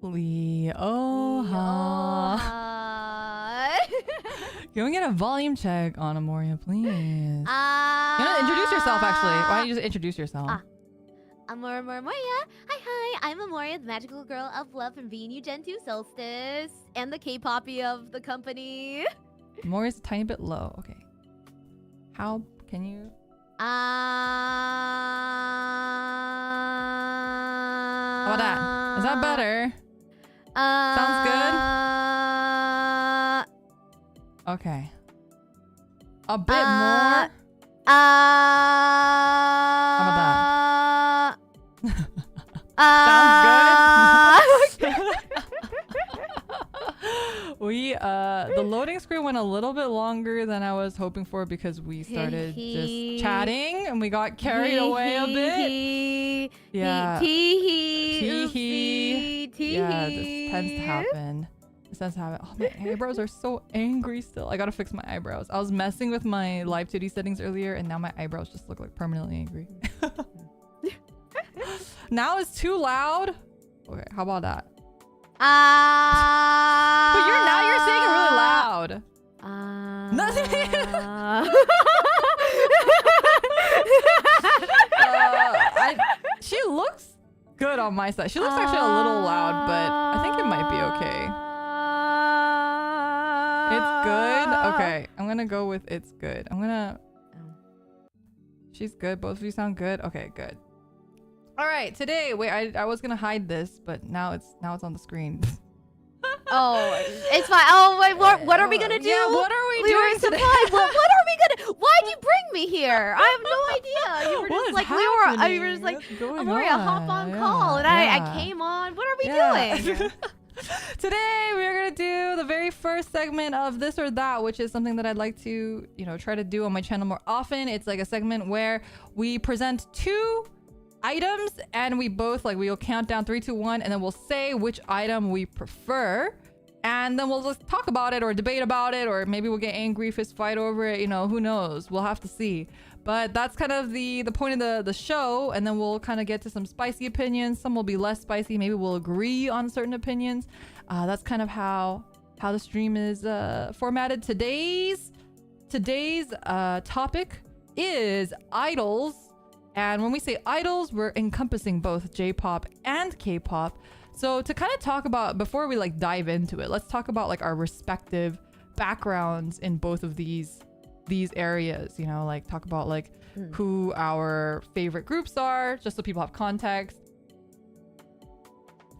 Can we get a volume check on Amoria, please? You know, introduce yourself, actually. Why don't you just introduce yourself? Amoria. Hi. I'm Amoria, the magical girl of love from VNU Gen 2 Solstice, and the K-poppy of the company. Amoria's a tiny bit low. Okay. How can you? How about that? Is that better? Sounds good? Okay. A bit more? How about that? Sounds good? The loading screen went a little bit longer than I was hoping for because we started just chatting and we got carried away a bit. Yeah. Yeah, this tends to happen. Oh, my eyebrows are so angry still. I gotta fix my eyebrows. I was messing with my live 2D settings earlier and now my eyebrows just look like permanently angry. Now it's too loud. Okay, how about that? But you're saying it really loud. Nothing. She looks good on my side. She looks actually a little loud, but I think it might be okay. It's good? Okay, I'm gonna go with it's good. She's good. Both of you sound good? Okay, good. All right, today, wait, I was gonna hide this, but now it's on the screen. Oh, it's fine. Oh, wait, what are we gonna do? Yeah, what are we doing today? What are we gonna? Why'd you bring me here? I have no idea. You were just like we were just like Amoria, hop on call, and I came on. What are we doing? Today we're gonna do the very first segment of This or That, which is something that I'd like to, try to do on my channel more often. It's like a segment where we present two items and we both we'll count down 3, 2, 1, and then we'll say which item we prefer, and then we'll just talk about it or debate about it, or maybe we'll get angry, fist fight over it. Who knows? We'll have to see. But that's kind of the point of the show, and then we'll kind of get to some spicy opinions. Some will be less spicy. Maybe we'll agree on certain opinions. That's kind of how the stream is formatted. Today's topic is idols. And when we say idols, we're encompassing both J-pop and K-pop. So to kind of talk about, before we dive into it, let's talk about our respective backgrounds in both of these areas. Talk about who our favorite groups are, just so people have context.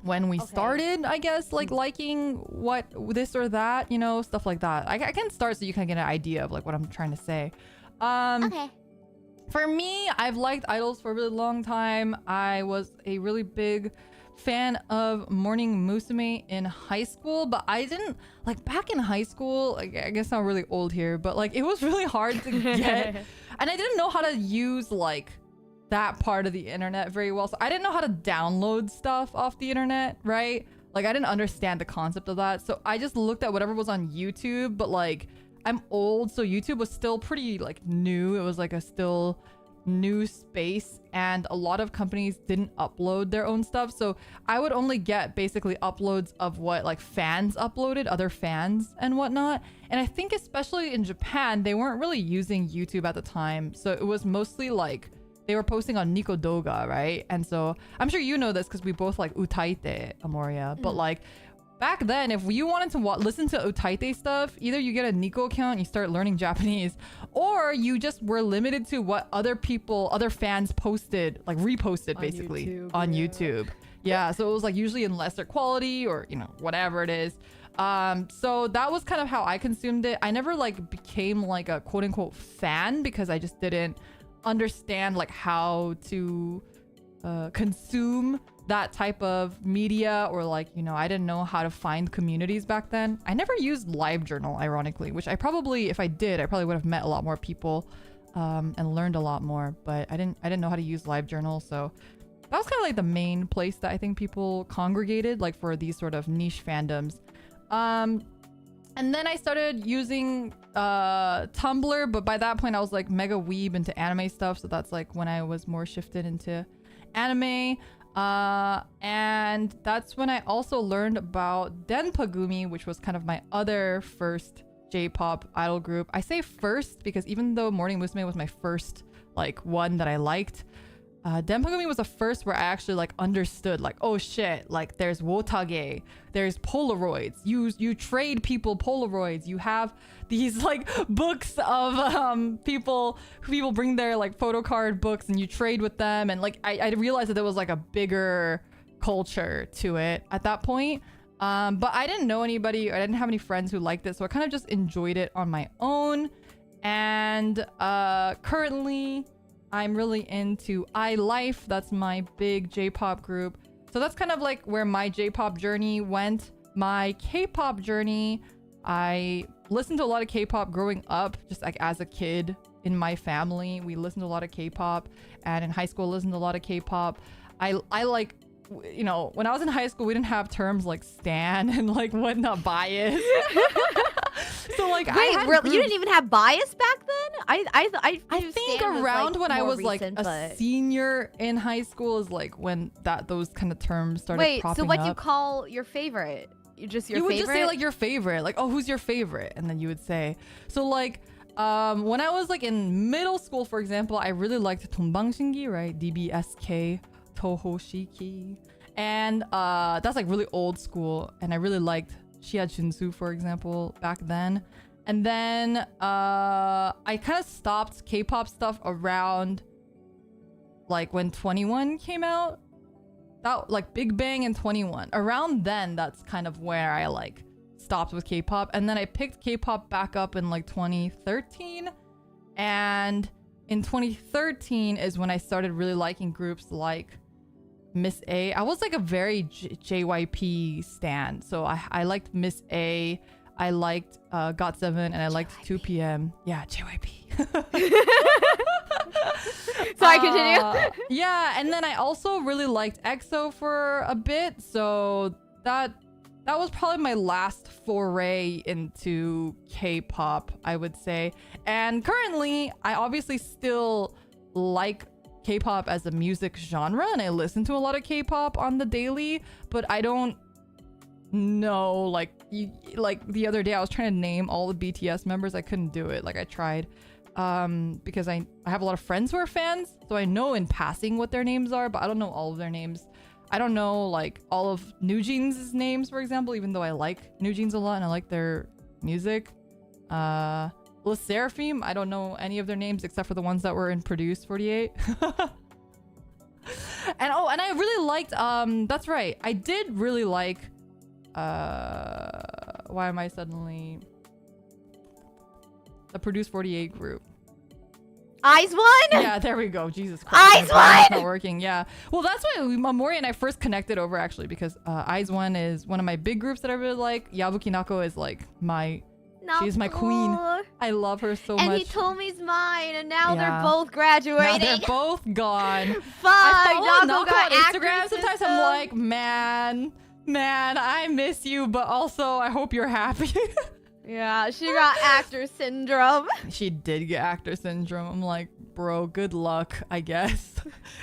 When we started, I guess, liking what this or that, stuff like that. I can start so you can get an idea of what I'm trying to say. Okay. For me, I've liked idols for a really long time. I was a really big fan of Morning Musume in high school, but I didn't back in high school. I guess I'm really old here, but it was really hard to get, and I didn't know how to use that part of the internet very well. So I didn't know how to download stuff off the internet, right? I didn't understand the concept of that. So I just looked at whatever was on YouTube, but I'm old, so YouTube was still pretty new. It was a still new space, and a lot of companies didn't upload their own stuff. So I would only get basically uploads of what fans uploaded, other fans and whatnot. And I think especially in Japan, they weren't really using YouTube at the time. So it was mostly they were posting on Nico Doga, right? And so I'm sure you know this because we both utaite, Amoria, but back then, if you wanted to listen to utaite stuff, either you get a Nico account and you start learning Japanese, or you just were limited to what other fans posted, reposted basically on YouTube. Yeah, so it was usually in lesser quality or, whatever it is. So that was kind of how I consumed it. I never became a quote unquote fan because I just didn't understand how to consume that type of media, or I didn't know how to find communities back then. I never used LiveJournal, ironically, which I probably, if I did, I probably would have met a lot more people and learned a lot more, but I didn't know how to use LiveJournal. So that was kind of the main place that I think people congregated for these sort of niche fandoms. And then I started using Tumblr, but by that point I was mega weeb into anime stuff, so that's when I was more shifted into anime. And that's when I also learned about Denpagumi, which was kind of my other first J-pop idol group. I say first because even though Morning Musume was my first like one that I liked, Denpagumi was the first where I actually like understood like, oh shit, like there's wotage, there's Polaroids. You trade people Polaroids. You have these like books of people bring their like photo card books and you trade with them, and like I realized that there was like a bigger culture to it at that point. But I didn't know anybody, or I didn't have any friends who liked it, so I kind of just enjoyed it on my own. And currently I'm really into iLife. That's my big J-pop group. So that's kind of like where my J-pop journey went. My K-pop journey, I listened to a lot of K-pop growing up, just like as a kid in my family. We listened to a lot of K-pop, and in high school listened to a lot of K-pop. I like, you know, when I was in high school, we didn't have terms like stan and like whatnot bias. So like, you didn't even have bias back then? I think around when I was like a senior in high school is like when those kind of terms started popping up. So what do you call your favorite? You would just say like your favorite, like, oh, who's your favorite? And then you would say, so like when I was like in middle school, for example, I really liked Donbangshingi, right? DBSK Toho Shiki, and that's like really old school, and I really liked Shia Junsu, for example, back then. And then I kind of stopped K-pop stuff around like when 21 came out. That like Big Bang and 21. Around then, that's kind of where I like stopped with K-pop. And then I picked K-pop back up in like 2013. And in 2013 is when I started really liking groups like Miss A. I was like a very JYP stan. So I liked Miss A. I liked GOT7, and I liked 2PM. Yeah, JYP. Sorry, continue. Yeah, and then I also really liked EXO for a bit. So that was probably my last foray into K-pop, I would say. And currently, I obviously still like K-pop as a music genre, and I listen to a lot of K-pop on the daily, but I don't know, like the other day I was trying to name all the BTS members. I couldn't do it. Like I tried because I have a lot of friends who are fans, so I know in passing what their names are, but I don't know all of their names. I don't know like all of New Jeans' names, for example, even though I like New Jeans a lot and I like their music. Le Seraphim, I don't know any of their names except for the ones that were in Produce 48. And I really liked that's right, I did really like why am I suddenly the Produce 48 group? IZ*ONE? Yeah, there we go. Jesus Christ. IZ*ONE! Not working. Yeah. Well, that's why Mori and I first connected over, actually, because IZ*ONE is one of my big groups that I really like. Yabuki Nako is like she's my queen. I love her so much. And he told me he's mine, and now they're both graduating. Now they're both gone. Fuck, I follow Nako got on Instagram. Sometimes I'm like, man, I miss you, but also I hope you're happy. Yeah, she got actor syndrome. She did get actor syndrome. I'm like, bro, good luck, I guess.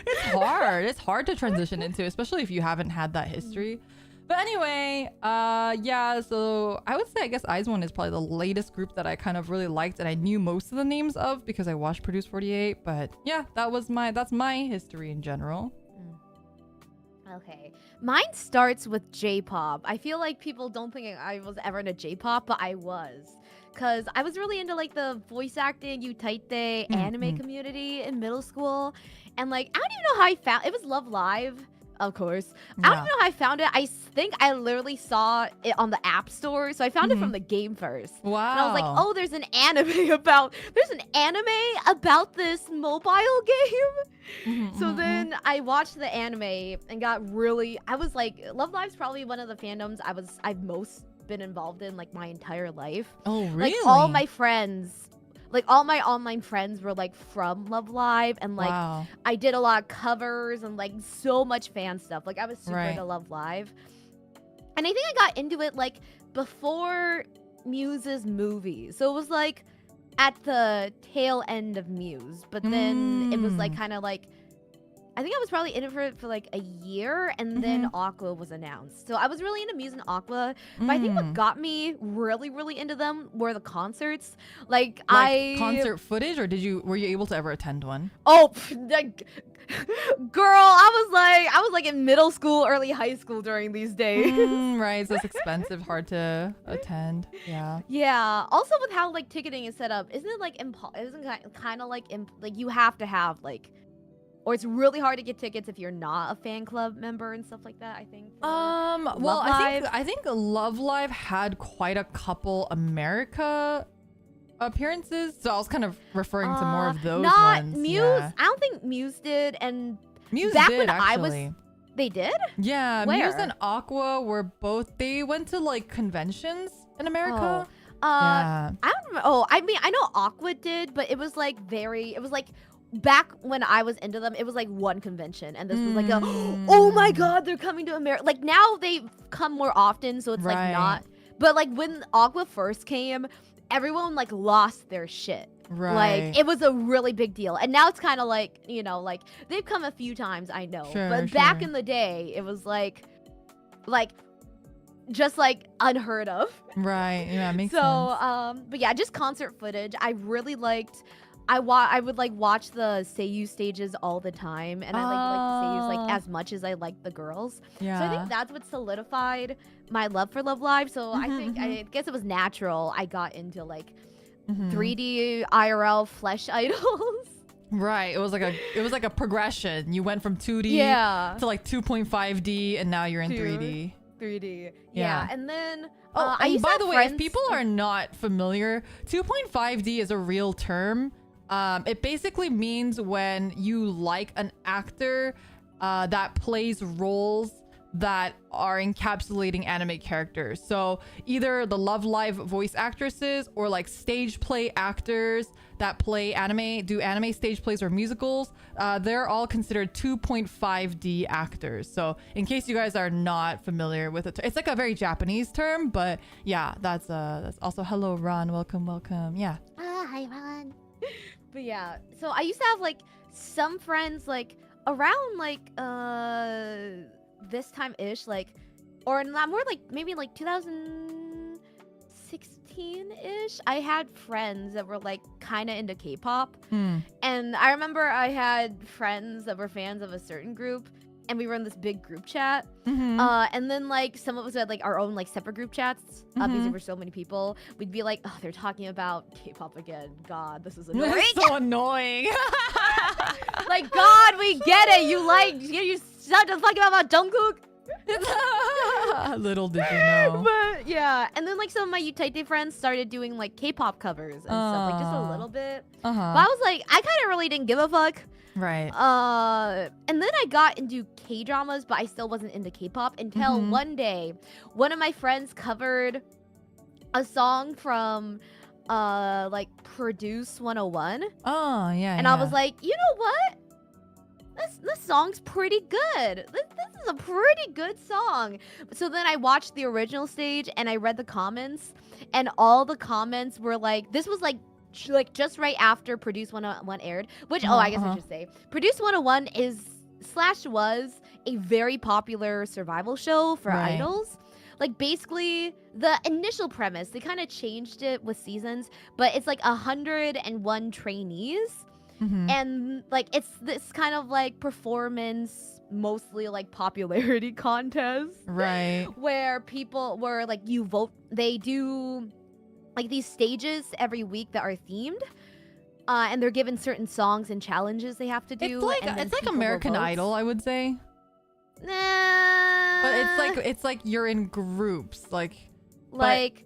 It's hard. It's hard to transition into, especially if you haven't had that history. But anyway, yeah, so I would say I guess IZ*ONE is probably the latest group that I kind of really liked and I knew most of the names of because I watched Produce 48. But yeah, that's my history in general. Okay. Mine starts with J-pop. I feel like people don't think I was ever into J-pop, but I was. Because I was really into like the voice acting, Utaite anime community in middle school. And like, I don't even know how I found it. Was Love Live, of course. I don't even know how I found it. I think I literally saw it on the App Store. So I found it from the game first. Wow. And I was like, oh, there's an anime about this mobile game. So then I watched the anime and got really, I was like, Love Live's probably one of the fandoms I've most been involved in like my entire life. Oh, really? Like all my friends, like all my online friends were like from Love Live, and like I did a lot of covers and like so much fan stuff. Like I was super into Love Live. And I think I got into it like before Muse's movie. So it was like at the tail end of Muse, but then it was like kind of like I think I was probably in it for like a year, and then Aqua was announced. So I was really into Muse and Aqua, but I think what got me really into them were the concerts. Like concert footage, or were you able to ever attend one? Oh, girl, I was like in middle school, early high school during these days. Right, so it's expensive, hard to attend. Yeah. Yeah. Also, with how like ticketing is set up, isn't it like isn't kind of like you have to have like, or it's really hard to get tickets if you're not a fan club member and stuff like that. I think. Well, I think Love Live had quite a couple America appearances, so I was kind of referring to more of those not ones. Muse. Yeah. I don't think Muse did, and Muse back did, when actually. they did. Yeah, Where? Muse and Aqua were both. They went to like conventions in America. I don't remember. Oh, I mean, I know Aqua did, but it was like back when I was into them, it was like one convention, and this was like oh my god, they're coming to America. Like now they've come more often, so it's like not. But like when Aqua first came, everyone like lost their shit. Right. Like it was a really big deal, and now it's kind of like, you know, like they've come a few times, I know, but back in the day, it was like just like unheard of. Right. Yeah, makes sense. So but yeah, just concert footage. I really liked. I would like watch the Seiyu stages all the time, and I like the Seiyus like as much as I like the girls. Yeah. So I think that's what solidified my love for Love Live. So I guess it was natural. I got into like 3D IRL flesh idols. Right. It was like a progression. You went from 2D to like 2.5D, and now you're in 3D. 3D. Yeah. And then and by the way, if people are not familiar, 2.5D is a real term. It basically means when you like an actor that plays roles that are encapsulating anime characters. So either the Love Live voice actresses or like stage play actors that play anime, do anime stage plays or musicals, they're all considered 2.5D actors. So in case you guys are not familiar with it, it's like a very Japanese term, but yeah, that's also hello Ron, welcome. Yeah. Hi Ron. But yeah, so I used to have like some friends like around like this time ish, like, or not more like maybe like 2016 ish. I had friends that were like kind of into K-pop, and I remember I had friends that were fans of a certain group, and we were in this big group chat. And then like some of us had like our own like separate group chats because there were so many people. We'd be like, oh, they're talking about K-pop again. God, this is annoying. It's so annoying. Like, God, we get it. You start to talking about Jungkook. Little did you know. But yeah, and then like some of my Utaite friends started doing like K-pop covers and stuff, like just a little bit. But I was like, I kind of really didn't give a fuck. Right. And then I got into K-dramas, but I still wasn't into K-pop until one day, one of my friends covered a song from like Produce 101. Oh, yeah. And I was like, you know what? This song's pretty good. This is a pretty good song. So then I watched the original stage and I read the comments, and all the comments were like, this was like just right after Produce 101 aired, which I guess I should say Produce 101 was a very popular survival show for idols. Like basically the initial premise, they kind of changed it with seasons, but it's like 101 trainees. And like it's this kind of like performance, mostly like popularity contest, right? Where people were like, you vote. They do like these stages every week that are themed, and they're given certain songs and challenges they have to do. It's like American Idol, I would say. Nah. But it's like you're in groups, or like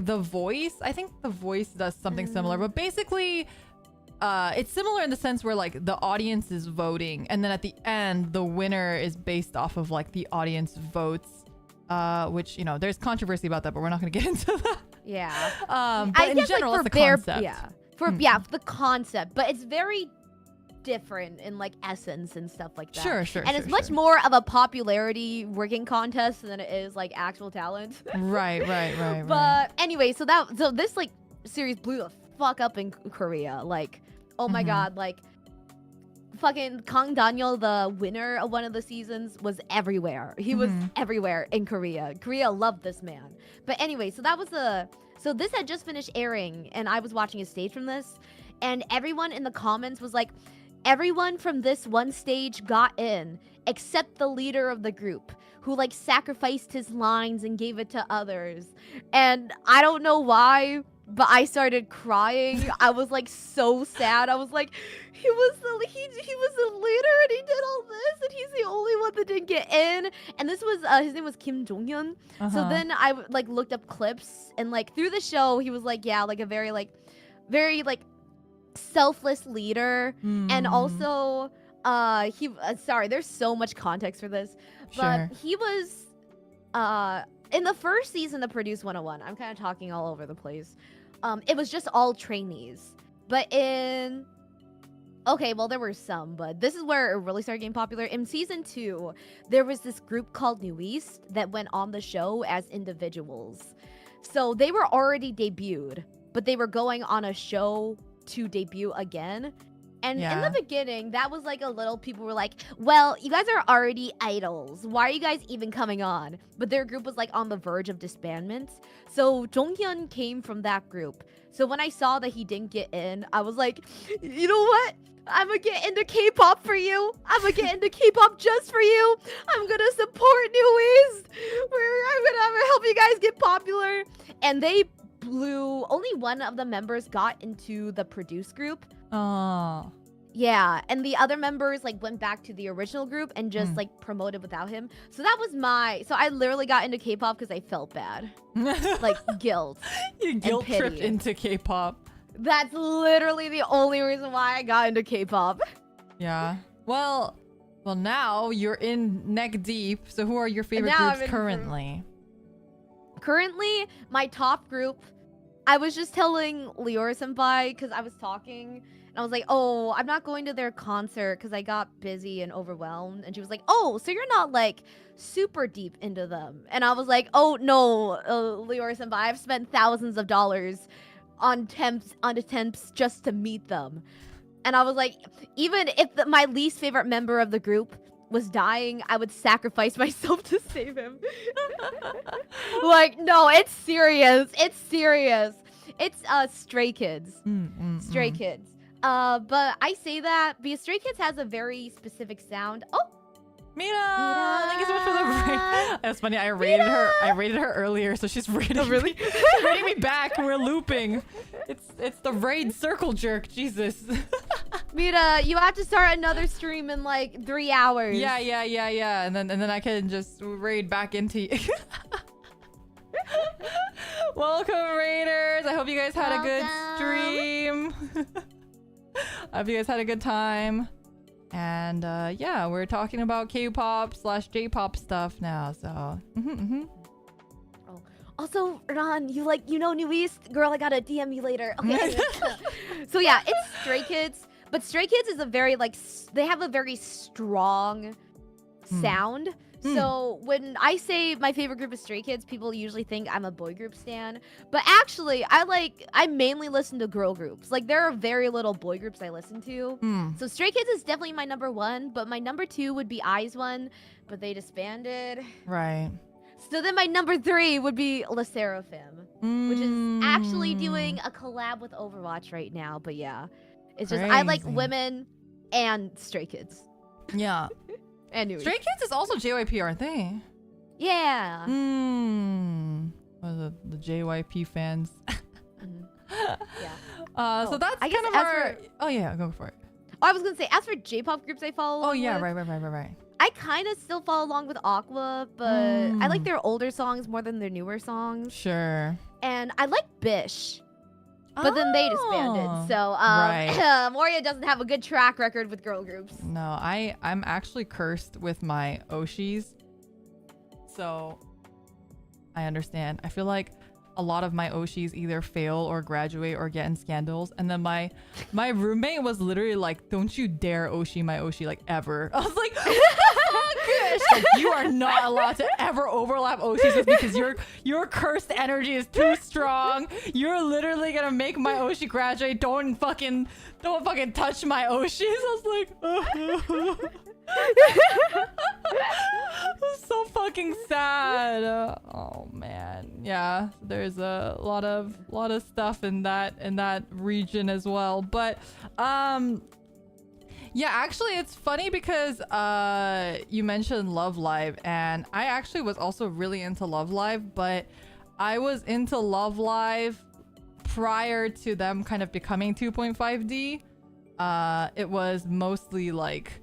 The Voice. I think The Voice does something similar, but basically. It's similar in the sense where like the audience is voting, and then at the end the winner is based off of like the audience votes, which, you know, there's controversy about that, but we're not going to get into that. Yeah. But in general, it's the concept. The concept, but it's very different in like essence and stuff like that. Sure. And it's much more of a popularity rigging contest than it is like actual talent. Right. But anyway, so this like series blew the fuck up in Korea. Like, oh my god, like fucking Kang Daniel, the winner of one of the seasons, was everywhere. He was everywhere in Korea. Korea loved this man. But anyway, so that was so this had just finished airing, and I was watching a stage from this, and everyone in the comments was like, everyone from this one stage got in, except the leader of the group, who like sacrificed his lines and gave it to others. And I don't know why, but I started crying. I was like so sad. I was like, he was the leader and he did all this and he's the only one that didn't get in. And this was his name was Kim Jong-hyun. So then I like looked up clips, and like through the show he was like, yeah, like a very selfless leader. And also sorry, there's so much context for this, but he was in the first season of Produce 101, I'm kind of talking all over the place, it was just all trainees. But in okay, well, there were some, but this is where it really started getting popular. In season 2, there was this group called New East that went on the show as individuals. So they were already debuted, but they were going on a show to debut again. And in the beginning, that was like a little, people were like, well, you guys are already idols. Why are you guys even coming on? But their group was like on the verge of disbandment. So Jonghyun came from that group. So when I saw that he didn't get in, I was like, you know what? I'm gonna get into K-pop for you. I'm gonna get into K-pop just for you. I'm gonna support New East. I'm gonna help you guys get popular. And they blew, only one of the members got into the Produce group. Oh. Yeah, and the other members like went back to the original group and just like promoted without him. So that was so I literally got into K-pop because I felt bad. Like guilt. You guilt tripped into K-pop. That's literally the only reason why I got into K-pop. Yeah. Well, now you're in neck deep. So who are your favorite groups currently? Currently, my top group, I was just telling Lior Senpai, because I was talking, and I was like, oh, I'm not going to their concert because I got busy and overwhelmed. And she was like, oh, so you're not like super deep into them. And I was like, oh, no, Lior Senpai, I've spent thousands of dollars on attempts just to meet them. And I was like, even if my least favorite member of the group was dying, I would sacrifice myself to save him. Like, no, it's serious. It's serious. It's Stray Kids. Stray Kids. But I say that because Stray Kids has a very specific sound. Oh, Mira! Thank you so much for the raid. That's funny. I rated her earlier, so she's rating. Oh, really? She's rating me back. We're looping. It's the raid circle jerk. Jesus. Mira, you have to start another stream in like 3 hours. Yeah. And then I can just raid back into you. Welcome, raiders. I hope you guys had a good stream. I hope you guys had a good time. And yeah, we're talking about K-pop / J-pop stuff now. So. Oh. Also, Ron, you know New East? Girl, I gotta DM you later. Okay. So yeah, it's Stray Kids. But Stray Kids is a very they have a very strong sound. So when I say my favorite group is Stray Kids, people usually think I'm a boy group stan. But actually, I mainly listen to girl groups. Like, there are very little boy groups I listen to. So Stray Kids is definitely my number 1, but my number 2 would be IZ*ONE, but they disbanded. Right. So then my number 3 would be Le Sserafim, which is actually doing a collab with Overwatch right now. But yeah, it's just, I like women and Stray Kids. Yeah. Anyway. Stray Kids is also JYP, aren't they? Yeah. Well, the JYP fans. Yeah. So that's kind of our... Oh, yeah, go for it. Oh, I was going to say, as for J-pop groups I follow Oh, yeah, with, right. I kind of still follow along with Aqua, but I like their older songs more than their newer songs. Sure. And I like Bish. But then they disbanded. So Moria doesn't have a good track record with girl groups. No, I'm actually cursed with my Oshis. So I understand. I feel like a lot of my Oshis either fail or graduate or get in scandals. And then my roommate was literally like, don't you dare Oshi my Oshi, like, ever. I was like, what the fuck? She's like, you are not allowed to ever overlap Oshis with me because your cursed energy is too strong. You're literally gonna make my Oshi graduate. Don't fucking touch my Oshis. I was like, it's so fucking sad. Oh man, yeah. There's a lot of stuff in that region as well. But yeah, actually, it's funny because you mentioned Love Live, and I actually was also really into Love Live, but I was into Love Live prior to them kind of becoming 2.5D. It was mostly like.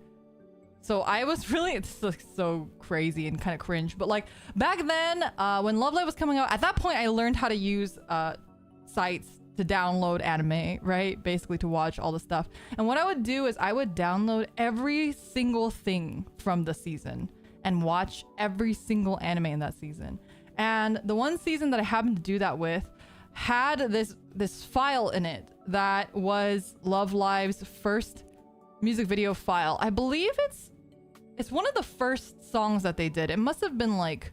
So I was really, it's like so crazy and kind of cringe. But like back then, when Love Live was coming out, at that point I learned how to use sites to download anime, right? Basically to watch all the stuff. And what I would do is I would download every single thing from the season and watch every single anime in that season. And the one season that I happened to do that with had this file in it that was Love Live's first music video file. I believe it's one of the first songs that they did. It must have been like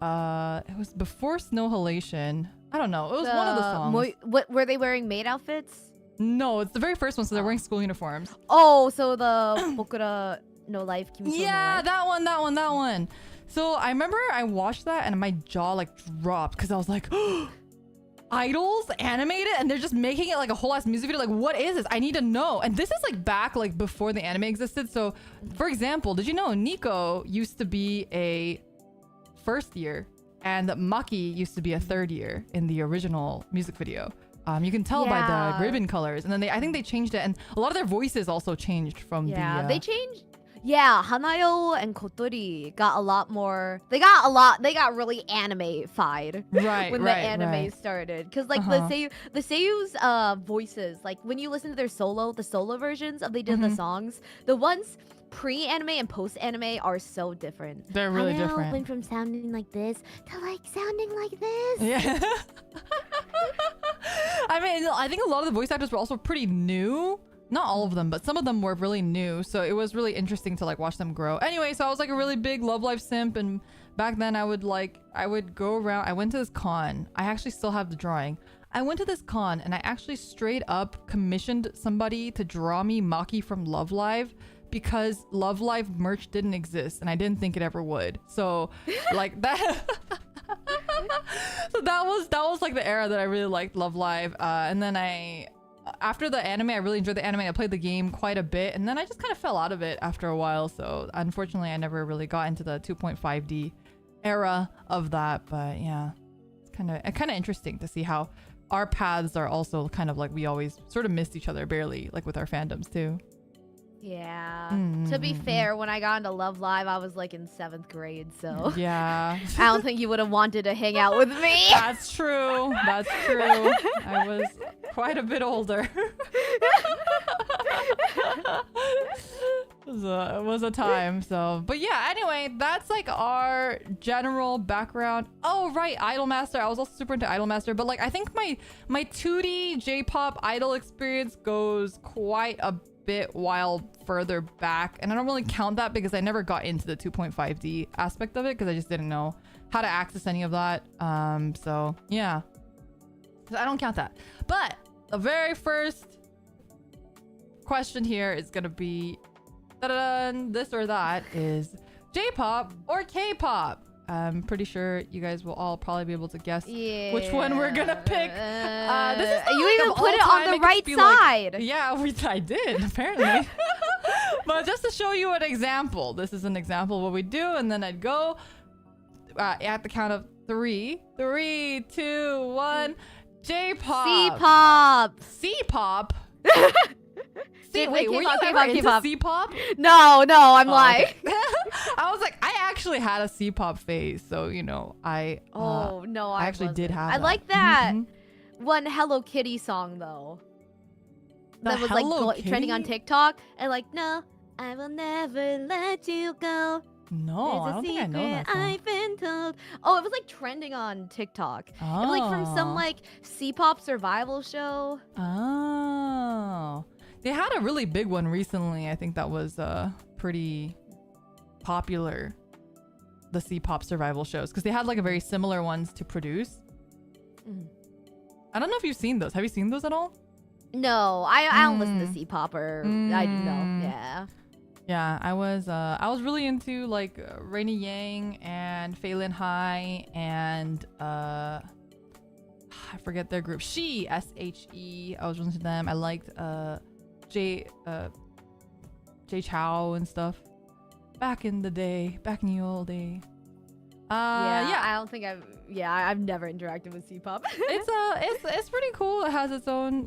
it was before Snow Halation. I don't know. It was one of the songs. What were they wearing, maid outfits? No, it's the very first one, so they're wearing school uniforms. Oh, so the Bokura no Life, Kimiko Yeah, no Life. that one. So I remember I watched that and my jaw like dropped because I was like, idols animated and they're just making it like a whole ass music video. Like, what is this? I need to know. And this is like back like before the anime existed. So for example, did you know Nico used to be a first year and Maki used to be a third year in the original music video? You can tell by the ribbon colors, and then I think they changed it, and a lot of their voices also changed from they changed. Yeah, Hanayo and Kotori got a lot more. They got really anime-fied when the anime started. Because like the seiyu's voices, like when you listen to their solo versions of the songs, the ones pre-anime and post-anime are so different. They're really different. Went from sounding like this to like sounding like this. Yeah. I mean, I think a lot of the voice actors were also pretty new. Not all of them, but some of them were really new. So it was really interesting to like watch them grow. Anyway, so I was like a really big Love Live simp, and back then I would go around. I went to this con. I actually still have the drawing. I went to this con and I actually straight up commissioned somebody to draw me Maki from Love Live because Love Live merch didn't exist and I didn't think it ever would. So like that. So that was like the era that I really liked Love Live. And then after the anime, I really enjoyed the anime. I played the game quite a bit, and then I just kind of fell out of it after a while. So unfortunately, I never really got into the 2.5D era of that. But yeah, it's kind of interesting to see how our paths are also kind of like we always sort of missed each other barely, like with our fandoms too. Yeah. To be fair, when I got into Love Live, I was like in 7th grade, so yeah. I don't think you would have wanted to hang out with me. That's true. I was quite a bit older. It was a time. So, but yeah, anyway, that's like our general background. Oh, right, Idolmaster. I was also super into Idolmaster, but like I think my 2D J-pop idol experience goes quite a bit while further back, and I don't really count that because I never got into the 2.5D aspect of it because I just didn't know how to access any of that. So yeah, so I don't count that. But the very first question here is gonna be this or that is J-pop or K-pop. I'm pretty sure you guys will all probably be able to guess which one we're gonna pick. This is you even put it on the right side. Like, yeah, I did apparently. But just to show you an example, this is an example of what we do, and then I'd go at the count of 3, 2, 1. J-pop. C-pop. C-pop. Wait, were you ever into C-pop? No, I'm like. Okay. I was like, I actually had a C-pop phase, so you know, I actually did have. I like that one Hello Kitty song though. That was like trending on TikTok, and like, no, I will never let you go. No, I It's a don't think I know secret that song. I've been told. Oh, it was like trending on TikTok. It was like from some Oh. like C-pop survival show. Oh. They had a really big one recently. I think that was pretty popular. The C-pop survival shows, because they had like a very similar ones to produce. Mhm. I don't know if you've seen those. Have you seen those at all? No, I don't listen to C-pop or I know. Mm. Yeah. Yeah, I was really into like Rainy Yang and Phelan High and I forget their group. She SHE. I was really into them. I liked J Chow and stuff. Back in the old day. Yeah. I don't think I've never interacted with C-pop. It's pretty cool. It has its own,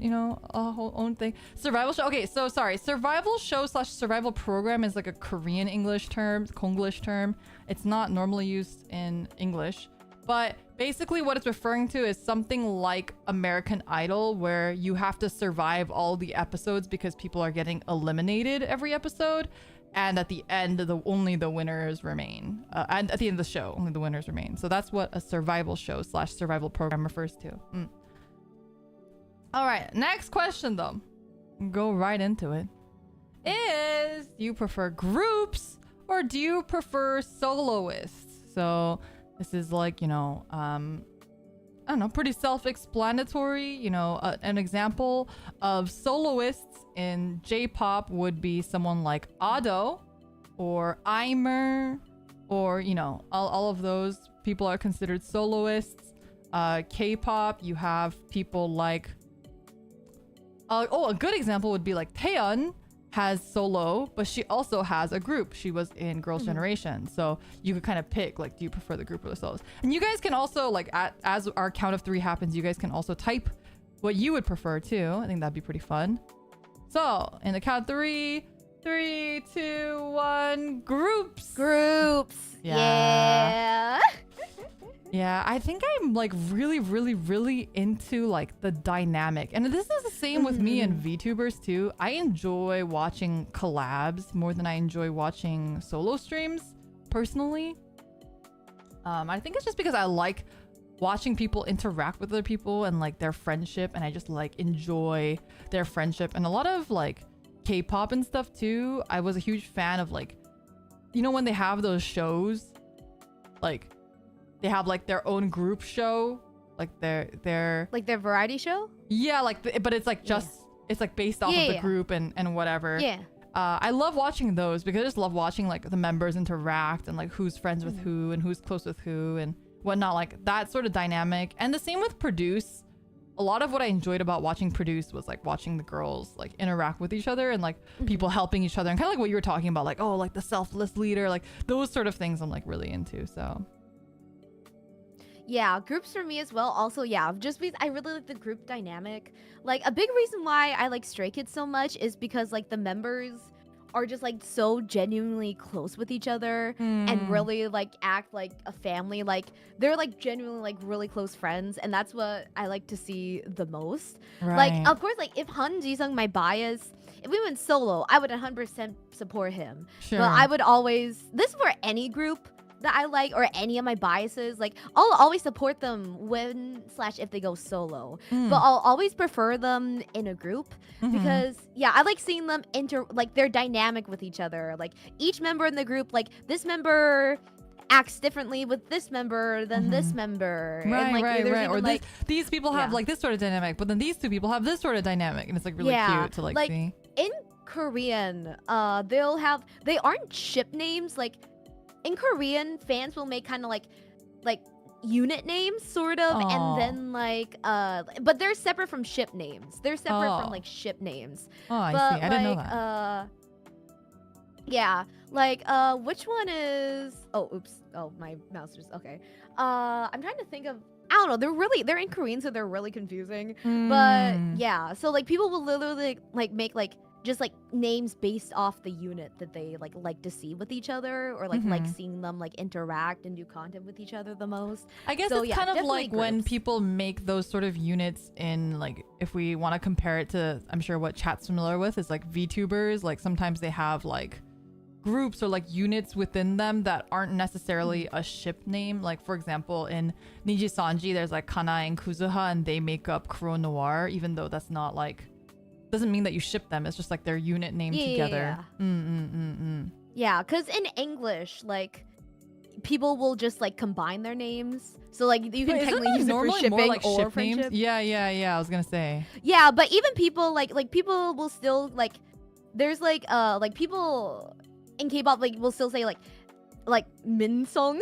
a whole own thing. Survival show. Okay, so sorry. Survival show / survival program is like a Korean English term, Konglish term. It's not normally used in English, but basically what it's referring to is something like American Idol, where you have to survive all the episodes because people are getting eliminated every episode. And at the end, only the winners remain. And at the end of the show, only the winners remain. So that's what a survival show / survival program refers to. All right, next question though. Go right into it. Do you prefer groups or do you prefer soloists? So this is like, I don't know, pretty self-explanatory. An example of soloists in J-pop would be someone like Ado or Aimer, or all of those people are considered soloists. K-pop, you have people like a good example would be like Taeyeon has solo, but she also has a group. She was in Girls' Generation, so you could kind of pick like, do you prefer the group or the solos? And you guys can also like as our count of 3 happens, you guys can also type what you would prefer too. I think that'd be pretty fun. So in the count 3, 3, 2, 1, groups. Yeah. Yeah, I think I'm like really, really, really into like the dynamic. And this is the same with me and VTubers too. I enjoy watching collabs more than I enjoy watching solo streams personally. I think it's just because I like watching people interact with other people and like their friendship, and I just like enjoy their friendship. And a lot of like K-pop and stuff too. I was a huge fan of like, when they have those shows, like they have like their own group show, like their Like their variety show? Yeah, like but it's like just it's like based off of the group and whatever. Yeah. I love watching those because I just love watching like the members interact and like who's friends with who and who's close with who and whatnot, like that sort of dynamic. And the same with Produce. A lot of what I enjoyed about watching Produce was like watching the girls like interact with each other and like people helping each other, and kind of like what you were talking about, like, oh, like the selfless leader, like those sort of things I'm like really into. So yeah, groups for me as well. Also, yeah, just because I really like the group dynamic. Like a big reason why I like Stray Kids so much is because like the members are just like so genuinely close with each other and really like act like a family. Like they're like genuinely like really close friends, and that's what I like to see the most. right. Like of course, like if Han Ji-sung, my bias, if we went solo, I would 100% support him. Sure. But I would always, this is for any group that I like or any of my biases, like I'll always support them when / if they go solo. But I'll always prefer them in a group because I like seeing them like their dynamic with each other. Like each member in the group, like this member acts differently with this member than this member. Right, and, like, right. Or like, these people have like this sort of dynamic, but then these 2 people have this sort of dynamic, and it's like really cute to like see. In Korean, they aren't ship names. Like in Korean, fans will make kind of like unit names sort of, and then like but they're separate from ship names. They're separate from like ship names. Oh, I But see. I didn't know that. yeah, like which one is? Oh, oops. Oh, my mouse just okay. I'm trying to think of. I don't know. They're in Korean, so they're really confusing. But yeah, so like people will literally like make like just like names based off the unit that they like to see with each other, or like seeing them like interact and do content with each other the most. I guess So, it's yeah, kind of definitely like when groups. people make those sort of units in, like, if we want to compare it to, I'm sure what chat's familiar with is like VTubers. Like sometimes they have like groups or like units within them that aren't necessarily a ship name. Like for example, in Niji Sanji, there's like Kana and Kuzuha, and they make up Kuro Noir, even though that's not like, doesn't mean that you ship them. It's just like their unit name together. Yeah, because in English, like, people will just like combine their names. So like you can technically use it for shipping more like or ship friendship. names? Yeah. I was gonna say. Yeah, but even people like people will still like, there's like people in K-pop like will still say like Minsong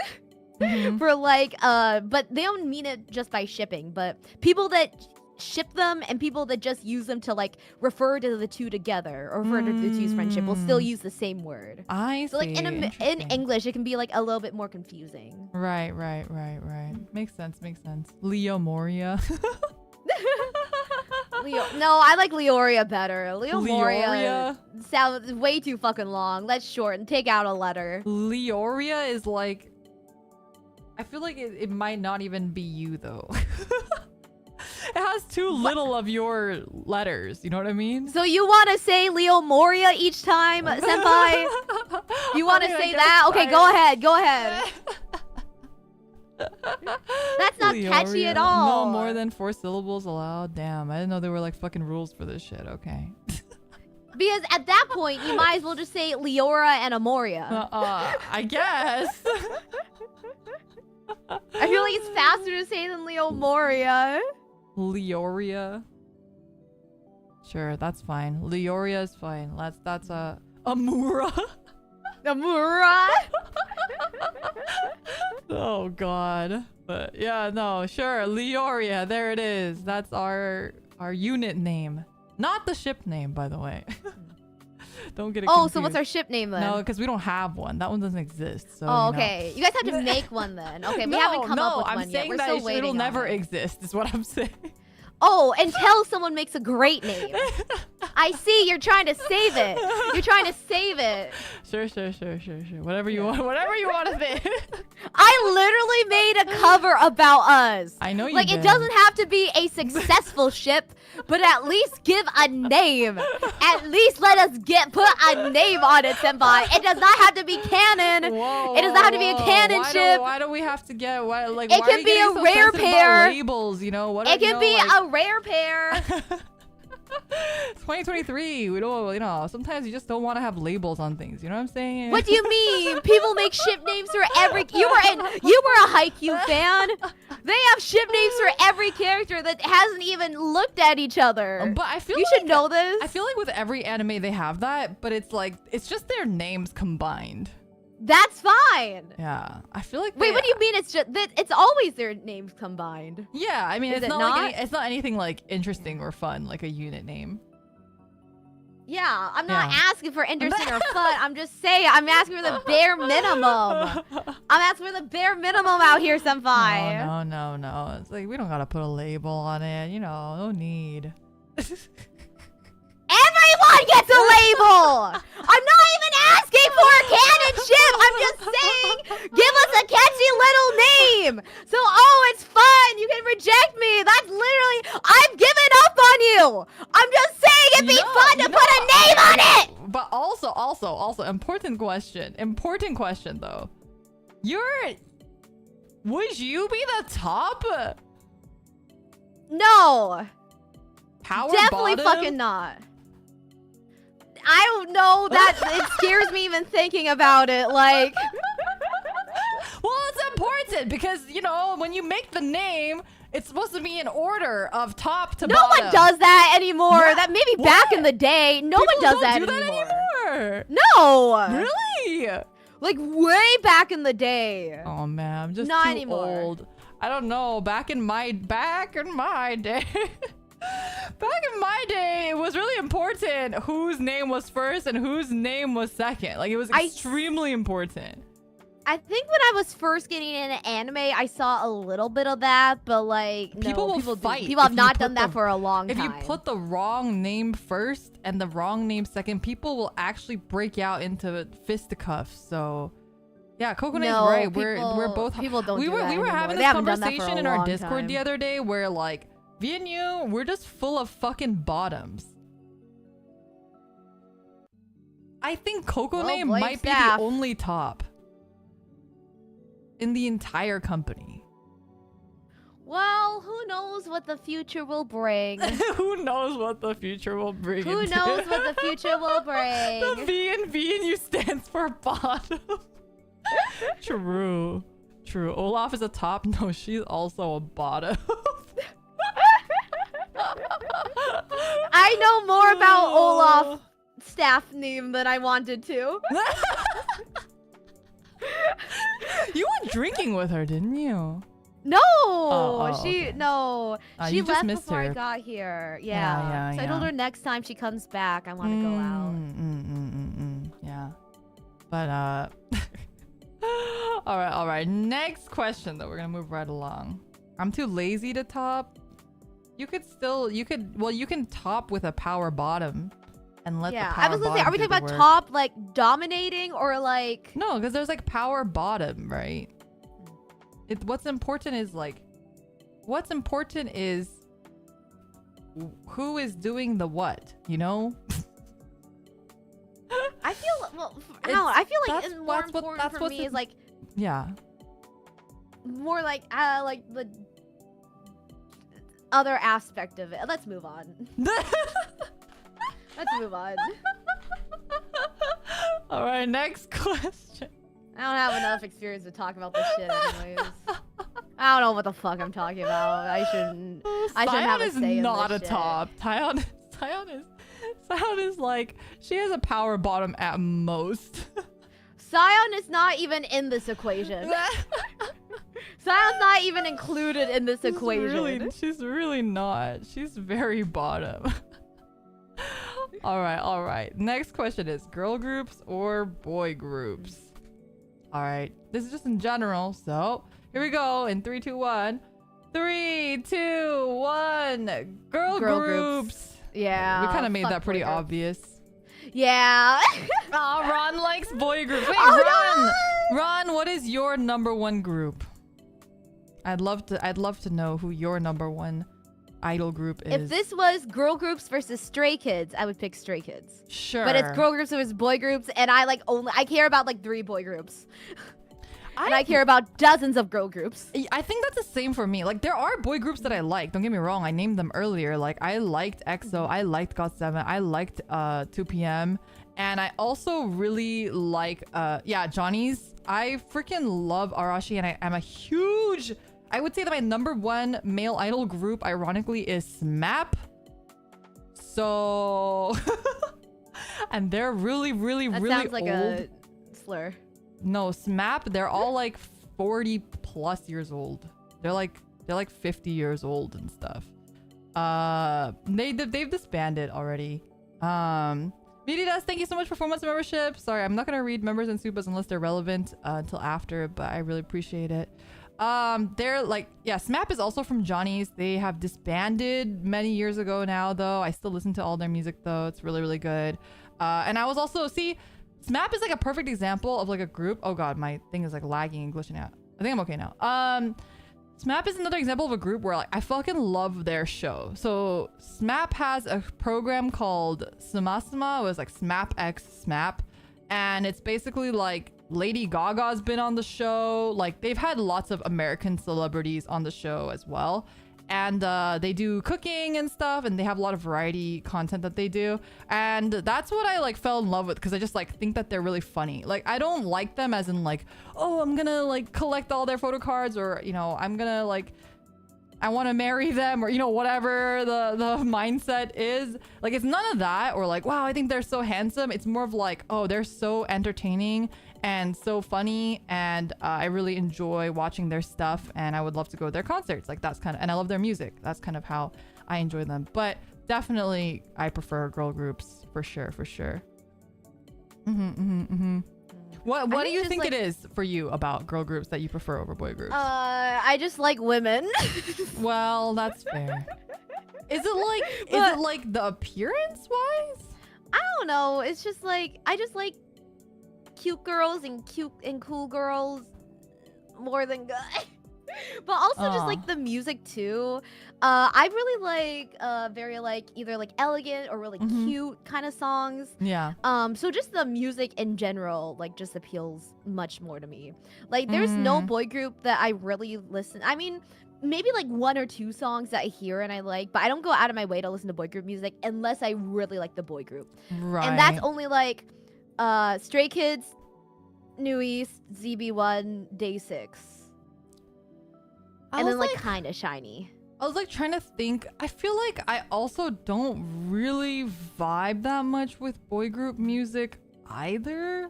for like but they don't mean it just by shipping, but people that ship them and people that just use them to like refer to the two together or refer to the two's friendship will still use the same word. I see. So like in English it can be like a little bit more confusing. Right. Makes sense. Leo Moria. No, I like Leoria better. Leo Moria sounds way too fucking long. Let's shorten. Take out a letter. Leoria is like, I feel like it might not even be you though. It has too little of your letters. You know what I mean? So you want to say Leo Moria each time, senpai? You want to say that? Okay, go ahead. That's not catchy at all. No more than 4 syllables allowed. Damn, I didn't know there were like fucking rules for this shit. Okay. Because at that point, you might as well just say Leora and Amoria. I guess. I feel like it's faster to say than Leo Moria. Leoria. Sure, that's fine. Leoria is fine. That's Amura. Amura. Oh god. But yeah, no, sure. Leoria, there it is. That's our unit name. Not the ship name, by the way. Don't get it confused. So what's our ship name then? No, because we don't have one. That one doesn't exist. So, okay. You guys have to make one then. Okay, we haven't come up with one yet. We're still waiting. It'll never exist, is what I'm saying. Oh, until someone makes a great name. I see, you're trying to save it. You're trying to save it. Sure. Whatever you want to say. I literally made a cover about us. I know you Like, did. it doesn't have to be a successful ship, but at least give a name. At least let us put a name on it, senpai. It does not have to be canon. It does not have to be a canon ship. Why do we have to get like? It can be a rare pair. Labels, you know what? It can be a rare pair. 2023. We don't. Sometimes you just don't want to have labels on things. You know what I'm saying? What do you mean? People make ship names for every. You were a Haikyuu fan. They have ship names for every character that hasn't even looked at each other. But I feel you should know this. I feel like with every anime they have that, but it's like it's just their names combined. That's fine. Yeah, I feel like. Wait, what do you mean? It's just that it's always their names combined. Yeah, I mean, Is it's it not it's not anything like interesting or fun like a unit name. Yeah, I'm not asking for interesting or fun. I'm just saying I'm asking for the bare minimum. I'm asking for the bare minimum out here, senpai. No. It's like we don't gotta put a label on it. You know, no need. Everyone gets a label! I'm not even asking for a canon ship! I'm just saying, give us a catchy little name! So, it's fun! You can reject me! That's literally, I've given up on you! I'm just saying it'd be fun to put a name on it! But also, important question though. Would you be the top? No. Power Definitely bottom? fucking not. I don't know, it scares me even thinking about it, like. Well, it's important because, you know, when you make the name, it's supposed to be in order of top to bottom. No one does that anymore. Yeah. That maybe back in the day. No one does that anymore. No. Really? Like way back in the day. Oh man, I'm just Not too anymore. old. I don't know. Back in my day. Back in my day, it was really important whose name was first and whose name was second. Like, it was extremely important. I think when I was first getting into anime, I saw a little bit of that, but like, people fight. People have not done that for a long time. If you put the wrong name first and the wrong name second, people will actually break out into fisticuffs. So, yeah, Kokone's right. We're both. People don't. We were having they this haven't done that for conversation a in our long Discord time. the other day where like V and you, we're just full of fucking bottoms. I think Kokone Well, blame might be staff. the only top in the entire company. Well, who knows what the future will bring? Who knows what the future will bring? Who knows what the future will bring? The V and you stands for bottom. True. True. Olaf is a top. No, she's also a bottom. I know more about Olaf staff name than I wanted to. You went drinking with her, didn't you? No, okay. no. She you just left missed before I her. got here. Yeah, So I told her next time she comes back, I want to go out. Yeah. But all right. Next question though. We're gonna move right along. I'm too lazy to top. You can top with a power bottom, and let the power I was gonna say, are we bottom talking do the about work. top like dominating or like? No, because there's like power bottom, right? What's important is who is doing the what, you know? I feel I don't know, I feel like that's it's more what's what- important that's for what's me in- is like Yeah. more like the other aspect of it. Let's move on. Let's move on. All right, next question. I don't have enough experience to talk about this shit anyways. I don't know what the fuck I'm talking about. I shouldn't have a Sion say is in not this a shit. top. Sion is like, she has a power bottom at most. Sion is not even in this equation. Sion's not even included in this equation. She's really not. She's very bottom. All right. Next question is girl groups or boy groups? All right. This is just in general. So here we go. In 3, 2, 1. 3, 2, 1. Girl groups. Yeah. We kind of made fuck that pretty boy groups. obvious. Yeah. Oh, Ron likes boy groups. Wait, Oh, Ron, what is your number one group? I'd love to know who your number one idol group is. If this was girl groups versus Stray Kids, I would pick Stray Kids. Sure. But it's girl groups versus boy groups, and I care about like 3 boy groups. And I care about dozens of girl groups. I think that's the same for me. Like, there are boy groups that I like. Don't get me wrong. I named them earlier. Like, I liked EXO. I liked GOT7. I liked 2PM. And I also really like, Johnny's. I freaking love Arashi. And I am a huge... I would say that my number one male idol group, ironically, is SMAP. So... and they're really That really sounds like old. a slur. No, SMAP, they're all like 40 plus years old. They're like 50 years old and stuff. They've disbanded already. Mididas, thank you so much for 4 months of membership. Sorry, I'm not gonna read members and supas unless they're relevant until after, but I really appreciate it. They're like, SMAP is also from Johnny's. They have disbanded many years ago now, though. I still listen to all their music though. It's really good. And I was also SMAP is like a perfect example of like a group. Oh god, my thing is like lagging and glitching out. I think I'm okay now. SMAP is another example of a group where like I fucking love their show. So SMAP has a program called Sumasuma. It was like SMAP X SMAP, and it's basically like Lady Gaga's been on the show. Like they've had lots of American celebrities on the show as well. And they do cooking and stuff, and they have a lot of variety content that they do, and that's what I like fell in love with, because I just like think that they're really funny. Like I don't like them as in like, oh, I'm gonna like collect all their photo cards, or you know, I'm gonna like, I want to marry them, or you know, whatever the mindset is. Like it's none of that, or like, wow, I think they're so handsome. It's more of like, oh, they're so entertaining and so funny, and I really enjoy watching their stuff, and I would love to go to their concerts. Like that's kind of, and I love their music. That's kind of how I enjoy them. But definitely I prefer girl groups for sure. What do you think it is for you about girl groups that you prefer over boy groups? I just like women. Well, that's fair. Is it like the appearance wise? I don't know. It's just like I just like cute girls and cool girls more than guys. But also just Aw. like the music too. I really like very like either like elegant or really Mhm. cute kind of songs. Yeah. So just the music in general like just appeals much more to me. Like there's no boy group that I really listen. I mean, maybe like one or two songs that I hear and I like, but I don't go out of my way to listen to boy group music unless I really like the boy group. Right. And that's only like Stray Kids, New East, ZB1, Day 6. I And was then like kind of Shiny. I was like trying to think. I feel like I also don't really vibe that much with boy group music either.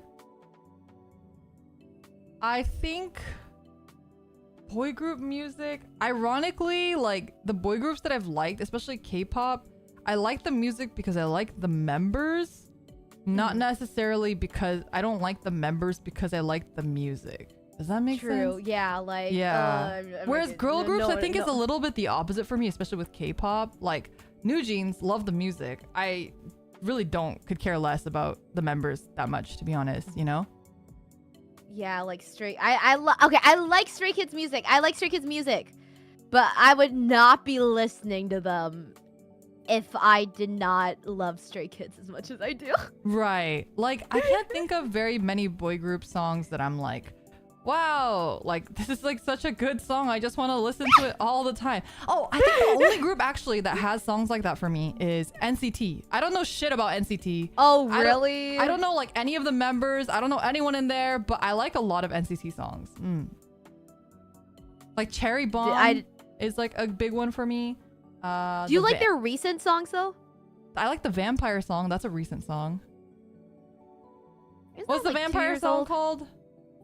I think boy group music, ironically, like the boy groups that I've liked, especially K-pop, I like the music because I like the members, not necessarily because I don't like the members because I like the music. Does that make sense? True. Yeah. Like. Yeah. Whereas girl groups, no, I think no. is a little bit the opposite for me, especially with K-pop. Like New Jeans, love the music. I really could care less about the members that much, to be honest. You know? Yeah, like Stray. I like Stray Kids music. I like Stray Kids music, but I would not be listening to them if I did not love Stray Kids as much as I do. Right. Like I can't think of very many boy group songs that I'm like, wow, like this is like such a good song. I just want to listen to it all the time. Oh, I think the only group actually that has songs like that for me is NCT. I don't know shit about NCT. Oh, really? I don't know like any of the members. I don't know anyone in there, but I like a lot of NCT songs. Like Cherry Bomb is like a big one for me. Do you like their recent songs though? I like the Vampire song. That's a recent song. Isn't What's that, the like, 2 Vampire years song old? called?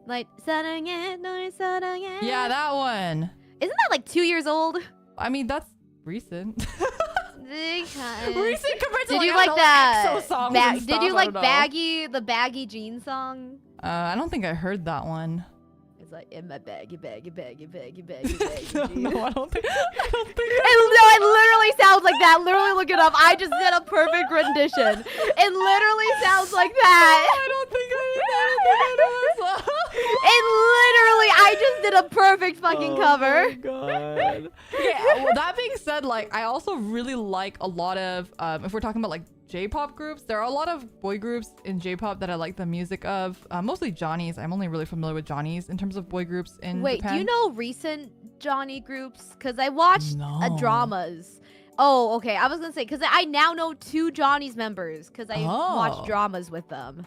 Like 사랑해, 널 사랑해. Yeah, that one. Isn't that like 2 years old? I mean, that's recent. Because... Recent compared to Did like, you I like don't know, that? EXO songs and Did stuff, you I like don't know. the baggy jean song? I don't think I heard that one. It's like in my baggy jeans. No, I don't think. It literally sounds like that. Literally look it up. I just did a perfect rendition. It literally sounds like that. I don't think I know that song. It literally, I just did a perfect fucking cover. Oh my god. Okay, well, that being said, like I also really like a lot of if we're talking about like J-pop groups, there are a lot of boy groups in J-pop that I like the music of. Mostly Johnny's. I'm only really familiar with Johnny's in terms of boy groups in Wait, Japan. do you know recent Johnny groups? Because I watched No. dramas. Oh, okay. I was gonna say because I now know 2 Johnny's members because I watched dramas with them.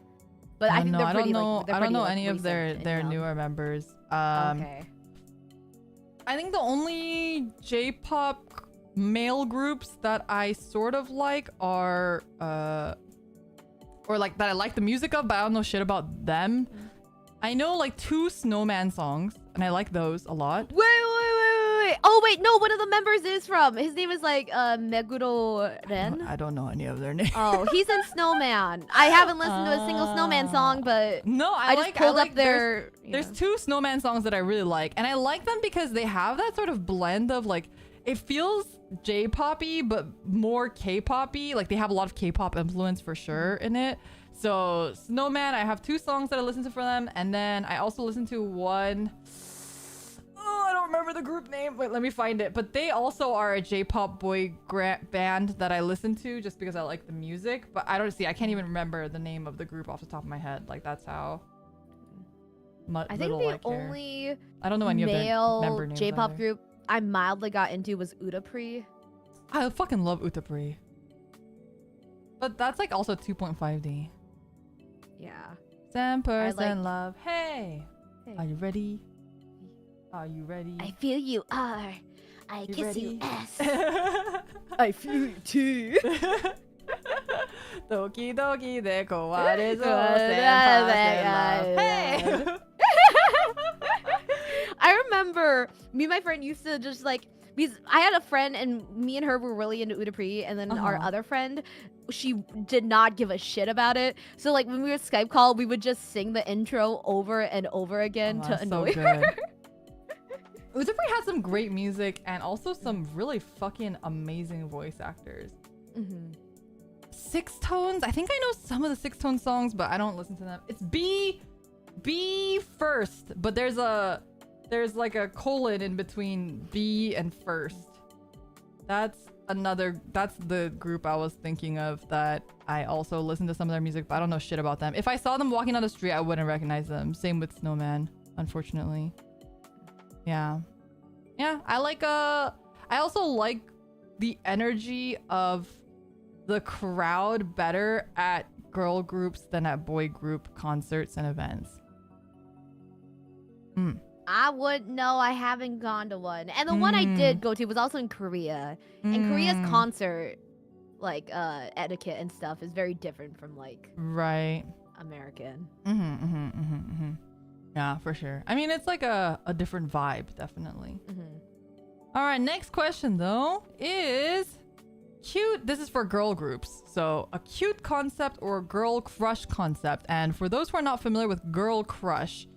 But I think no, they're I pretty don't know. like they're I don't pretty, know like, any of recent their and young. newer members. Okay. I think the only J-pop male groups that I sort of like are or like that I like the music of, but I don't know shit about them. I know like 2 Snowman songs, and I like those a lot. Wait. Oh wait, no, one of the members is from. His name is like Meguro Ren. I don't know any of their names. Oh, he's in Snowman. I haven't listened to a single Snowman song, but No, I just pulled up their. There's 2 Snowman songs that I really like, and I like them because they have that sort of blend of like it feels J-poppy but more K-poppy. Like they have a lot of K-pop influence for sure in it. So Snowman, I have 2 songs that I listen to for them, and then I also listen to one. Oh, I don't remember the group name. Wait, let me find it. But they also are a J-pop boy band that I listen to just because I like the music. But I can't even remember the name of the group off the top of my head. Like that's how. I think the only I don't know any of their male member names J-pop either. group I mildly got into was Udapri. I fucking love Utapri. But that's like also 2.5D. Yeah. 10% love. Hey, Hey. are you ready? Are you ready? I feel you are. I You kiss ready? you ass. I feel you too. Doki doki de kowarezo 10% love. Hey! I remember me and my friend used to just like because I had a friend and me and her were really into Udapri, and then our other friend, she did not give a shit about it. So like when we were Skype call, we would just sing the intro over and over again to annoy her. Utapri has some great music and also some really fucking amazing voice actors. Six Tones, I think I know some of the Six Tone songs, but I don't listen to them. It's B first, but there's a there's like a colon in between B and first. That's the group I was thinking of that I also listen to some of their music, but I don't know shit about them. If I saw them walking down the street, I wouldn't recognize them. Same with Snowman, unfortunately. Yeah. Yeah, I also like the energy of the crowd better at girl groups than at boy group concerts and events. I wouldn't know. I haven't gone to one. And the one I did go to was also in Korea. And Korea's concert, like, etiquette and stuff is very different from, like, right, American. Yeah, for sure. I mean, it's like a different vibe, definitely. All right, next question, though, is cute. This is for girl groups. So a cute concept or girl crush concept. And for those who are not familiar with girl crush,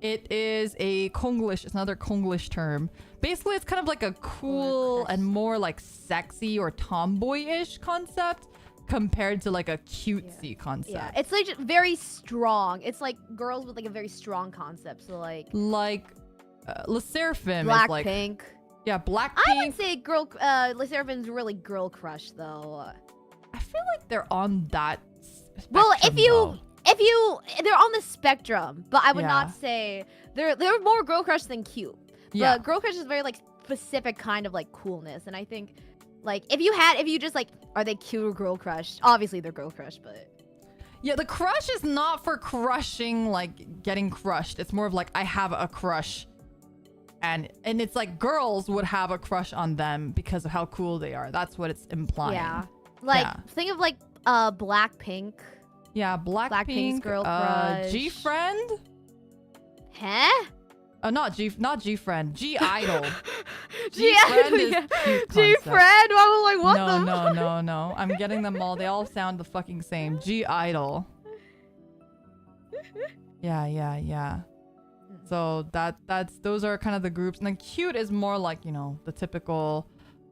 it is a Konglish. It's another Konglish term. Basically, it's kind of like a cool and more like sexy or tomboyish concept compared to like a cutesy concept. Yeah, it's like very strong. It's like girls with like a very strong concept. So like Le Sserafim is like Blackpink. Yeah, Blackpink. I would say Le Sserafim's really girl crush though. I feel like they're on that spectrum, well, if though. They're on the spectrum, but I would not say they're more girl crush than cute. Yeah, but girl crush is very like specific kind of like coolness, and I think like if you just like, are they cute or girl crush? Obviously they're girl crush, but yeah, the crush is not for crushing, like getting crushed. It's more of like I have a crush, and it's like girls would have a crush on them because of how cool they are. That's what it's implying. Yeah, like think of like Blackpink. Yeah, Blackpink's girl crush. G-Friend? Huh? Not G-Friend. G-Idol. G-Friend is G-Friend? I was like, what No. I'm getting them all. They all sound the fucking same. G-Idol. Yeah. So those are kind of the groups. And then cute is more like, you know, the typical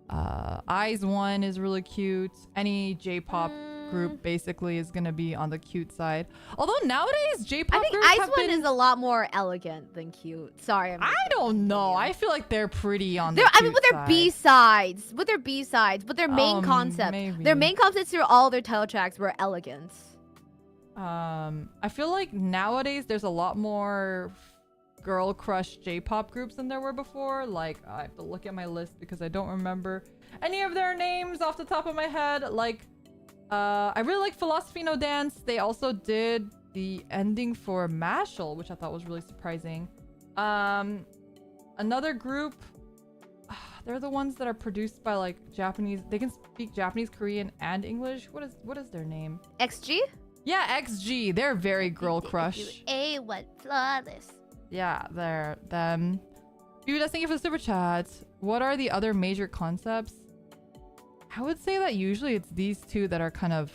Eyes One is really cute. Any J-pop group basically is gonna be on the cute side. Although nowadays J-pop groups Ice One is a lot more elegant than cute. Sorry, I don't know. I feel like they're pretty on the I mean, cute with their side. B-sides, but their main concept, maybe. their main concepts through all their title tracks were elegant. I feel like nowadays there's a lot more girl crush J-pop groups than there were before. Like, I have to look at my list because I don't remember any of their names off the top of my head. Like, I really like Philosophy No Dance. They also did the ending for Mashal, which I thought was really surprising. Another group, they're the ones that are produced by like Japanese. They can speak Japanese, Korean, and English. What is their name? XG? Yeah, XG. They're very girl crush. A1 flawless. Yeah, they're them. Dude, thank you for the super chat. What are the other major concepts? I would say that usually it's these two that are kind of.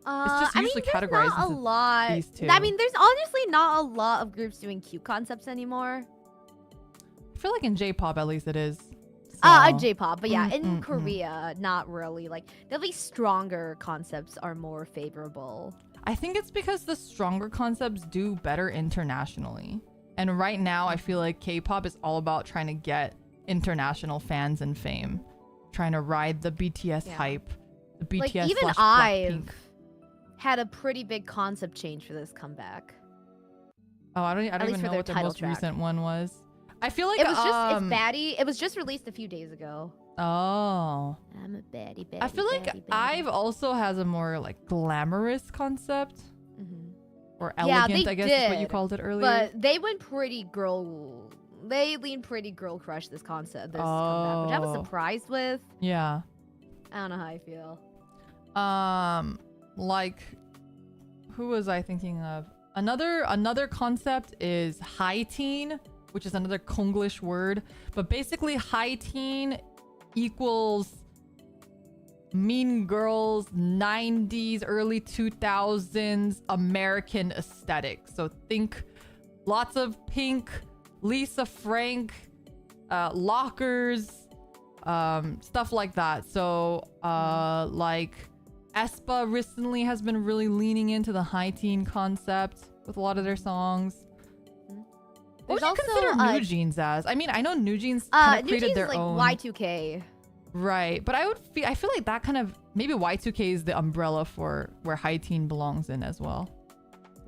It's just usually categorized not a into lot. these two. I mean, there's honestly not a lot of groups doing cute concepts anymore. I feel like in J-pop at least it is. So. J-pop, but yeah, in Korea, not really. Like, definitely stronger concepts are more favorable. I think it's because the stronger concepts do better internationally. And right now, I feel like K-pop is all about trying to get international fans and fame. Trying to ride the BTS hype. The BTS like, even Blackpink. Had a pretty big concept change for this comeback. Oh, I don't even know what their most recent one was. I feel like it was just it's baddie. It was just released a few days ago. Oh. I'm a baddie. I feel like IVE also has a more like glamorous concept. Or elegant, I guess is what you called it earlier. But they went pretty girl. They leaned pretty girl crush this concept, this comeback, which I was surprised with. Yeah. I don't know how I feel. Like, who was I thinking of? Another concept is high teen, which is another Konglish word. But basically, high teen equals Mean Girls, 90s, early 2000s American aesthetic. So think lots of pink, Lisa Frank, lockers, stuff like that. So like aespa recently has been really leaning into the high teen concept with a lot of their songs. What There's would you also consider New Jeans as? I mean, I know New Jeans kind of New created Jeans their is like own. Y2K. Right, but I feel like that kind of maybe Y2K is the umbrella for where high teen belongs in as well.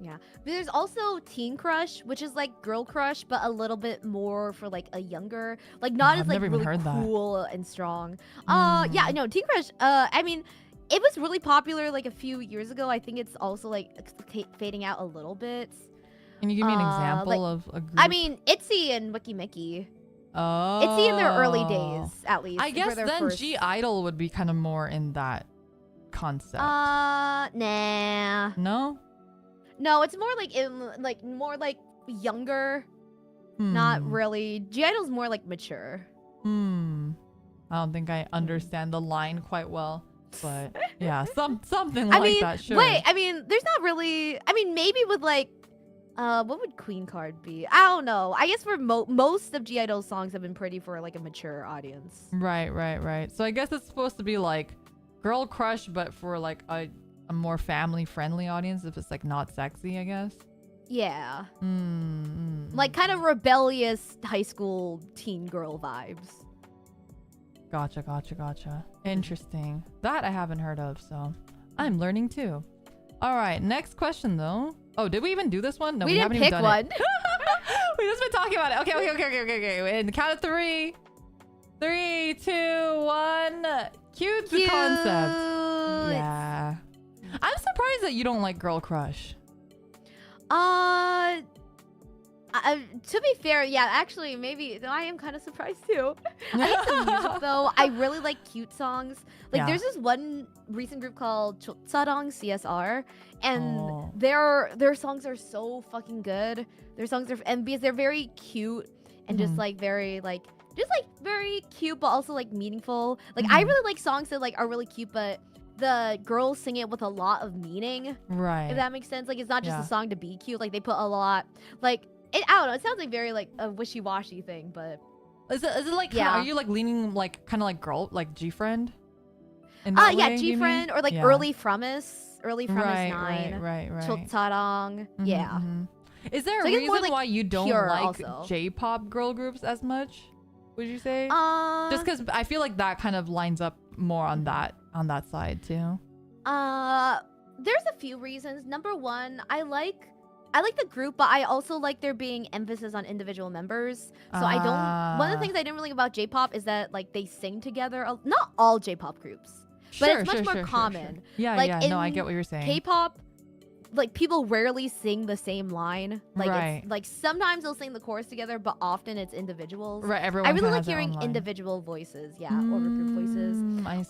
Yeah. But there's also Teen Crush, which is like girl crush, but a little bit more for like a younger, like not I've as like never even really heard that. cool and strong. Mm. Yeah, no, Teen Crush. I mean, it was really popular like a few years ago. I think it's also like fading out a little bit. Can you give me an example like, of a group? I mean, ITZY and Wiki Mickey. Oh. ITZY in their early days, at least. I guess for their then first... G Idol would be kind of more in that concept. Nah. No? No, it's more like more like younger. Not really. G Idol's more like mature. I don't think I understand the line quite well, but yeah, something like that. Sure. Wait, I mean, there's not really. I mean, maybe with like, what would Queen Card be? I don't know. I guess for most of G Idol's songs have been pretty for like a mature audience. Right. So I guess it's supposed to be like girl crush, but for like a more family friendly audience if it's like not sexy, I guess. Yeah. Like kind of rebellious high school teen girl vibes. Gotcha. Interesting. That I haven't heard of, so I'm learning too. All right, next question though. Oh, did we even do this one? No, we haven't didn't even pick done one. it. We just been talking about it. Okay. In the count of three. 3, 2, 1. Cute the concept. Yeah. I'm surprised that you don't like Girl Crush. To be fair, yeah, actually, maybe I am kind of surprised too. I like some music though. I really like cute songs. Like, there's this one recent group called Chotsadong CSR, and their songs are so fucking good. Their songs are, and because they're very cute and just like very like very cute, but also like meaningful. Like, I really like songs that like are really cute, but the girls sing it with a lot of meaning. Right. If that makes sense. Like, it's not just a song to be cute. Like, they put a lot, like, I don't know. It sounds like very like a wishy-washy thing, but is it like are you like leaning like kind of like girl like G-Friend? G-Friend or like Early Fromis 9. Right. Chotsadong. Yeah. Is there a So reason like why you don't like also. J-pop girl groups as much? Would you say? Just because I feel like that kind of lines up more on that side too. There's a few reasons. Number one, I like the group, but I also like there being emphasis on individual members. So I don't. One of the things I didn't really like about J-pop is that like they sing together. Not all J-pop groups, but it's much more common. Yeah, like, no, I get what you're saying. K-pop, like people rarely sing the same line. Like, it's, like sometimes they'll sing the chorus together, but often it's individuals. Right, everyone. I really like hearing individual voices, or group voices. I see.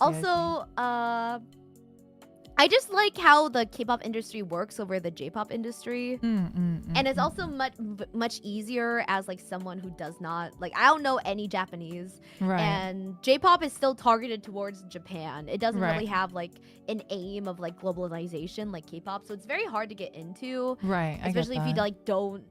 I just like how the K-pop industry works over the J-pop industry, and it's also much easier as like someone who does not like, I don't know any Japanese, and J-pop is still targeted towards Japan. It doesn't really have like an aim of like globalization like K-pop, so it's very hard to get into, especially if you like don't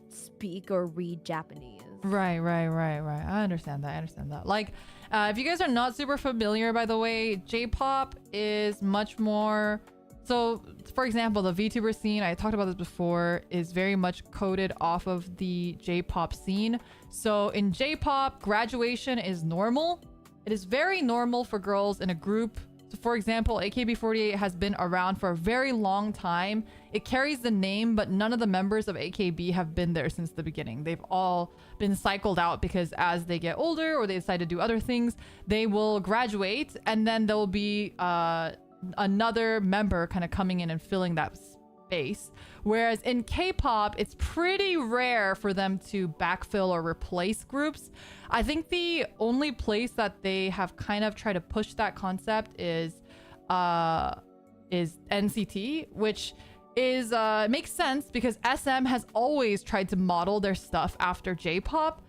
speak or read Japanese. Right. I understand that. Like, if you guys are not super familiar, by the way, J-pop is much more. So, for example, the VTuber scene, I talked about this before, is very much coded off of the J-pop scene. So in J-pop, graduation is normal. It is very normal for girls in a group. So for example, AKB48 has been around for a very long time. It carries the name, but none of the members of AKB have been there since the beginning. They've all been cycled out because as they get older or they decide to do other things, they will graduate, and then there will be another member kind of coming in and filling that space. Whereas in K-pop, it's pretty rare for them to backfill or replace groups. I think the only place that they have kind of tried to push that concept is NCT, which is makes sense because SM has always tried to model their stuff after J-pop,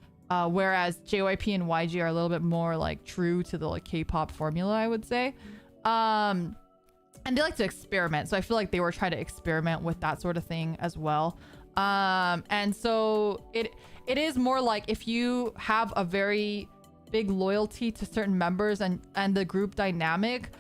whereas JYP and YG are a little bit more like true to the like K-pop formula, I would say. And they like to experiment, so I feel like they were trying to experiment with that sort of thing as well. And so it is more like if you have a very big loyalty to certain members and the group dynamic,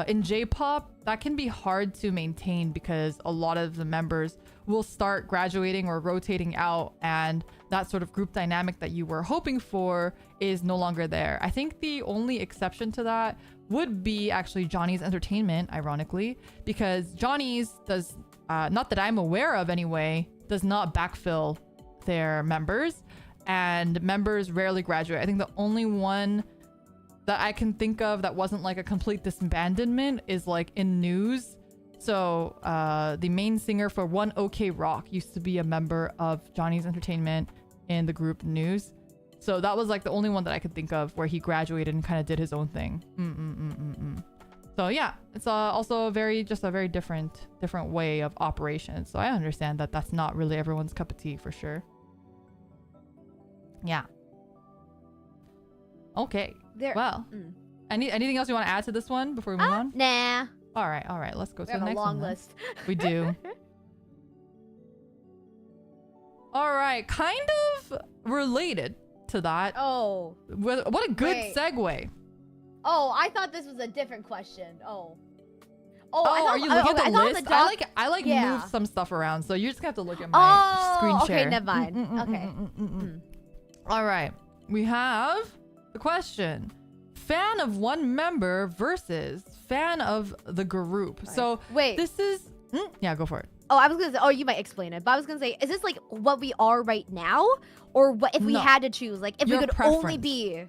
in J-pop, that can be hard to maintain because a lot of the members will start graduating or rotating out, and that sort of group dynamic that you were hoping for is no longer there. I think the only exception to that would be actually Johnny's Entertainment, ironically, because Johnny's does, not that I'm aware of anyway, does not backfill their members, and members rarely graduate. I think the only one that I can think of that wasn't like a complete disbandment is like in News. So the main singer for One OK Rock used to be a member of Johnny's Entertainment in the group News. So that was like the only one that I could think of where he graduated and kind of did his own thing. So yeah, it's also a very different way of operation. So I understand that that's not really everyone's cup of tea for sure. Yeah. Okay. Well, anything else you want to add to this one before we move on? Nah. All right. Let's go to the next one. We have a long list. We do. All right, kind of related to that. Oh. What a good segue. Oh, I thought this was a different question. Oh, are you looking at the list? I like move some stuff around, so you're just gonna have to look at my screen share. Okay, never mind. Okay. All right, we have the question: fan of one member versus fan of the group. Right. So wait, this is yeah, go for it. Oh, I was gonna say. Oh, you might explain it, but I was gonna say, is this like what we are right now, or what if we had to choose? Like, if we could only be.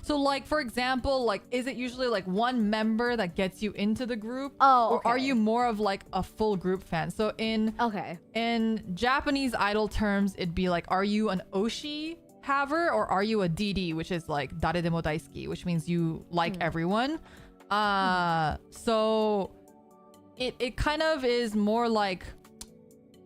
So, like, for example, like, is it usually like one member that gets you into the group? Oh, or are you more of like a full group fan? So in Japanese idol terms, it'd be like, are you an Oshi haver or are you a DD, which is like Daredemo Daisuki, which means you like everyone. So it kind of is more like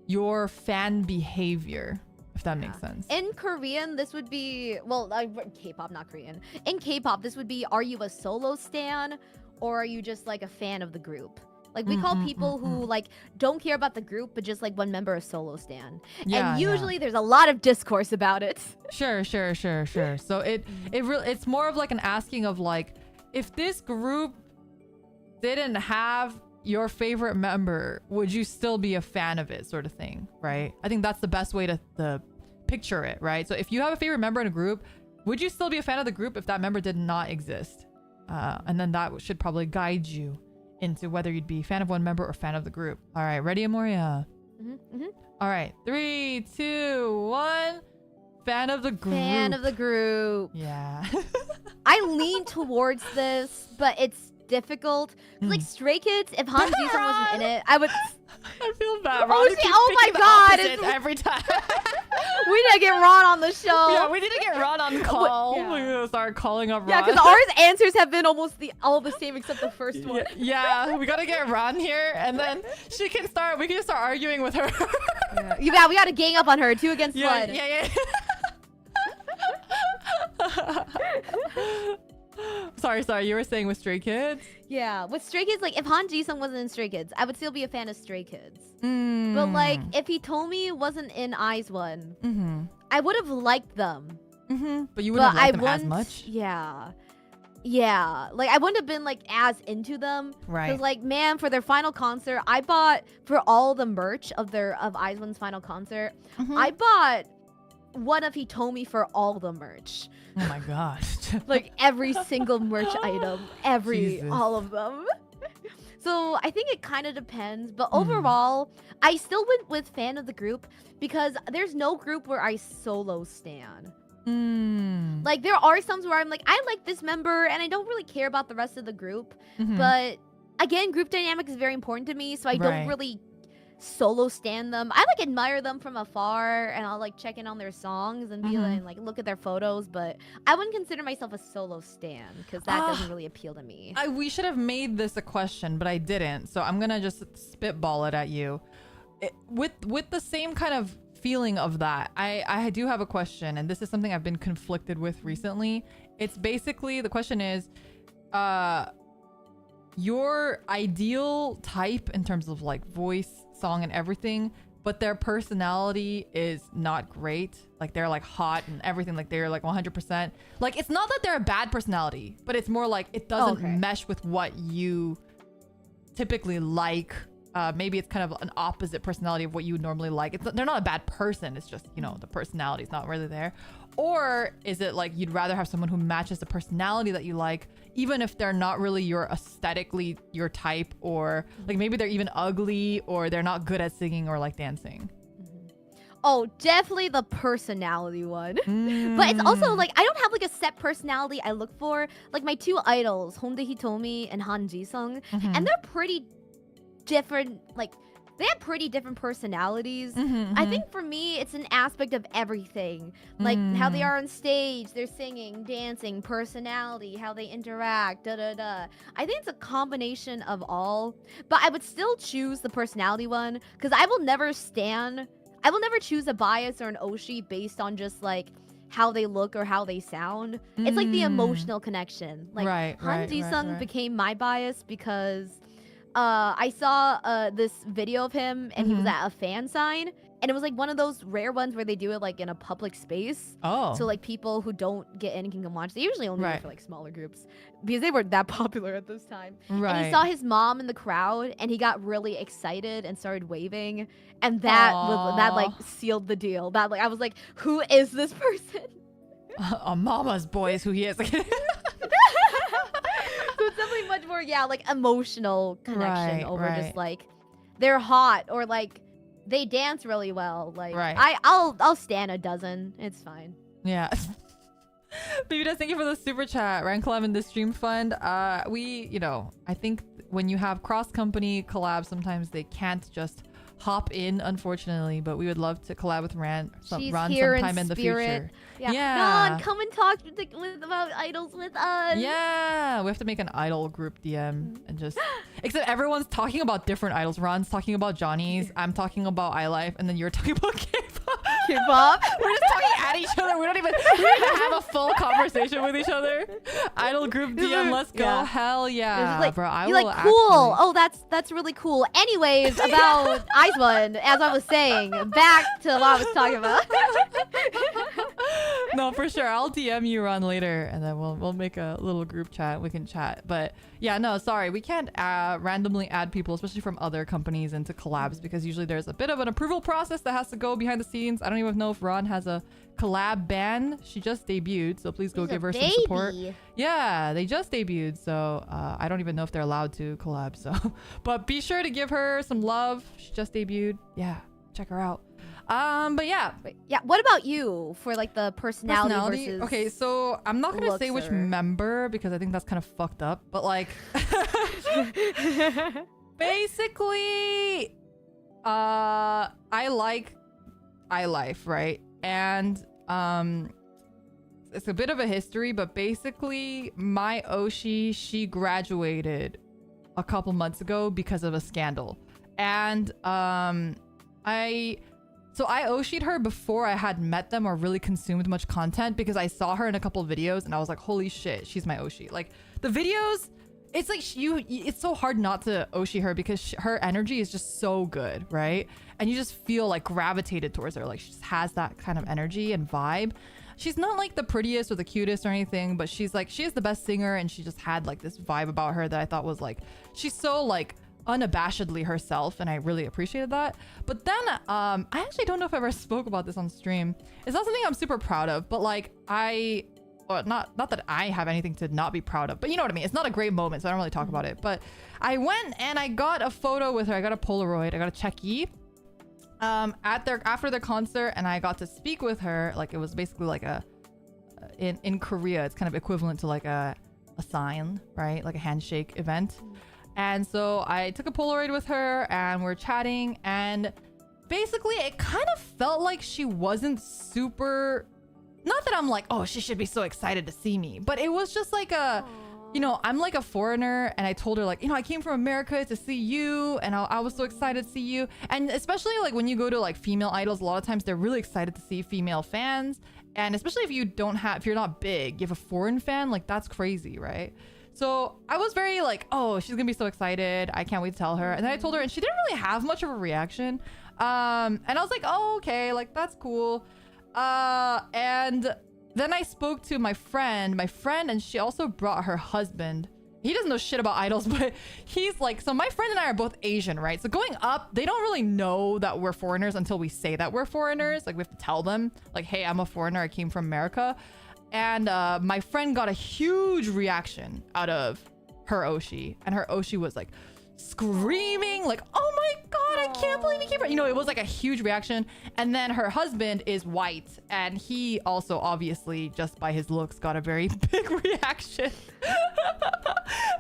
your fan behavior, if that makes sense. In Korean, this would be, well, K-pop, not Korean. In K-pop, this would be, are you a solo stan or are you just like a fan of the group? Like, we call people who like don't care about the group, but just like one member a solo stan. Yeah, and usually there's a lot of discourse about it. Sure. So it's more of like an asking of like, if this group didn't have your favorite member, would you still be a fan of it, sort of thing, right? I think that's the best way to picture it, right? So if you have a favorite member in a group, would you still be a fan of the group if that member did not exist? And then that should probably guide you into whether you'd be a fan of one member or fan of the group. All right, ready, Amoria? All right, 3, 2, 1. Fan of the group. Fan of the group. Yeah. I lean towards this, but it's difficult. Like Stray Kids, if Han Ji-sung wasn't in it, I would. I feel bad. Oh my god! It's every time. We need to get Ron on the show. Yeah, we need to get Ron on call. We're gonna start calling up Ron. Yeah, because our answers have been almost all the same except the first one. Yeah, we gotta get Ron here, and then we can start arguing with her. Yeah, we gotta gang up on her. 2 against 1. Yeah. Sorry. You were saying with Stray Kids? Yeah, with Stray Kids, like if Han Ji-sung wasn't in Stray Kids, I would still be a fan of Stray Kids. But like if Hitomi wasn't in Eyes One, I would have liked them. But you wouldn't like them as much? Yeah. Like I wouldn't have been like as into them. Right. Because like, man, for their final concert, I bought for all the merch of Eyes One's final concert. I bought one of Hitomi for all the merch. Oh my gosh. Like every single merch item, all of them. So I think it kind of depends, but overall, I still went with fan of the group because there's no group where I solo stan. Like there are some where I'm like, I like this member and I don't really care about the rest of the group. But again, group dynamic is very important to me, so I don't really solo stan them. I like admire them from afar and I'll like check in on their songs and be like look at their photos, but I wouldn't consider myself a solo stan because that doesn't really appeal to me. We should have made this a question, but I didn't, so I'm gonna just spitball it at you. With the same kind of feeling of that, I do have a question, and this is something I've been conflicted with recently. It's basically, the question is your ideal type in terms of like voice, song, and everything but their personality is not great. Like they're like hot and everything. Like they're like 100%. Like it's not that they're a bad personality, but it's more like it doesn't mesh with what you typically like. Maybe it's kind of an opposite personality of what you would normally like. They're not a bad person. It's just, you know, the personality is not really there. Or is it like you'd rather have someone who matches the personality that you like, even if they're not really aesthetically your type, or like maybe they're even ugly or they're not good at singing or like dancing? Oh, definitely the personality one. But it's also like I don't have like a set personality I look for. Like my two idols, Hongdae Hitomi and Han Ji-sung, and they're pretty different. Like they have pretty different personalities. I think for me, it's an aspect of everything. Like how they are on stage, they're singing, dancing, personality, how they interact, I think it's a combination of all. But I would still choose the personality one because I will never choose a bias or an oshi based on just like how they look or how they sound. It's like the emotional connection. Like Han Ji-sung became my bias because I saw this video of him and he was at a fan sign, and it was like one of those rare ones where they do it like in a public space. So like people who don't get in can come watch. They usually only do it for like smaller groups because they weren't that popular at this time. And he saw his mom in the crowd and he got really excited and started waving, and that like sealed the deal. That like I was like, who is this person? A mama's boy is who he is. So it's definitely much more, like emotional connection over just like they're hot or like they dance really well. Like I'll stand a dozen. It's fine. Yeah. Baby Does, thank you for the super chat. Ryan collab in the stream fund. We, I think when you have cross company collabs, sometimes they can't just hop in, unfortunately, but we would love to collab with Ran sometime in the future. Ran, come and talk about idols with us. Yeah, we have to make an idol group DM and just except everyone's talking about different idols. Ron's talking about Johnny's, I'm talking about iLife, and then you're talking about Kpop. We're just talking at each other. We don't even have a full conversation with each other. Idol group DM, let's go. Hell yeah, like, bro. I you're will like, cool. Oh, that's really cool. Anyways, about One, as I was saying, back to what I was talking about. No, for sure. I'll DM you, Ron, later, and then we'll make a little group chat. We can chat. But yeah, no, sorry, we can't randomly add people, especially from other companies, into collabs because usually there's a bit of an approval process that has to go behind the scenes. I don't even know if Ron has a collab ban. She just debuted, so please go give her some support. Yeah, they just debuted, so I don't even know if they're allowed to collab. So, but be sure to give her some love. She just debuted. Yeah, check her out. But yeah. What about you for like the personality versus? Okay, so I'm not gonna say which member because I think that's kind of fucked up. But like, basically, I like iLife, right? And it's a bit of a history, but basically, my Oshi, she graduated a couple months ago because of a scandal, and So I Oshi'd her before I had met them or really consumed much content because I saw her in a couple of videos and I was like, holy shit, she's my Oshi. Like the videos, it's like it's so hard not to Oshi her because her energy is just so good, right? And you just feel like gravitated towards her. Like she just has that kind of energy and vibe. She's not like the prettiest or the cutest or anything, but she is the best singer, and she just had like this vibe about her that I thought was like, she's so like unabashedly herself, and I really appreciated that. But then I actually don't know if I ever spoke about this on stream. It's not something I'm super proud of, but like not that I have anything to not be proud of, but you know what I mean. It's not a great moment, so I don't really talk about it. But I went and I got a photo with her. I got a Polaroid. I got a checky after their concert, and I got to speak with her. Like it was basically like in Korea, it's kind of equivalent to like a sign, right? Like a handshake event. And so I took a Polaroid with her and we're chatting, and basically it kind of felt like she wasn't super, not that I'm like, oh, she should be so excited to see me, but it was just like I'm like a foreigner, and I told her like, I came from America to see you, and I was so excited to see you. And especially like when you go to like female idols, a lot of times they're really excited to see female fans. And especially if you're not big, you have a foreign fan, like that's crazy, right? So I was very like, oh, she's gonna be so excited. I can't wait to tell her. And then I told her, and she didn't really have much of a reaction. And I was like, oh, okay, like that's cool. And then I spoke to my friend, and she also brought her husband. He doesn't know shit about idols, but he's like, so my friend and I are both Asian, right? So going up, they don't really know that we're foreigners until we say that we're foreigners. Like we have to tell them like, hey, I'm a foreigner. I came from America. And my friend got a huge reaction out of her Oshi. And her Oshi was like screaming like, oh my God, I can't believe he came from, you know, it was like a huge reaction. And then her husband is white. And he also obviously just by his looks got a very big reaction.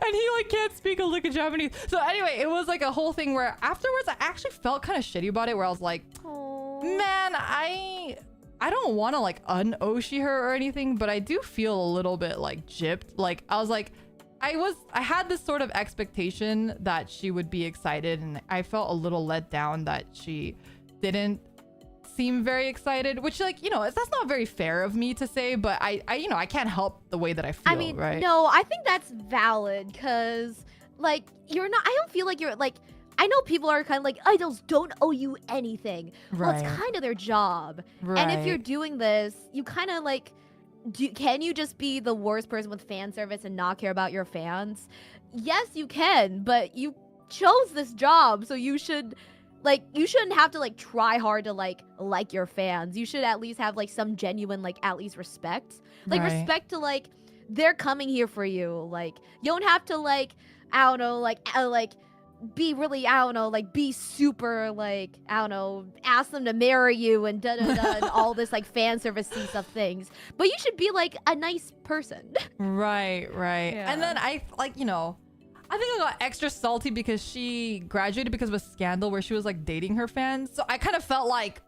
And he like can't speak a lick of Japanese. So anyway, it was like a whole thing where afterwards I actually felt kind of shitty about it, where I was like, man, I don't want to like un-Oshi her or anything, but I do feel a little bit like gypped. Like I was like, I had this sort of expectation that she would be excited, and I felt a little let down that she didn't seem very excited, which like, you know, that's not very fair of me to say, but I you know, I can't help the way that I feel. I mean, right? No, I think that's valid, because like I don't feel like you're like, I know people are kind of like, idols don't owe you anything. Right. Well, it's kind of their job. Right. And if you're doing this, you kind of like, can you just be the worst person with fan service and not care about your fans? Yes, you can, but you chose this job, so you shouldn't have to like try hard to like your fans. You should at least have like some genuine like at least respect. Like respect to like, they're coming here for you. Like you don't have to like, I don't know, like be really, I don't know, like be super like, I don't know, ask them to marry you and da da da and all this like fan service-y stuff things. But you should be like a nice person. Right. Yeah. And then I like, you know, I think I got extra salty because she graduated because of a scandal where she was like dating her fans. So I kind of felt like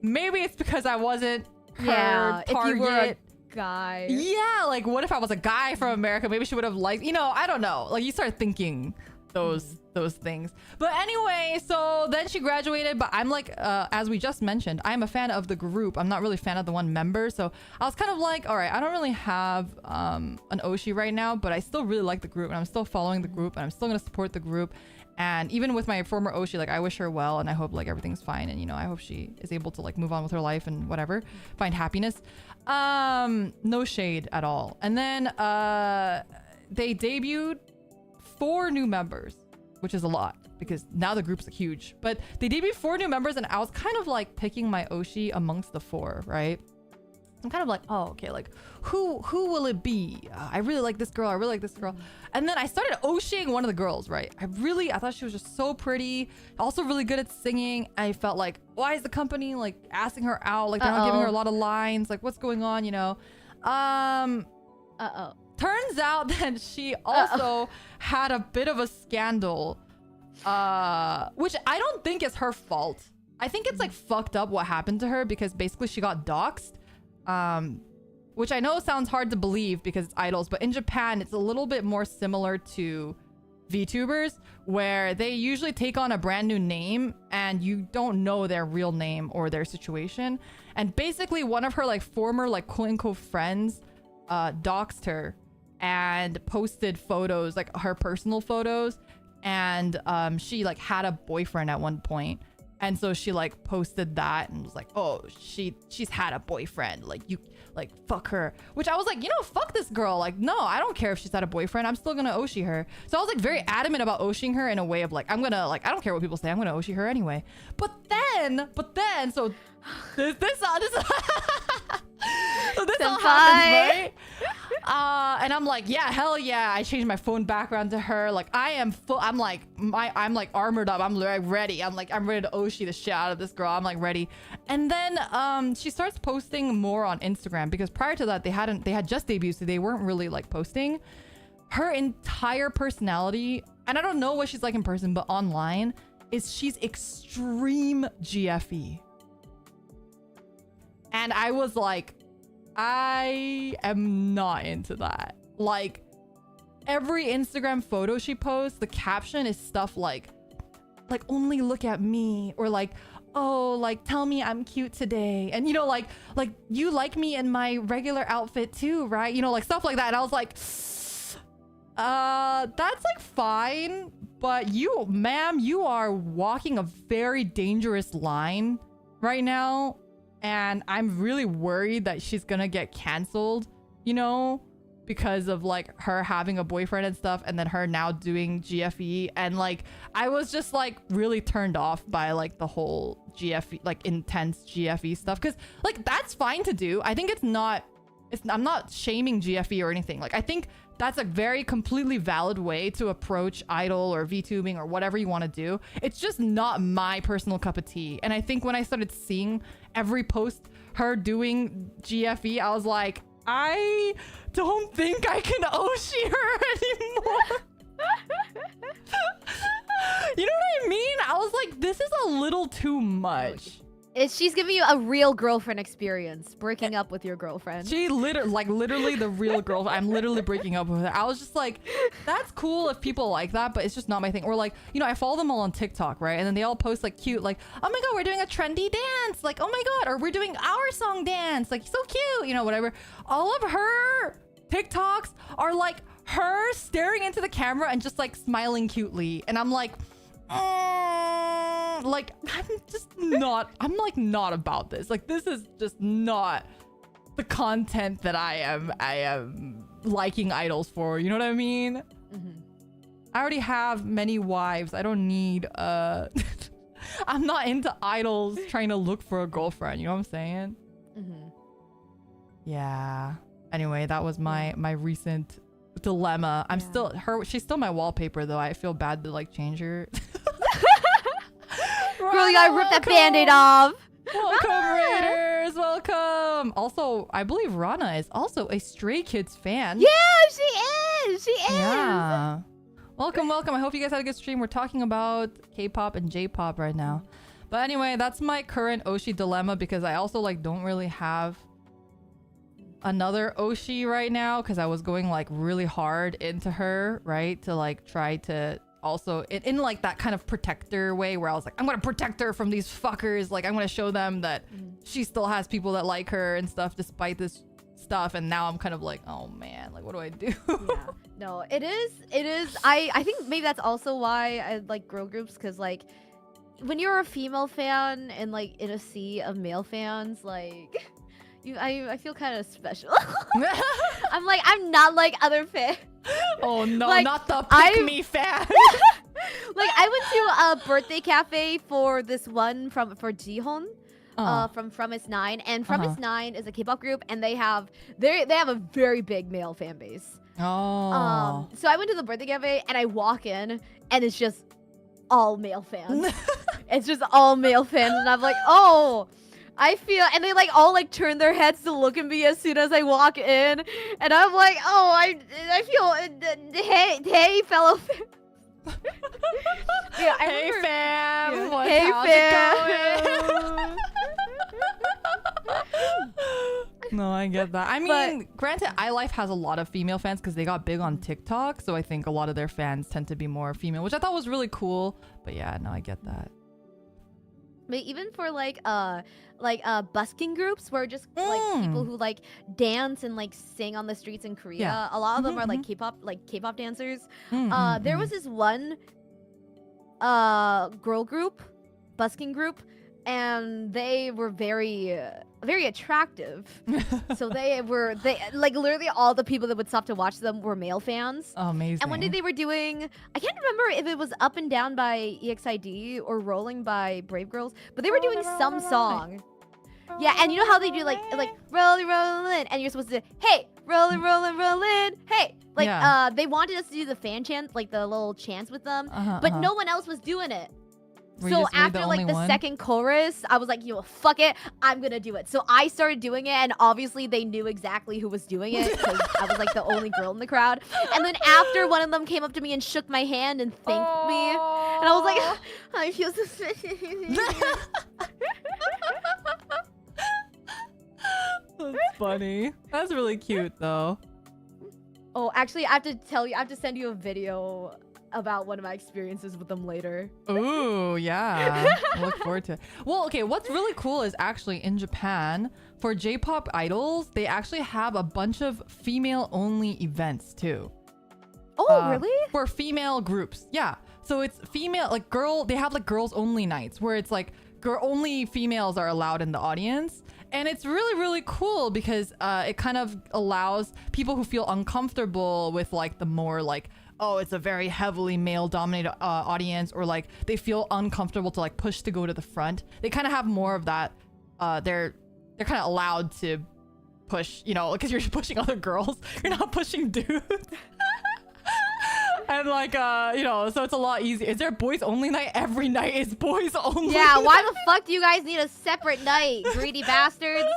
maybe it's because I wasn't her target. If you were a guy. Yeah, like what if I was a guy from America? Maybe she would have liked, you know, I don't know. Like you start thinking those things. But anyway, so then she graduated, but I'm like, as we just mentioned, I'm a fan of the group. I'm not really a fan of the one member. So I was kind of like, all right, I don't really have an Oshi right now, but I still really like the group, and I'm still following the group, and I'm still going to support the group. And even with my former Oshi, like I wish her well, and I hope like everything's fine, and you know, I hope she is able to like move on with her life and whatever, find happiness. No shade at all. And then they debuted 4 new members, which is a lot because now the group's huge. But they debuted 4 new members, and I was kind of like picking my Oshi amongst the 4, right? I'm kind of like, oh, okay, like who will it be? I really like this girl. I really like this girl. And then I started Oshiing one of the girls, right? I thought she was just so pretty, also really good at singing. I felt like, why is the company like asking her out? Like they're not giving her a lot of lines. Like what's going on, you know? Turns out that she also had a bit of a scandal, which I don't think is her fault. I think it's like fucked up what happened to her, because basically she got doxxed, which I know sounds hard to believe because it's idols, but in Japan it's a little bit more similar to VTubers, where they usually take on a brand new name and you don't know their real name or their situation. And basically one of her like former like quote unquote friends doxed her and posted photos, like her personal photos, and she like had a boyfriend at one point, and so she like posted that and was like, oh, she's had a boyfriend, like you, like fuck her. Which I was like, you know, fuck this girl. Like no, I don't care if she's had a boyfriend, I'm still gonna Oshi her. So I was like very adamant about Oshiing her in a way of like, I'm gonna like, I don't care what people say, I'm gonna Oshi her anyway. But then so this so this all happens, right? And I'm like, yeah, hell yeah. I changed my phone background to her. Like I am full. I'm like armored up. I'm like ready. I'm ready to Oshi the shit out of this girl. I'm like ready. And then she starts posting more on Instagram, because prior to that they had just debuted, so they weren't really like posting. Her entire personality, and I don't know what she's like in person, but online she's extreme GFE. And I was like, I am not into that. Like every Instagram photo she posts, the caption is stuff like only look at me, or like, oh, like tell me I'm cute today, and you know, like you like me in my regular outfit too, right? You know, like stuff like that. And I was like, That's like fine, but you, ma'am, you are walking a very dangerous line right now, and I'm really worried that she's gonna get canceled, you know, because of like her having a boyfriend and stuff, and then her now doing GFE, and like I was just like really turned off by like the whole GFE, like intense GFE stuff, because like that's fine to do. I think I'm not shaming GFE or anything. Like I think that's a very completely valid way to approach idol or VTubing or whatever you want to do. It's just not my personal cup of tea. And I think when I started seeing every post her doing GFE, I was like, I don't think I can Oshi her anymore. You know what I mean? I was like, this is a little too much. She's giving you a real girlfriend experience, breaking up with your girlfriend. She literally the real girlfriend. I'm literally breaking up with her. I was just like, that's cool if people like that, but it's just not my thing. Or like, you know, I follow them all on TikTok, right? And then they all post like cute, like, oh my god, we're doing a trendy dance, like, oh my god, or we're doing our song dance, like, so cute, you know, whatever. All of her TikToks are like her staring into the camera and just like smiling cutely, and I'm like, like I'm like not about this. Like this is just not the content that I am liking idols for, you know what I mean? I already have many wives. I don't need I'm not into idols trying to look for a girlfriend, you know what I'm saying? Yeah, anyway, that was my recent dilemma. I'm still she's still my wallpaper though. I feel bad to like change her. Girl, you gotta rip that band-aid off. Welcome, Raiders. Welcome. Also, I believe Rana is also a Stray Kids fan. Yeah, she is. She is. Yeah. Welcome, welcome. I hope you guys had a good stream. We're talking about K-pop and J-pop right now. But anyway, that's my current Oshi dilemma, because I also like don't really have another Oshi right now, because I was going like really hard into her, right, to like try to also in like that kind of protector way where I was like, I'm gonna protect her from these fuckers, like I'm gonna show them that she still has people that like her and stuff despite this stuff. And now I'm kind of like, oh man, like what do I do? Yeah. No, it is I think maybe that's also why I like girl groups, because like when you're a female fan and like in a sea of male fans, like I feel kind of special. I'm like, I'm not like other fans. Oh no, like, not the pick me fan. Like I went to a birthday cafe for this one for Jihon. From It's 9, and From It's 9 is a K-pop group, and they have a very big male fan base. Oh. So I went to the birthday cafe and I walk in and it's just all male fans. It's just all male fans, and I'm like, oh, I feel, and they like all like turn their heads to look at me as soon as I walk in, and I'm like, oh, I feel, hey fellow fans. Yeah, hey fam, yeah. how's it going? No, I get that. I mean, granted, iLife has a lot of female fans because they got big on TikTok, so I think a lot of their fans tend to be more female, which I thought was really cool. But yeah, no, I get that. But even for busking groups where just like people who like dance and like sing on the streets in Korea, a lot of them are like K-pop dancers. There was this one girl group, busking group, and they were very very attractive. So they like literally all the people that would stop to watch them were male fans. Oh, amazing. And one day they were doing, I can't remember if it was Up and Down by EXID or Rolling by Brave Girls, but they were doing some song. Yeah, and you know how they do like rolling, rolling, and you're supposed to, hey, rolling, rolling, rolling, hey. Like they wanted us to do the fan chant, like the little chants with them, but no one else was doing it. So after like the second chorus, I was like, yo, fuck it, I'm gonna do it. So I started doing it, and obviously they knew exactly who was doing it because I was like the only girl in the crowd. And then after, one of them came up to me and shook my hand and thanked me, and I was like, I feel so That's funny. That's really cute though. Oh, actually, I have to tell you, I have to send you a video about one of my experiences with them later. Ooh, yeah. I look forward to it. Well, okay, what's really cool is actually in Japan, for J-pop idols, they actually have a bunch of female-only events too. Oh, really? For female groups. Yeah. So it's female, like they have like girls only nights where it's like only females are allowed in the audience. And it's really, really cool because it kind of allows people who feel uncomfortable with like the more like, oh, it's a very heavily male dominated audience, or like they feel uncomfortable to like push to go to the front. They kind of have more of that. They're kind of allowed to push, you know, because you're pushing other girls. You're not pushing dudes. And like, you know, so it's a lot easier. Is there boys only night? Every night is boys only. Yeah, why the fuck do you guys need a separate night, greedy bastards?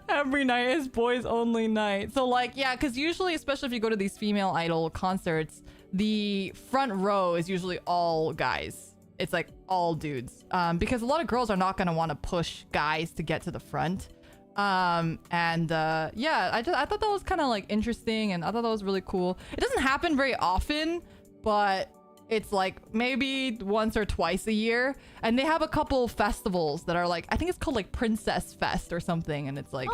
Every night is boys only night. So like, yeah, because usually, especially if you go to these female idol concerts, the front row is usually all guys. It's like all dudes. Because a lot of girls are not going to want to push guys to get to the front. Yeah, I thought that was kind of like interesting, and I thought that was really cool. It doesn't happen very often, but it's like maybe once or twice a year, and they have a couple festivals that are like, I think it's called like Princess Fest or something, and it's like,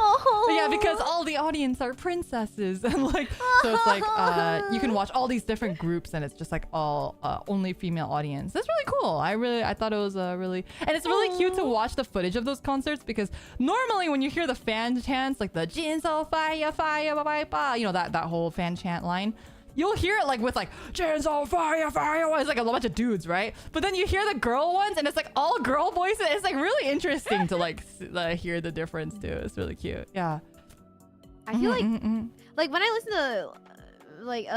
yeah, because all the audience are princesses, and like, so it's like you can watch all these different groups, and it's just like all only female audience. That's really cool. I thought it was really, and it's really cute to watch the footage of those concerts, because normally when you hear the fan chants, like the "Jin so fire fire ba ba ba," you know, that whole fan chant line, you'll hear it like with like "Jin's on fire, fire." It's like a bunch of dudes, right? But then you hear the girl ones, and it's like all girl voices. It's like really interesting to like hear the difference too. It's really cute. Yeah. I feel like when I listen to like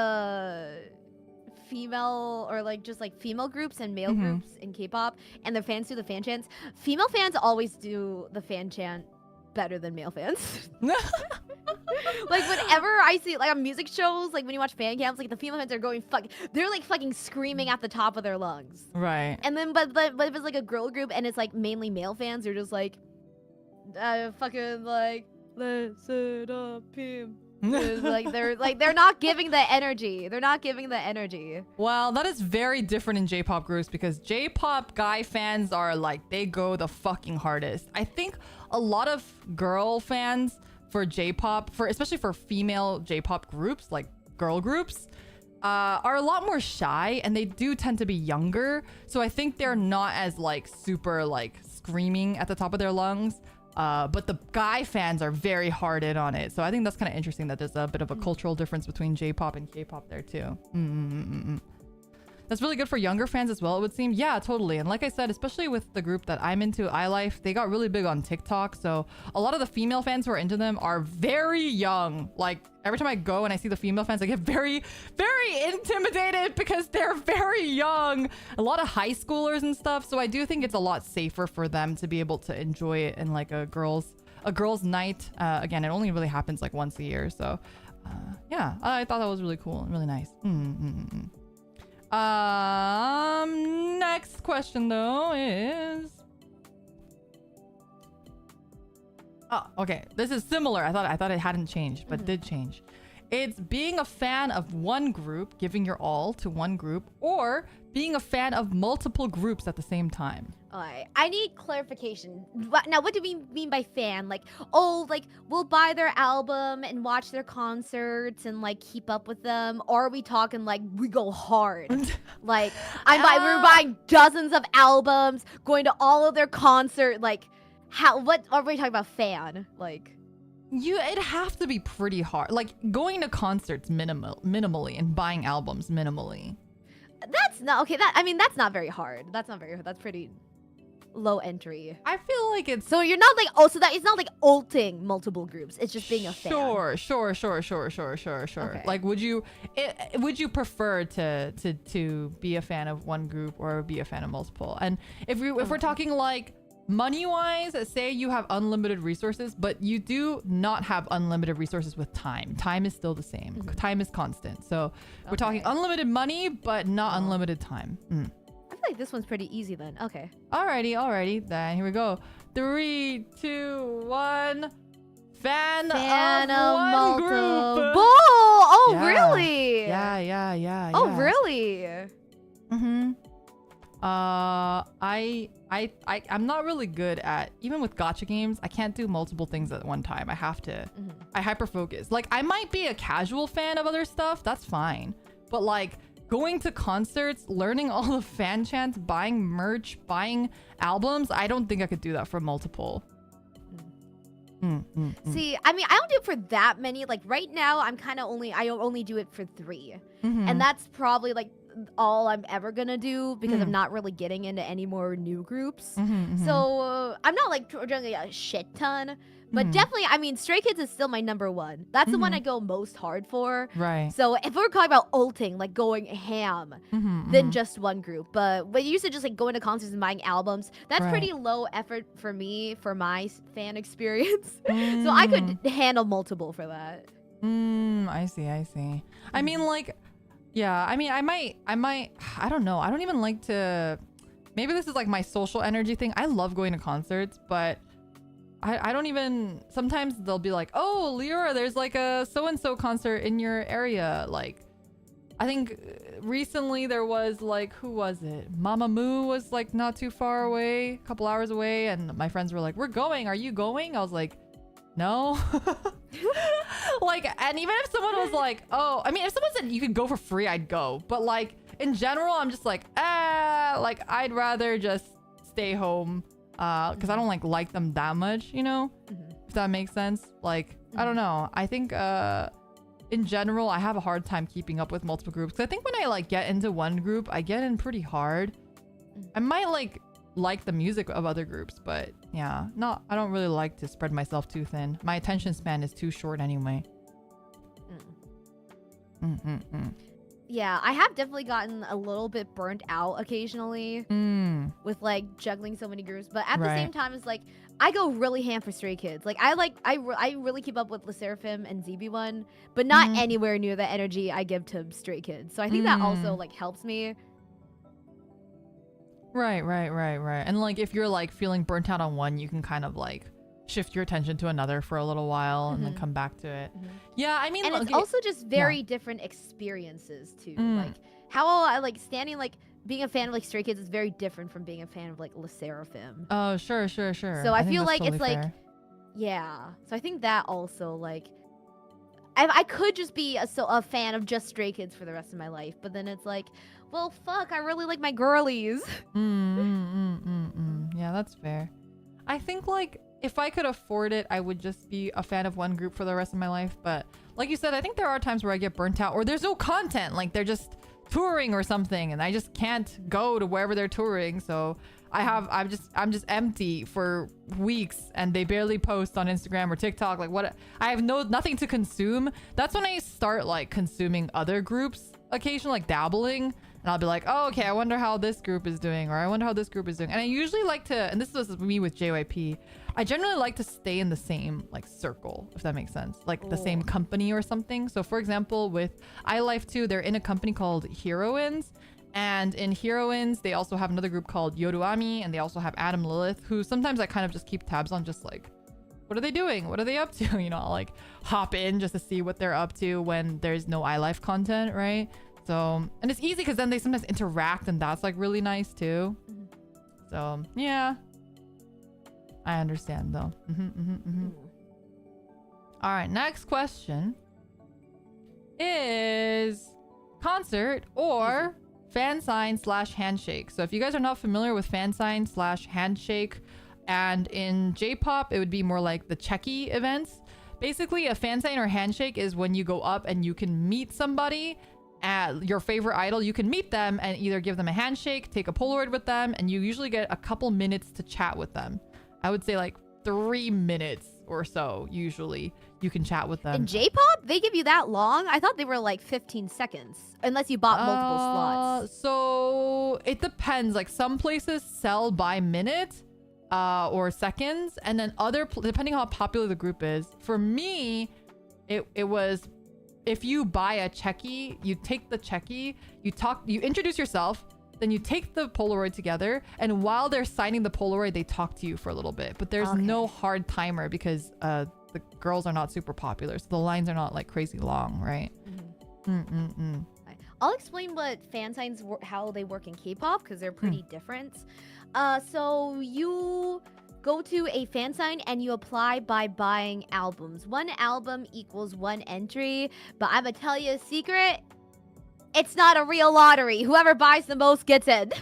female or like just like female groups and male groups in K-pop, and their fans do the fan chants, female fans always do the fan chant better than male fans. Like whenever I see like on music shows, like when you watch fan cams, like the female fans are going they're like fucking screaming at the top of their lungs. Right. And then but if it's like a girl group and it's like mainly male fans, they're just like fucking like listen up him. They're not giving the energy. They're not giving the energy. Well, that is very different in J-pop groups, because J-pop guy fans are like, they go the fucking hardest. I think a lot of girl fans for J-pop, especially for female J-pop groups, like girl groups, are a lot more shy, and they do tend to be younger. So I think they're not as like super like screaming at the top of their lungs. But the guy fans are very hard in on it. So I think that's kind of interesting that there's a bit of a cultural difference between J-pop and K-pop there too. That's really good for younger fans as well, it would seem. Yeah, totally. And like I said, especially with the group that I'm into, iLife, they got really big on TikTok. So a lot of the female fans who are into them are very young. Like every time I go and I see the female fans, I get very, very intimidated because they're very young. A lot of high schoolers and stuff. So I do think it's a lot safer for them to be able to enjoy it in like a girls' night. Again, it only really happens like once a year. So yeah, I thought that was really cool and really nice. Next question though is, oh, okay, this is similar. I thought it hadn't changed, but did change. It's being a fan of one group, giving your all to one group, or being a fan of multiple groups at the same time. Alright, I need clarification. Now, what do we mean by fan? Like, oh, like, we'll buy their album and watch their concerts and, like, keep up with them? Or are we talking, like, we go hard? Like, we're buying dozens of albums, going to all of their concert, like, what are we talking about fan? Like... It'd have to be pretty hard. Like, going to concerts minimally and buying albums minimally. That's not, okay, that's not very hard. That's pretty... low entry. I feel like it's, so you're not like, oh, so that it's not like ulting multiple groups, it's just being a fan. Sure. Okay. Like, would you prefer to be a fan of one group or be a fan of multiple? And if we're talking like money wise, say you have unlimited resources, but you do not have unlimited resources with time. Time is still the same. Time is constant. So we're talking unlimited money, but not unlimited time. I feel like this one's pretty easy then. Okay. Alrighty. Then here we go. 3, 2, 1. Fan of one group. Oh, yeah. Really? Yeah. Oh, really? I'm not really good at, even with gacha games, I can't do multiple things at one time. I have to, I hyper focus. Like, I might be a casual fan of other stuff. That's fine. But like going to concerts, learning all the fan chants, buying merch, buying albums, I don't think I could do that for multiple. See, I mean, I don't do it for that many. Like right now, I only do it for 3. And that's probably like all I'm ever gonna do because I'm not really getting into any more new groups. So I'm not like doing a shit ton. But definitely, I mean, Stray Kids is still my number 1. That's the one I go most hard for. Right. So if we're talking about ulting, like going ham, then just one group. But when you used to just like going to concerts and buying albums, that's pretty low effort for me, for my fan experience. So I could handle multiple for that. I see. I mean, like, yeah, I mean, I might, I don't know. I don't even like to, maybe this is like my social energy thing. I love going to concerts, but I don't even, sometimes they'll be like, oh, Leora, there's like a so-and-so concert in your area. Like, I think recently there was like, who was it? Mamamoo was like not too far away, a couple hours away. And my friends were like, we're going. Are you going? I was like, no. Like, and even if someone was like, oh, I mean, if someone said you could go for free, I'd go. But like, in general, I'm just like, like, I'd rather just stay home. Because I don't like them that much, you know, if that makes sense. Like, I don't know. I think in general, I have a hard time keeping up with multiple groups. Because I think when I like get into one group, I get in pretty hard. I might like the music of other groups, but yeah, I don't really like to spread myself too thin. My attention span is too short anyway. Yeah, I have definitely gotten a little bit burnt out occasionally with like juggling so many groups. But at the same time, it's like I go really ham for Stray Kids. Like I really keep up with LE SSERAFIM and ZB1, but not anywhere near the energy I give to Stray Kids. So I think that also like helps me. Right. And like if you're like feeling burnt out on one, you can kind of like shift your attention to another for a little while and then come back to it. Yeah, I mean, and it's also just very different experiences too. Like how I like standing, like being a fan of like Stray Kids is very different from being a fan of like LE SSERAFIM. Oh, sure. So I feel like it's like, yeah. So I think that also like, I could just be a fan of just Stray Kids for the rest of my life, but then it's like, well, fuck, I really like my girlies. Yeah, that's fair. I think like if I could afford it, I would just be a fan of one group for the rest of my life. But like you said, I think there are times where I get burnt out or there's no content. Like they're just touring or something and I just can't go to wherever they're touring. So I'm just empty for weeks and they barely post on Instagram or TikTok. Like what? I have nothing to consume. That's when I start like consuming other groups occasionally, like dabbling. And I'll be like, oh, okay, I wonder how this group is doing, or I wonder how this group is doing. And I usually like to, and this was me with JYP, I generally like to stay in the same like circle, if that makes sense, like the same company or something. So for example, with iLife2, they're in a company called Heroines. And in Heroines, they also have another group called Yoruami, and they also have Adam Lilith, who sometimes I kind of just keep tabs on, just like, what are they doing? What are they up to? You know, I'll like hop in just to see what they're up to when there's no iLife content, right? So, and it's easy because then they sometimes interact and that's like really nice too. So, yeah. I understand though. All right, next question is concert or fan sign / handshake. So if you guys are not familiar with fan sign / handshake, and in J-pop, it would be more like the checky events. Basically, a fan sign or handshake is when you go up and you can meet somebody, your favorite idol. You can meet them and either give them a handshake, take a Polaroid with them, and you usually get a couple minutes to chat with them. I would say like 3 minutes or so, usually, you can chat with them. In J-pop, they give you that long? I thought they were like 15 seconds, unless you bought multiple slots. So it depends. Like some places sell by minute or seconds, and then depending on how popular the group is. For me, it was, if you buy a checky, you take the checky, you introduce yourself, then you take the Polaroid together, and while they're signing the Polaroid, they talk to you for a little bit. But there's no hard timer because the girls are not super popular, so the lines are not like crazy long, right? I'll explain what fan signs, how they work in K-pop, because they're pretty different. So you go to a fan sign and you apply by buying albums. One album equals one entry, but I'm gonna tell you a secret. it's not a real lottery. Whoever buys the most gets in.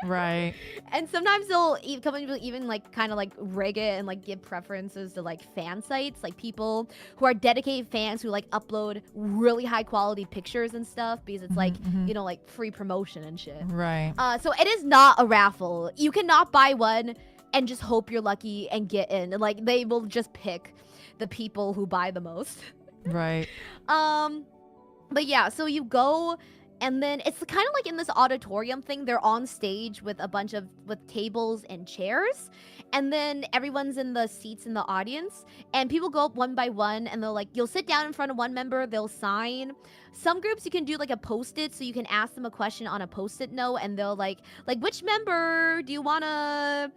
Right. And sometimes they'll come in even like kind of like rig it and like give preferences to like fan sites, like people who are dedicated fans who like upload really high quality pictures and stuff because it's like, you know, like free promotion and shit. Right. So it is not a raffle. You cannot buy one and just hope you're lucky and get in. Like they will just pick the people who buy the most. Right. But yeah, so you go, and then it's kind of like in this auditorium thing. They're on stage with a bunch of tables and chairs, and then everyone's in the seats in the audience, and people go up one by one, and they'll like, you'll sit down in front of one member, they'll sign. Some groups you can do like a post-it, so you can ask them a question on a post-it note, and they'll like which member do you wanna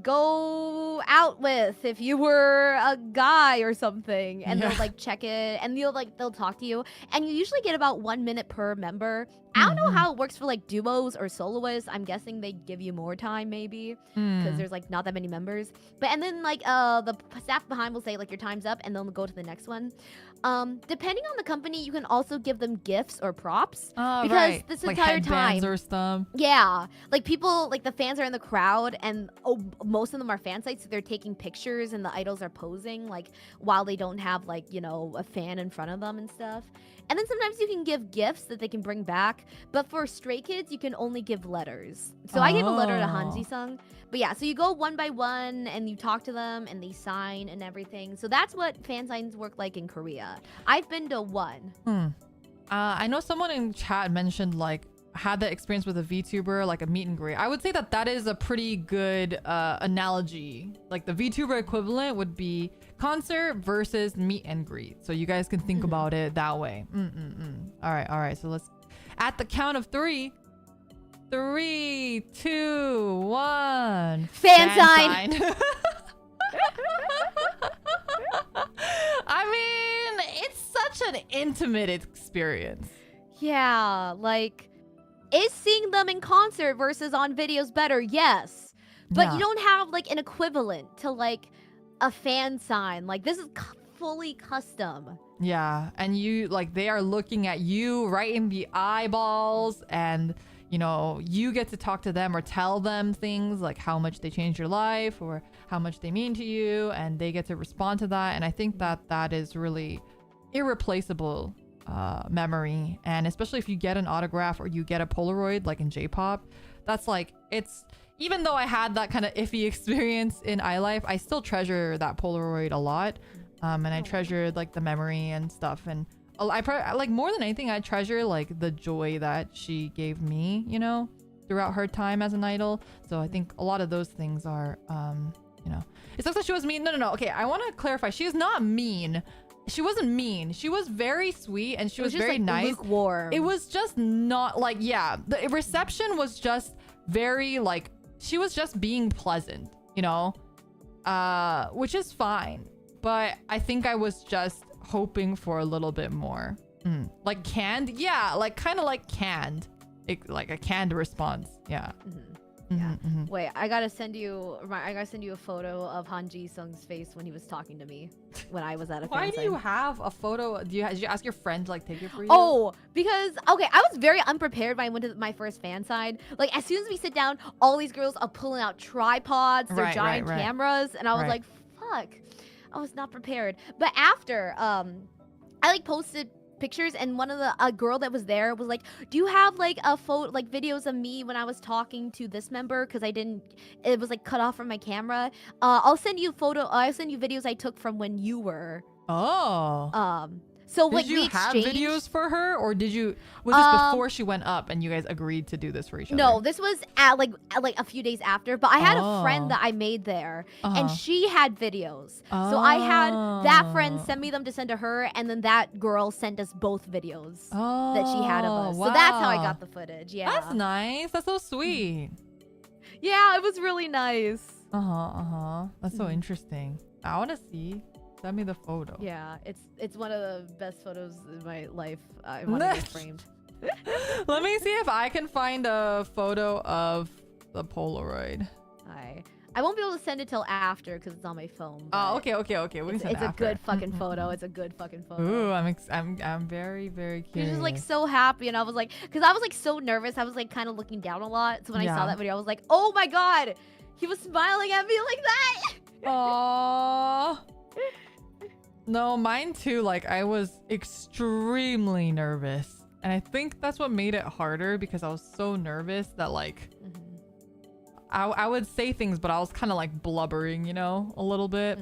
go out with if you were a guy or something, and they'll like check it, and they'll talk to you, and you usually get about 1 minute per member. I don't know how it works for like duos or soloists. I'm guessing they give you more time maybe because there's like not that many members. But and then like the staff behind will say like your time's up, and then they'll go to the next one. Depending on the company, you can also give them gifts or props because this like entire headbands time or stuff. Yeah, like people, like the fans are in the crowd, and most of them are fan sites, so they're taking pictures, and the idols are posing like while they don't have like, you know, a fan in front of them and stuff. And then sometimes you can give gifts that they can bring back, but for Stray Kids you can only give letters. So I gave a letter to Hanji-sung. But yeah, so you go one by one and you talk to them and they sign and everything. So that's what fan signs work like in Korea. I've been to one. I know someone in chat mentioned like had that experience with a VTuber, like a meet and greet. I would say that that is a pretty good analogy. Like the VTuber equivalent would be concert versus meet and greet. So you guys can think about it that way. All right. So let's, at the count of 3, 3, 2, 1. Fan sign. I mean, it's such an intimate experience. Yeah, like, is seeing them in concert versus on videos better? Yes. But you don't have like an equivalent to like a fan sign. Like this is fully custom. Yeah, and you like they are looking at you right in the eyeballs, and you know, you get to talk to them or tell them things like how much they changed your life or how much they mean to you, and they get to respond to that. And I think that that is really irreplaceable memory. And especially if you get an autograph or you get a Polaroid like in Jpop, that's like, it's, even though I had that kind of iffy experience in iLife, I still treasure that Polaroid a lot. And I treasured like the memory and stuff. And I like, more than anything, I treasure like the joy that she gave me, you know, throughout her time as an idol. So I think a lot of those things are, you know, it sucks that she was mean. No. Okay, I want to clarify. She is not mean. She wasn't mean. She was very sweet, and she was very nice. Lukewarm. It was just not like, yeah, the reception was just very like, she was just being pleasant, you know, which is fine. But I think I was just hoping for a little bit more. Like canned? Yeah, like kind of like canned. Like a canned response. Yeah. Yeah. Wait, I gotta send you a photo of Han Ji-sung's face when he was talking to me when I was at a Why fan do sign. you have a photo? Did you ask your friend to like take it for you? Oh, because okay, I was very unprepared when I went to my first fan sign. Like as soon as we sit down, all these girls are pulling out tripods, their giant cameras, and I was like, fuck. I was not prepared. But after I like posted pictures, and one of a girl that was there was like, do you have like a photo, like videos of me when I was talking to this member, because it was like cut off from my camera. I'll send you videos I took from when you were. So did you have videos for her, or was this before she went up and you guys agreed to do this for each other? No, this was at like a few days after, but I had a friend that I made there, and she had videos. So I had that friend send me them to send to her, and then that girl sent us both videos that she had of us. Wow. So that's how I got the footage. Yeah. That's nice. That's so sweet. Yeah, it was really nice. That's so interesting. I want to see. Send me the photo. Yeah, it's one of the best photos in my life. I want to get framed. Let me see if I can find a photo of the Polaroid. I won't be able to send it till after because it's on my phone. Oh, but okay. We can It's, send it's it a after. good fucking photo. It's a good fucking photo. Ooh, I'm very, very He was curious. just like so happy, and I was like, because I was like so nervous. I was like kind of looking down a lot. So when I saw Yeah. that video, I was like, oh my god, he was smiling at me like that. Aww. No, mine too. Like, I was extremely nervous. And I think that's what made it harder because I was so nervous that, like, I would say things, but I was kind of like blubbering, you know, a little bit.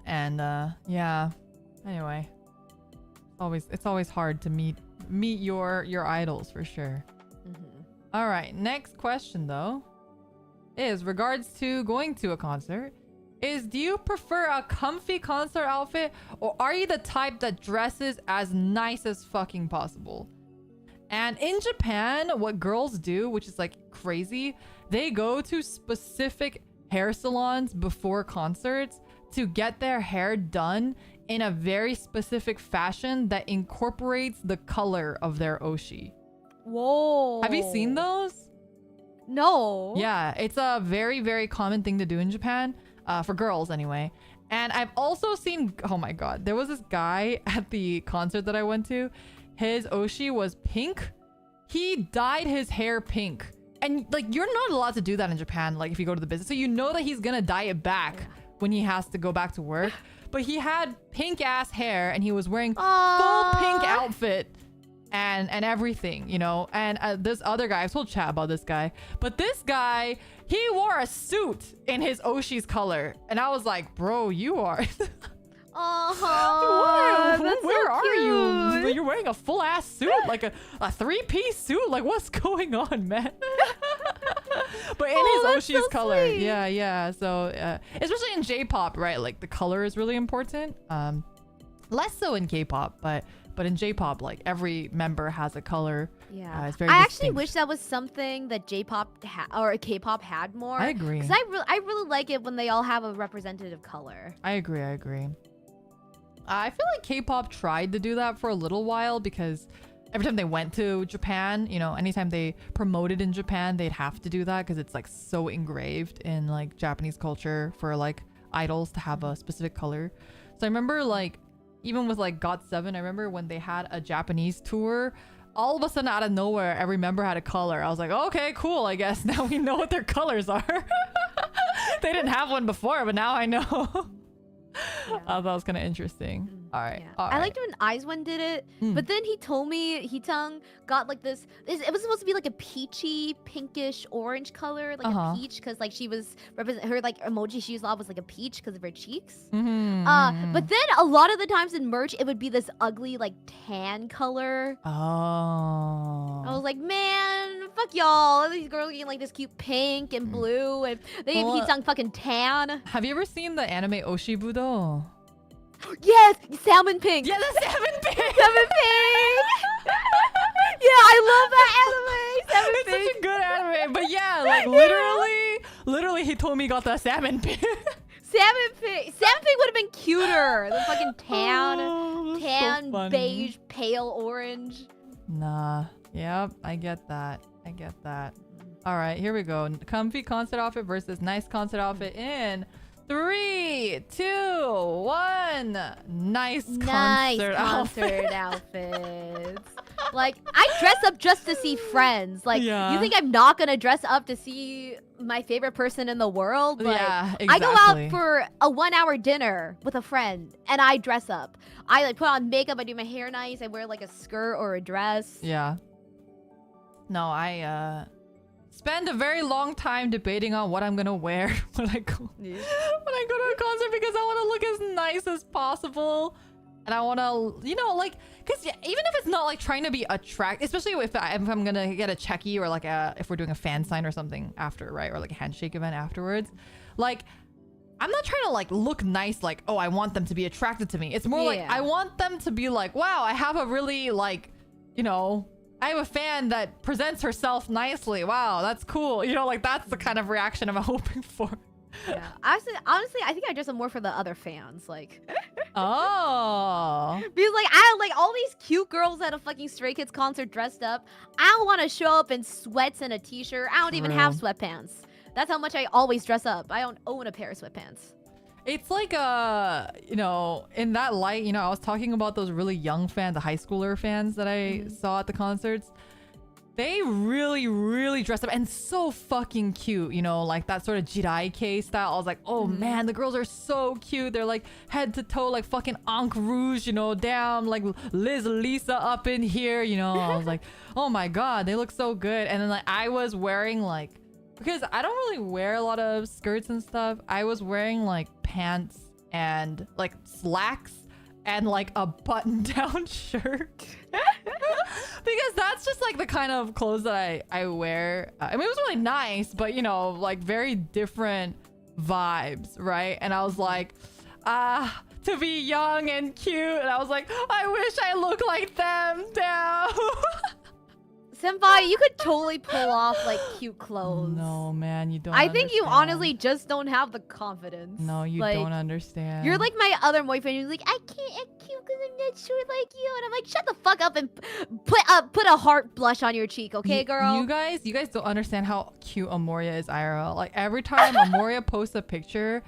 And, yeah. Anyway. It's always hard to meet your idols for sure. All right. Next question, though, is regards to going to a concert. Do you prefer a comfy concert outfit or are you the type that dresses as nice as fucking possible? And in Japan, what girls do, which is like crazy, they go to specific hair salons before concerts to get their hair done in a very specific fashion that incorporates the color of their oshi. Whoa. Have you seen those? No. Yeah, it's a very, very common thing to do in Japan. For girls anyway. And I've also seen, oh my god, there was this guy at the concert that I went to. His oshi was pink. He dyed his hair pink. And like, you're not allowed to do that in Japan, like if you go to the business. So you know that he's gonna dye it back when he has to go back to work. But he had pink ass hair and he was wearing full pink outfit and everything, you know. And this other guy, I've told chat about this guy, but this guy, he wore a suit in his oshi's color, and I was like, bro, you are where are you? You're wearing a full ass suit, like a 3-piece suit. Like, what's going on, man? But in his oshi's color. Sweet. Yeah. So especially in J-pop, right? Like the color is really important. Less so in K-pop, but in J-pop, like every member has a color. Yeah, it's very I distinct. actually wish that was something that J-pop or K-pop had more. I agree. Because I really like it when they all have a representative color. I agree. I feel like K-pop tried to do that for a little while because every time they went to Japan, you know, anytime they promoted in Japan, they'd have to do that because it's like so engraved in like Japanese culture for like idols to have a specific color. So I remember like even with like GOT7, I remember when they had a Japanese tour, all of a sudden out of nowhere, every member had a color. I was like, okay, cool. I guess now we know what their colors are. They didn't have one before, but now I know. Yeah. I thought that was kind of interesting. All right. Yeah. All right. I liked when Aizwan did it, but then he told me Heetang got like this. It was supposed to be like a peachy, pinkish, orange color, like a peach, because like she was her like emoji she used a lot was like a peach because of her cheeks. But then a lot of the times in merch, it would be this ugly like tan color. Oh. I was like, man, fuck y'all. These girls getting like this cute pink and blue, and they gave Heetang fucking tan. Have you ever seen the anime Oshibudo? Yes, salmon pink. Yeah, the salmon pink. Salmon pink. Yeah, I love that anime. Salmon It's pink. such a good anime. But yeah, like literally he told me he got the salmon pink. Salmon pink. Salmon pink would have been cuter. The fucking tan, Oh, so funny. beige, pale orange. Nah. Yep, I get that. All right, here we go. Comfy concert outfit versus nice concert outfit in 3, 2, 1. Nice concert outfits. Like, I dress up just to see friends. Like, Yeah. you think I'm not gonna dress up to see my favorite person in the world? Like, Yeah, I go exactly. out for a 1-hour dinner with a friend, and I dress up. I like put on makeup. I do my hair nice. I wear like a skirt or a dress. Yeah. No, I spend a very long time debating on what I'm gonna wear when I go to a concert because I want to look as nice as possible, and I want to, you know, like, because even if it's not like trying to be attractive, especially if I'm gonna get a checky or like if we're doing a fan sign or something after, right, or like a handshake event afterwards, like, I'm not trying to like look nice, like, oh, I want them to be attracted to me. It's more like I want them to be like, wow, I have a really like, you know, I have a fan that presents herself nicely. Wow, that's cool. You know, like that's the kind of reaction I'm hoping for. Yeah. Honestly, I think I dress up more for the other fans. Like, Oh. because like I like all these cute girls at a fucking Stray Kids concert dressed up. I don't want to show up in sweats and a t-shirt. I don't even have sweatpants. That's how much I always dress up. I don't own a pair of sweatpants. It's like you know, in that light, you know, I was talking about those really young fans, the high schooler fans that I saw at the concerts. They really, really dressed up and so fucking cute, you know, like that sort of Jirai style. I was like, oh man, the girls are so cute. They're like head to toe, like fucking Ankh Rouge, you know, down like Liz Lisa up in here, you know. I was like, oh my god, they look so good. And then like I was wearing like, because I don't really wear a lot of skirts and stuff. I was wearing like pants and like slacks and like a button-down shirt. Because that's just like the kind of clothes that I wear. I mean, it was really nice, but you know, like very different vibes, right? And I was like, to be young and cute. And I was like, I wish I looked like them now. Senpai, you could totally pull off like cute clothes. No, man, you don't. I think you understand. honestly just don't have the confidence. No, you like, don't understand. You're like my other boyfriend who's like, I can't act cute because I'm not short like you. And I'm like, shut the fuck up and put a heart blush on your cheek, okay, girl? You guys don't understand how cute Amoria is IRL. Like every time Amoria posts a picture,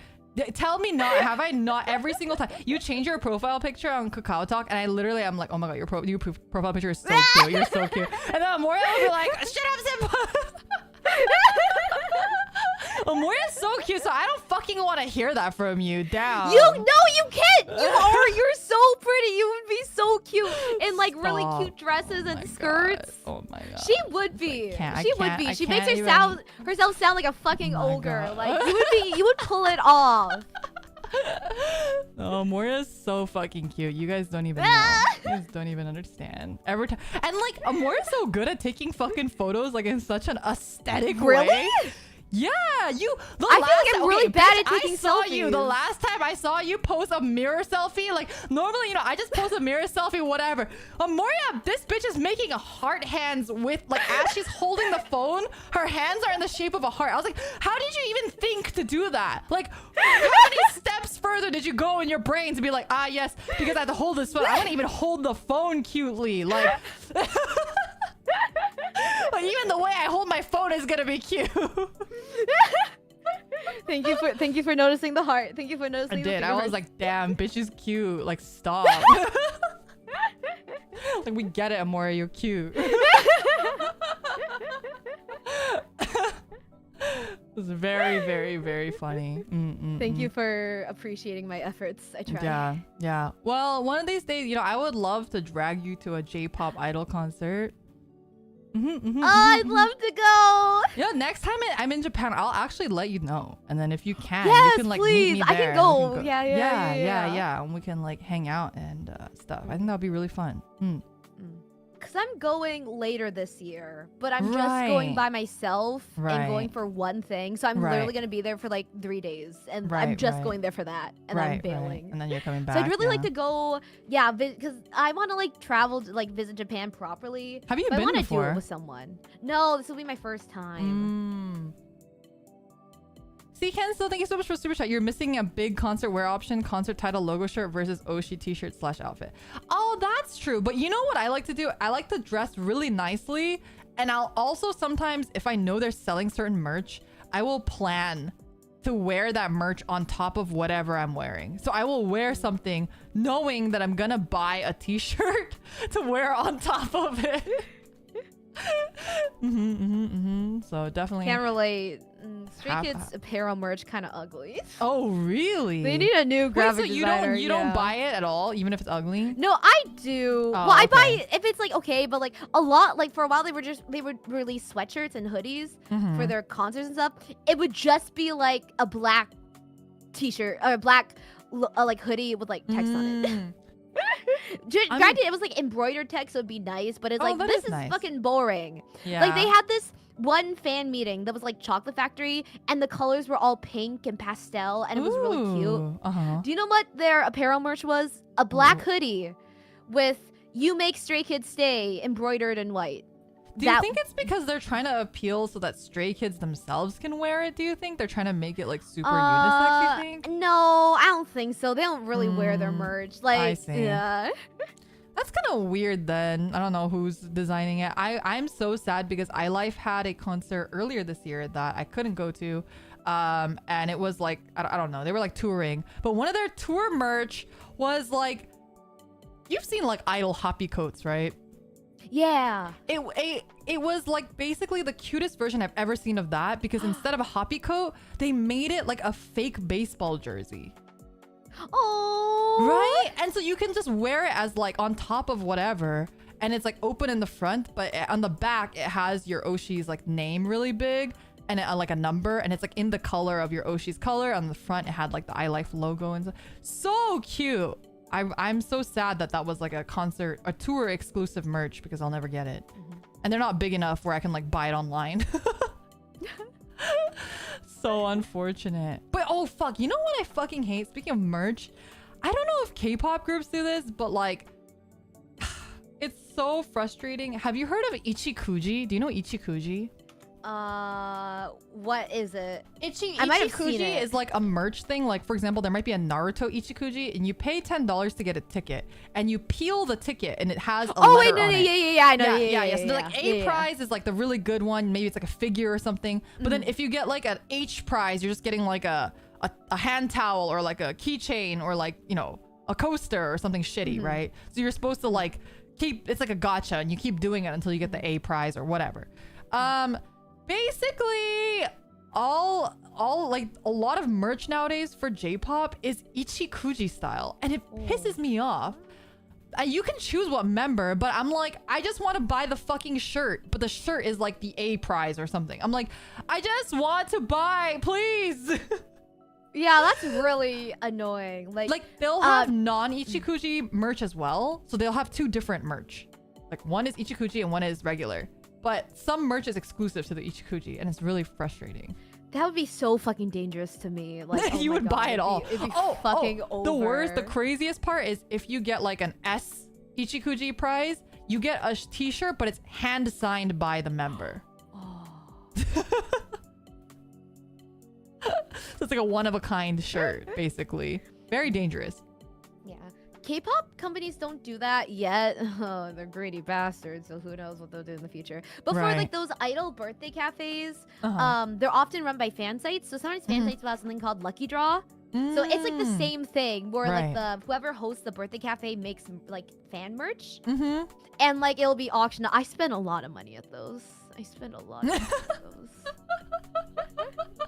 tell me not, have I not every single time you change your profile picture on Kakao Talk and I literally am like, oh my god, your profile picture is so cute, you're so cute. And then Amoria will be like, shut up, Senpai. Amoria's so cute, so I don't fucking want to hear that from you. Down. You can't. You're so pretty. You would be so cute in like really cute dresses and skirts. Oh my god. She would be. She would be. She makes herself sound like a fucking ogre. God. Like you would pull it off. No, Amoria's so fucking cute. You guys don't even know. You guys don't even understand. Every time, and like Amoria's so good at taking fucking photos, like in such an aesthetic way. Yeah, I feel like I'm really bad at taking selfies. The last time I saw you post a mirror selfie, like normally, you know, I just post a mirror selfie, whatever. Amoria, this bitch is making a heart hands with, like, as she's holding the phone, her hands are in the shape of a heart. I was like, how did you even think to do that? Like, how many steps further did you go in your brain to be like, yes, because I have to hold this phone. I want to even hold the phone cutely, like. Like even the way I hold my phone is gonna be cute. Thank you for noticing the heart. Thank you for noticing. I did. I was like, damn, bitch is cute. Like, stop. Like, we get it, Amoria. You're cute. It was very, very, very funny. Thank you for appreciating my efforts. I try. Yeah. Well, one of these days, you know, I would love to drag you to a J-pop idol concert. I'd love to go. Yeah, next time I'm in Japan, I'll actually let you know, and then if you can, yes, you can like please. meet me there. I can go. Yeah. And we can like hang out and stuff. I think that'll be really fun. Because I'm going later this year, but I'm just going by myself and going for one thing. So I'm literally going to be there for like 3 days. And I'm just going there for that. And I'm bailing. And then you're coming back. So I'd really like to go, because I want to like travel to like visit Japan properly. Have you been before? I want to do it with someone. No, this will be my first time. See, Ken, still thank you so much for super chat. You're missing a big concert wear option, concert title, logo shirt versus Oshi t-shirt / outfit. Oh, that's true. But you know what I like to do? I like to dress really nicely. And I'll also sometimes, if I know they're selling certain merch, I will plan to wear that merch on top of whatever I'm wearing. So I will wear something knowing that I'm gonna buy a t-shirt to wear on top of it. So definitely can't relate. Stray Kids apparel merch kind of ugly. Oh really? They need a new graphic designer. You don't buy it at all, even if it's ugly? No, I do. Well, I buy it if it's like okay, but like a lot, like for a while they would release sweatshirts and hoodies for their concerts and stuff. It would just be like a black t-shirt or a black like hoodie with like text on it. Granted, it was like embroidered text, so it'd be nice, but it's like this is nice. Fucking boring. Yeah. Like they had this one fan meeting that was like Chocolate Factory, and the colors were all pink and pastel, and it was really cute. Do you know what their apparel merch was? A black hoodie with "You Make Stray Kids Stay" embroidered in white. Do you think it's because they're trying to appeal so that Stray Kids themselves can wear it? Do you think they're trying to make it like super unisex, you think? No, I don't think so. They don't really wear their merch. Like, I see. Yeah. That's kind of weird then. I don't know who's designing it. I'm so sad because iLife had a concert earlier this year that I couldn't go to. And it was like, I don't know. They were like touring. But one of their tour merch was like, you've seen like idol hoppy coats, right? Yeah. It was like basically the cutest version I've ever seen of that because instead of a hoppy coat, they made it like a fake baseball jersey. Oh. Right? And so you can just wear it as like on top of whatever. And it's like open in the front, but on the back, it has your Oshi's like name really big and like a number. And it's like in the color of your Oshi's color. On the front, it had like the iLife logo and stuff. So cute. I'm so sad that was like a tour exclusive merch because I'll never get it. And they're not big enough where I can like buy it online. So unfortunate. But oh fuck, you know what I fucking hate? Speaking of merch, I don't know if K-pop groups do this, but like it's so frustrating. Have you heard of Ichikuji? Do you know Ichikuji? What is it? I might have seen it. Is like a merch thing. Like for example, there might be a Naruto Ichikuji, and you pay $10 to get a ticket, and you peel the ticket, and it has a letter on it. Yeah, I know. Yeah. So like A prize is like the really good one. Maybe it's like a figure or something. But then if you get like an H prize, you're just getting like a hand towel or like a keychain or like, you know, a coaster or something shitty, right? So you're supposed to like it's like a gotcha, and you keep doing it until you get the A prize or whatever. Basically, all like a lot of merch nowadays for J-pop is Ichikuji style, and it pisses me off. You can choose what member, but I'm like, I just want to buy the fucking shirt, but the shirt is like the A prize or something. I'm like, I just want to buy, please. Yeah, that's really annoying. Like they'll have non-Ichikuji merch as well, so they'll have two different merch. Like one is Ichikuji and one is regular. But some merch is exclusive to the Ichikuji, and it's really frustrating. That would be so fucking dangerous to me. Like, you would buy it all. It'd be fucking over. The craziest part is if you get like an S Ichikuji prize, you get a t-shirt, but it's hand signed by the member. So it's like a one of a kind shirt, basically. Very dangerous. Yeah. K-pop companies don't do that yet. Oh, they're greedy bastards, so who knows what they'll do in the future. But for like those idol birthday cafes, they're often run by fan sites. So sometimes fan sites will have something called Lucky Draw. So it's like the same thing where like whoever hosts the birthday cafe makes like fan merch. And like it'll be auctioned. I spend a lot of money at those. I spend a lot of money at those.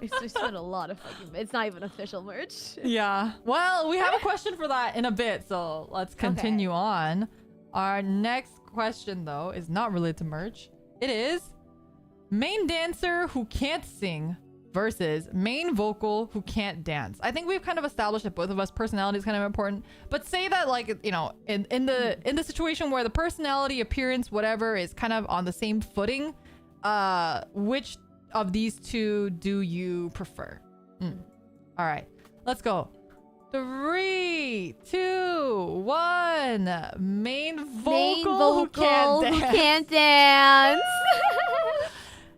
I spent a lot of fucking... It's not even official merch. Yeah. Well, we have a question for that in a bit, so let's continue on. Our next question, though, is not related to merch. It is main dancer who can't sing versus main vocal who can't dance. I think we've kind of established that both of us personality is kind of important. But say that, like, you know, in the situation where the personality, appearance, whatever is kind of on the same footing, which of these two do you prefer? All right, let's go. 3, 2, 1. Main vocal who can't dance.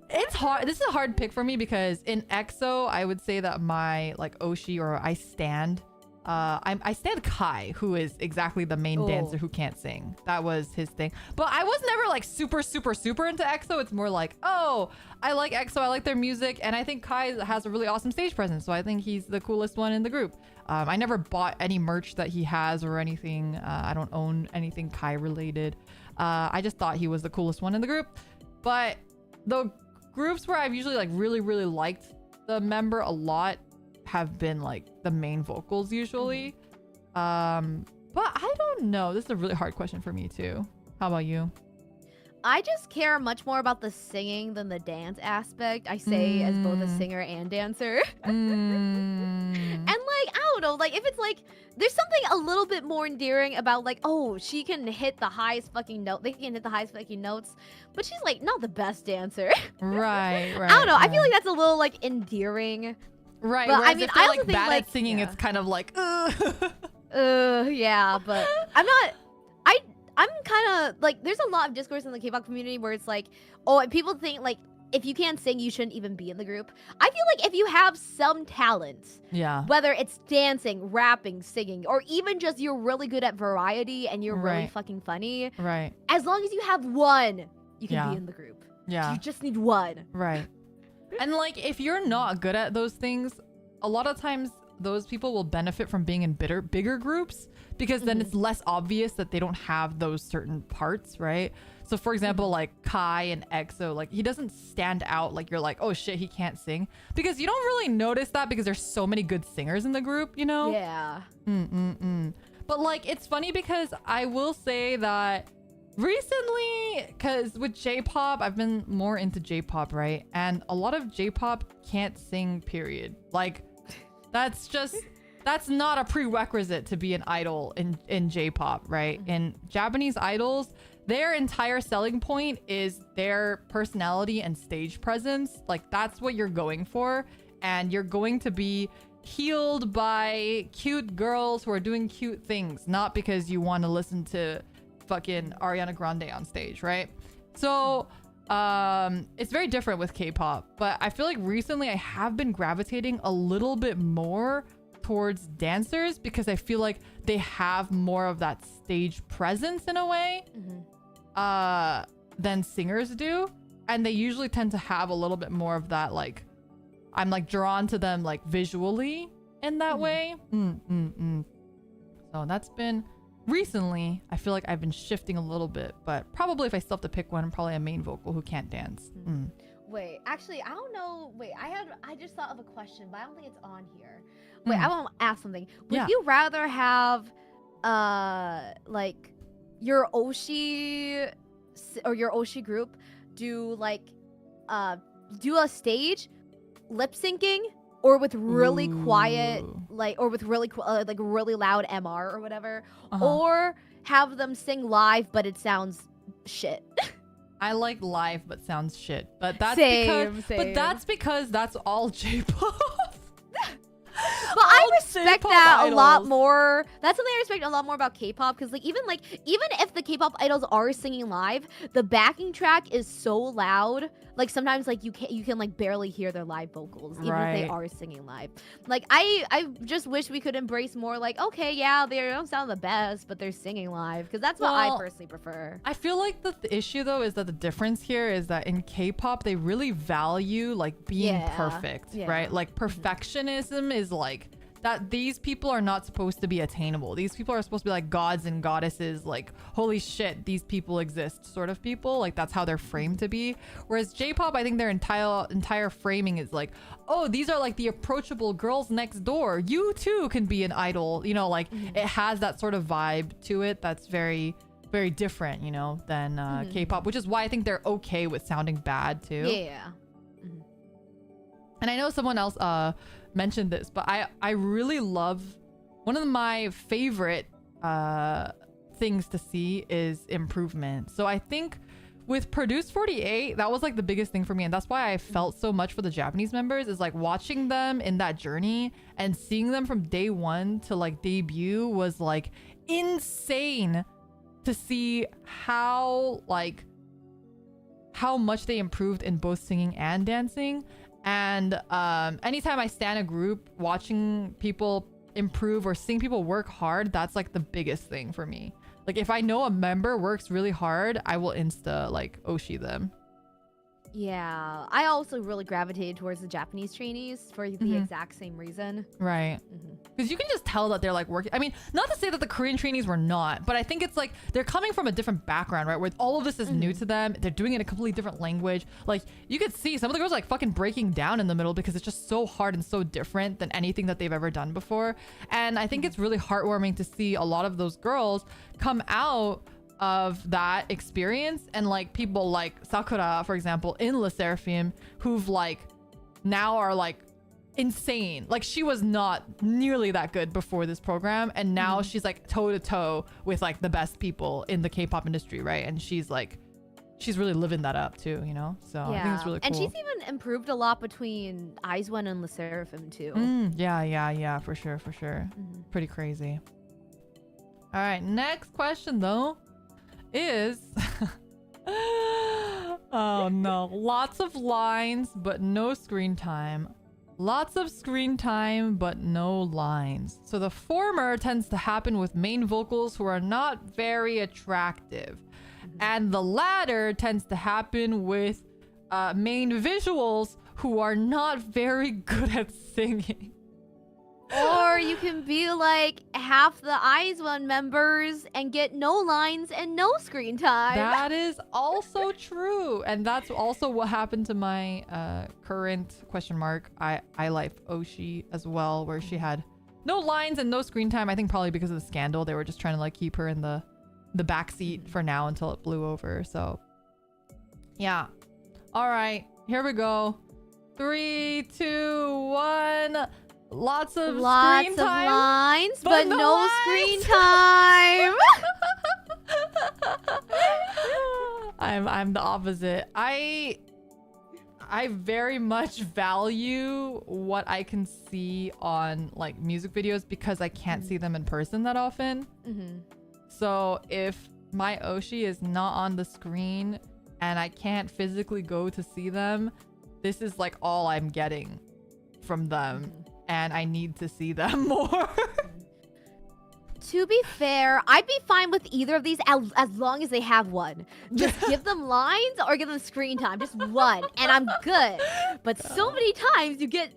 It's hard. This is a hard pick for me because in EXO, I would say that my like Oshi or I stand Kai, who is exactly the main dancer who can't sing. That was his thing. But I was never like super into EXO. It's more like, oh, I like EXO. I like their music. And I think Kai has a really awesome stage presence. So I think he's the coolest one in the group. I never bought any merch that he has or anything. I don't own anything Kai related. I just thought he was the coolest one in the group. But the groups where I've usually like really liked the member a lot have been like the main vocals usually. But I don't know. This is a really hard question for me too. How about you? I just care much more about the singing than the dance aspect. I say as both a singer and dancer. And like, I don't know, like if it's like, there's something a little bit more endearing about like, oh, she can hit the highest fucking note. They can hit the highest fucking notes, but she's like not the best dancer. Right. I don't know. I feel like that's a little like endearing. Right. But I mean, I also think bad like, at singing. It's kind of like, yeah, but I'm kind of like, there's a lot of discourse in the K-pop community where it's like, oh, and people think like if you can't sing, you shouldn't even be in the group. I feel like if you have some talents, Yeah. whether it's dancing, rapping, singing, or even just you're really good at variety and you're really Right. fucking funny, Right. as long as you have one, you can Yeah. be in the group. Yeah. You just need one. Right. And like if you're not good at those things, a lot of times those people will benefit from being in bigger groups because then it's less obvious that they don't have those certain parts, right? So for example, like Kai and EXO, like he doesn't stand out like you're like, oh shit, he can't sing, because you don't really notice that because there's so many good singers in the group, you know? Yeah. But like it's funny because I will say that recently, because with J-pop, I've been more into J-pop, right? And a lot of J-pop can't sing, period. Like that's not a prerequisite to be an idol in J-pop, right? In Japanese idols, their entire selling point is their personality and stage presence. Like that's what you're going for, and you're going to be healed by cute girls who are doing cute things, not because you want to listen to fucking Ariana Grande on stage, right? So it's very different with K-pop, but I feel like recently I have been gravitating a little bit more towards dancers because I feel like they have more of that stage presence in a way than singers do, and they usually tend to have a little bit more of that, like I'm like drawn to them like visually in that way. So that's been recently. I feel like I've been shifting a little bit, but probably if I still have to pick one, probably a main vocal who can't dance. Wait, actually, I don't know. Wait, I just thought of a question, but I don't think it's on here. Wait, I want to ask something. Would you rather have, like, your Oshi or your Oshi group do like, do a stage lip syncing, or with really quiet, like, or with really like really loud MR or whatever, or have them sing live but it sounds shit? I like live but sounds shit, but that's Same. because that's all J-pop. But I respect that idols. a lot more. That's something I respect a lot more about K-pop, because even if the K-pop idols are singing live, the backing track is so loud. Like sometimes like you can like barely hear their live vocals, even if they are singing live. Like I just wish we could embrace more like, okay, yeah, they don't sound the best, but they're singing live, because that's what I personally prefer. I feel like the issue though is that the difference here is that in K-pop they really value like being perfect, right? Like perfectionism is like that these people are not supposed to be attainable. These people are supposed to be like gods and goddesses, like holy shit, these people exist sort of people. Like that's how they're framed to be. Whereas J-pop, I think their entire framing is like, oh, these are like the approachable girls next door. You too can be an idol. You know, like it has that sort of vibe to it that's very, very different, you know, than K-pop, which is why I think they're okay with sounding bad too. Yeah. And I know someone else mentioned this, but I really love, one of my favorite things to see is improvement. So I think with Produce 48, that was like the biggest thing for me, and that's why I felt so much for the Japanese members, is like watching them in that journey and seeing them from day one to like debut was like insane to see how much they improved in both singing and dancing. And anytime I stand a group, watching people improve or seeing people work hard, that's like the biggest thing for me. Like if I know a member works really hard, I will insta like Oshi them. Yeah, I also really gravitated towards the Japanese trainees for the exact same reason. Right. Because you can just tell that they're like working. I mean, not to say that the Korean trainees were not, but I think it's like they're coming from a different background, right? Where all of this is new to them. They're doing it in a completely different language. Like you could see some of the girls like fucking breaking down in the middle because it's just so hard and so different than anything that they've ever done before. And I think it's really heartwarming to see a lot of those girls come out of that experience, and like people like Sakura, for example, in Le Seraphim, who've like now are like insane. Like she was not nearly that good before this program, and now she's like toe to toe with like the best people in the K-pop industry, right? And she's really living that up too, you know? So I think it's really cool. And she's even improved a lot between IZ*ONE and Le Seraphim too. Yeah, for sure. Pretty crazy. All right, next question though is Oh no. Lots of lines, but no screen time. Lots of screen time, but no lines. So the former tends to happen with main vocals who are not very attractive. And the latter tends to happen with main visuals who are not very good at singing. Or you can be like half the Eyes One members and get no lines and no screen time. That is also true. And that's also what happened to my current question mark I Life Oshi as well, where she had no lines and no screen time. I think probably because of the scandal. They were just trying to like keep her in the back seat for now until it blew over. So yeah. All right, here we go. 3, 2, 1. Lots of screen time, lines, but no lines. screen time. I'm the opposite. I very much value what I can see on like music videos because I can't see them in person that often. So if my Oshi is not on the screen and I can't physically go to see them, this is like all I'm getting from them. And I need to see them more. To be fair, I'd be fine with either of these as long as they have one. Just give them lines or give them screen time. Just one, and I'm good. But so many times you get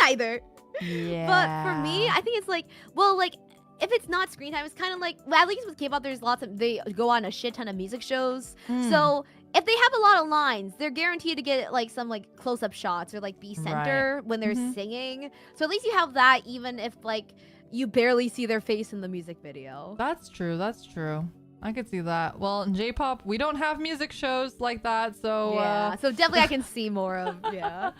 neither. Yeah. But for me, I think it's like, well, like, if it's not screen time, it's kind of like, well, at least with K-pop, there's lots of, they go on a shit ton of music shows. So if they have a lot of lines, they're guaranteed to get like some like close-up shots or like be center when they're singing. So at least you have that, even if like you barely see their face in the music video. That's true. That's true. I could see that. Well, in J-pop, we don't have music shows like that, so yeah. So definitely I can see more of, yeah.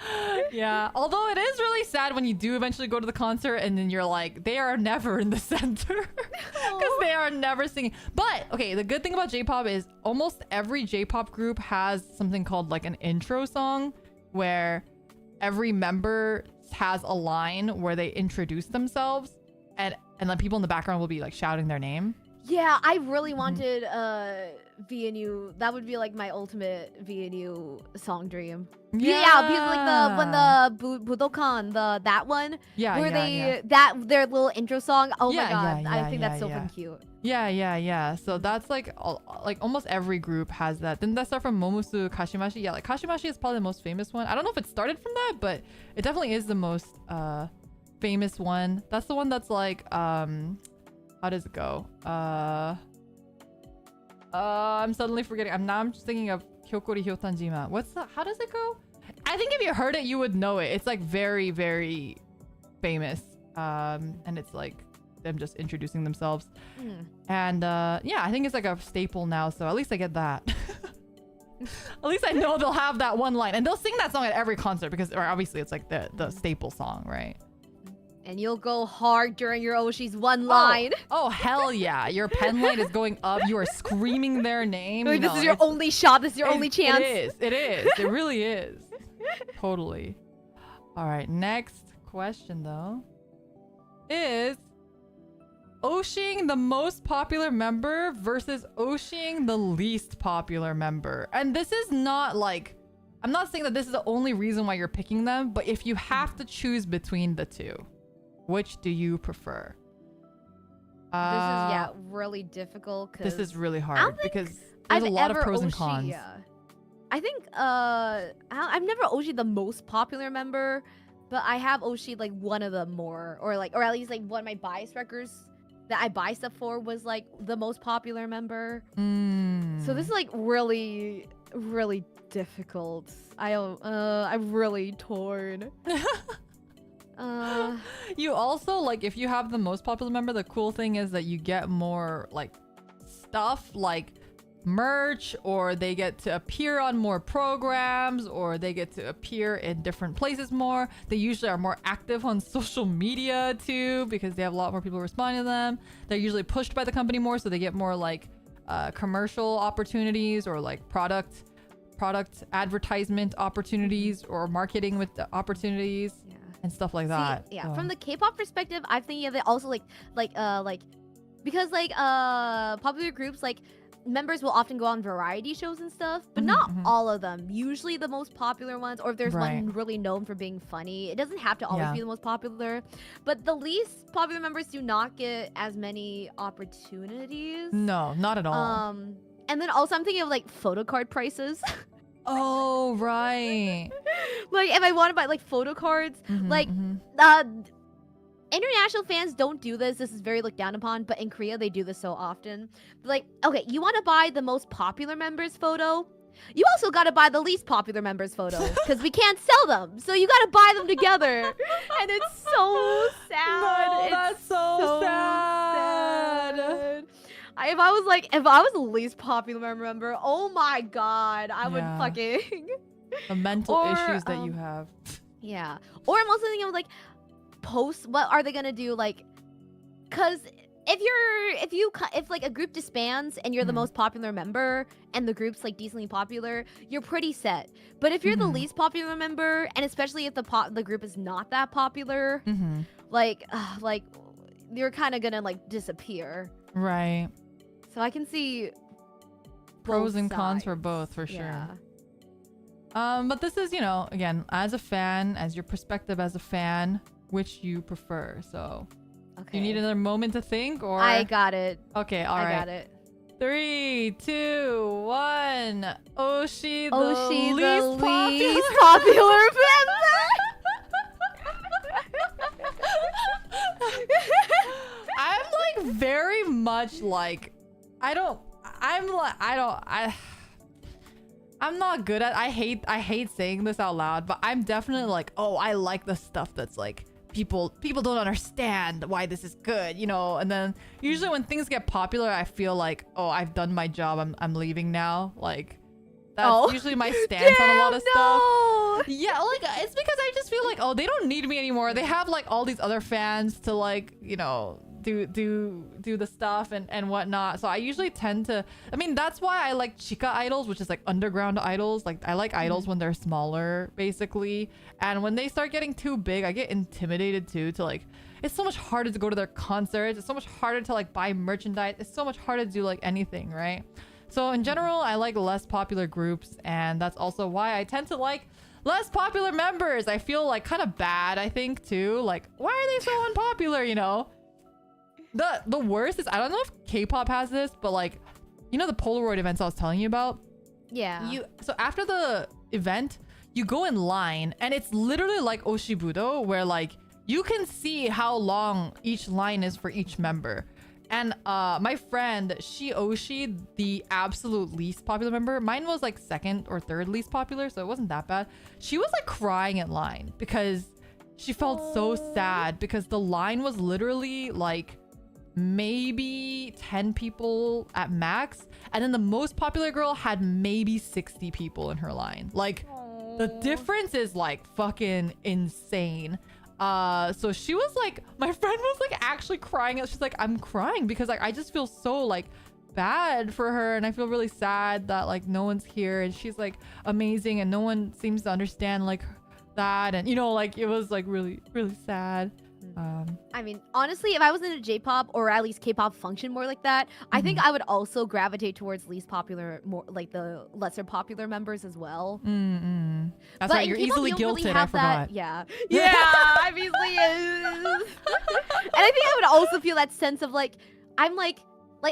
Yeah. Although it is really sad when you do eventually go to the concert and then you're like, they are never in the center because they are never singing. But okay, the good thing about J-pop is almost every J-pop group has something called like an intro song where every member has a line where they introduce themselves and then people in the background will be like shouting their name. Yeah, I really wanted VNU. That would be like my ultimate VNU song dream. Yeah, because like when the Budokan, that one, their little intro song. Oh my god, I think that's so fucking cute. Yeah. So that's like almost every group has that. Didn't that start from Momusu Kashimashi? Yeah, like Kashimashi is probably the most famous one. I don't know if it started from that, but it definitely is the most famous one. That's the one that's like how does it go? I'm suddenly forgetting. I'm just thinking of Hyokori Hyotanjima. What's that? How does it go? I think if you heard it, you would know it. It's like very, very famous. And it's like them just introducing themselves. And yeah, I think it's like a staple now. So at least I get that. At least I know they'll have that one line. And they'll sing that song at every concert because obviously it's like the staple song, right? And you'll go hard during your Oshi's one line. Oh, hell yeah. Your pen light is going up. You are screaming their name. Like, this is your only shot. This is your only chance. It is. It really is. Totally. All right. Next question, though, is Oshing the most popular member versus Oshing the least popular member. And this is not like, I'm not saying that this is the only reason why you're picking them, but if you have to choose between the two, which do you prefer? This is really difficult. This is really hard because there's a lot of pros and cons. I think I've never Oshi the most popular member, but I have Oshi like one of the more, or at least like one of my bias records that I buy stuff for was like the most popular member. So this is like really, really difficult. I'm really torn. You also, like, if you have the most popular member, the cool thing is that you get more like stuff like merch, or they get to appear on more programs, or they get to appear in different places more. They usually are more active on social media too because they have a lot more people responding to them. They're usually pushed by the company more, so they get more like commercial opportunities or like product advertisement opportunities or marketing with the opportunities. And stuff like that. Yeah, from the K-pop perspective, I'm thinking of it also like because like popular groups, like members will often go on variety shows and stuff, but not all of them. Usually the most popular ones, or if there's one really known for being funny, it doesn't have to always be the most popular. But the least popular members do not get as many opportunities. No, not at all. And then also I'm thinking of like photo card prices. Oh, right. Like if I want to buy like photo cards, like international fans don't do this. This is very looked down upon, but in Korea they do this so often. Like, okay, you want to buy the most popular members photo? You also got to buy the least popular members photo because we can't sell them. So you got to buy them together. And it's so sad. No, that's so sad. If I was the least popular member, oh my god, I would fucking the mental issues that you have. Yeah. Or I'm also thinking of like posts. What are they gonna do? Like, cause if like a group disbands and you're the most popular member and the group's like decently popular, you're pretty set. But if you're the least popular member, and especially if the group is not that popular, like you're kind of gonna like disappear. Right. So I can see pros and cons for both, for sure. But this is, you know, again, as a fan, as your perspective as a fan, which you prefer. So, do you need another moment to think, or? I got it. Okay, all right. I got it. 3, 2, 1. Oshi, the least popular member. I'm like very much like, I'm not good at, I hate saying this out loud, but I'm definitely like, oh, I like the stuff that's like people don't understand why this is good, you know. And then usually when things get popular, I feel like, oh, I've done my job, I'm leaving now. Like that's usually my stance on a lot of stuff. Yeah, like it's because I just feel like, oh, they don't need me anymore. They have like all these other fans to like, you know, do the stuff and whatnot. So I usually tend to, I mean, that's why I like chica idols, which is like underground idols. Like I like idols when they're smaller, basically. And when they start getting too big, I get intimidated too, to like, it's so much harder to go to their concerts. It's so much harder to like buy merchandise. It's so much harder to do like anything, right? So in general, I like less popular groups, and that's also why I tend to like less popular members. I feel like kind of bad, I think, too. Like, why are they so unpopular, you know? The worst is, I don't know if K-pop has this, but like, you know the Polaroid events I was telling you about? Yeah. So after the event, you go in line, and it's literally like Oshibudo, where like you can see how long each line is for each member. And my friend, she Oshi, the absolute least popular member. Mine was like second or third least popular, so it wasn't that bad. She was like crying in line because she felt so sad, because the line was literally like maybe 10 people at max, and then the most popular girl had maybe 60 people in her line. Like the difference is like fucking insane. So she was like, my friend was like actually crying. She's like, I'm crying because like I just feel so like bad for her, and I feel really sad that like no one's here, and she's like amazing, and no one seems to understand like that, and you know, like it was like really sad. I mean, honestly, if I was in a J-pop or at least K-pop function more like that, I think I would also gravitate towards least popular, more like the lesser popular members as well. That's right, you're easily guilted. I forgot. Yeah, obviously is. And I think I would also feel that sense of like, I'm like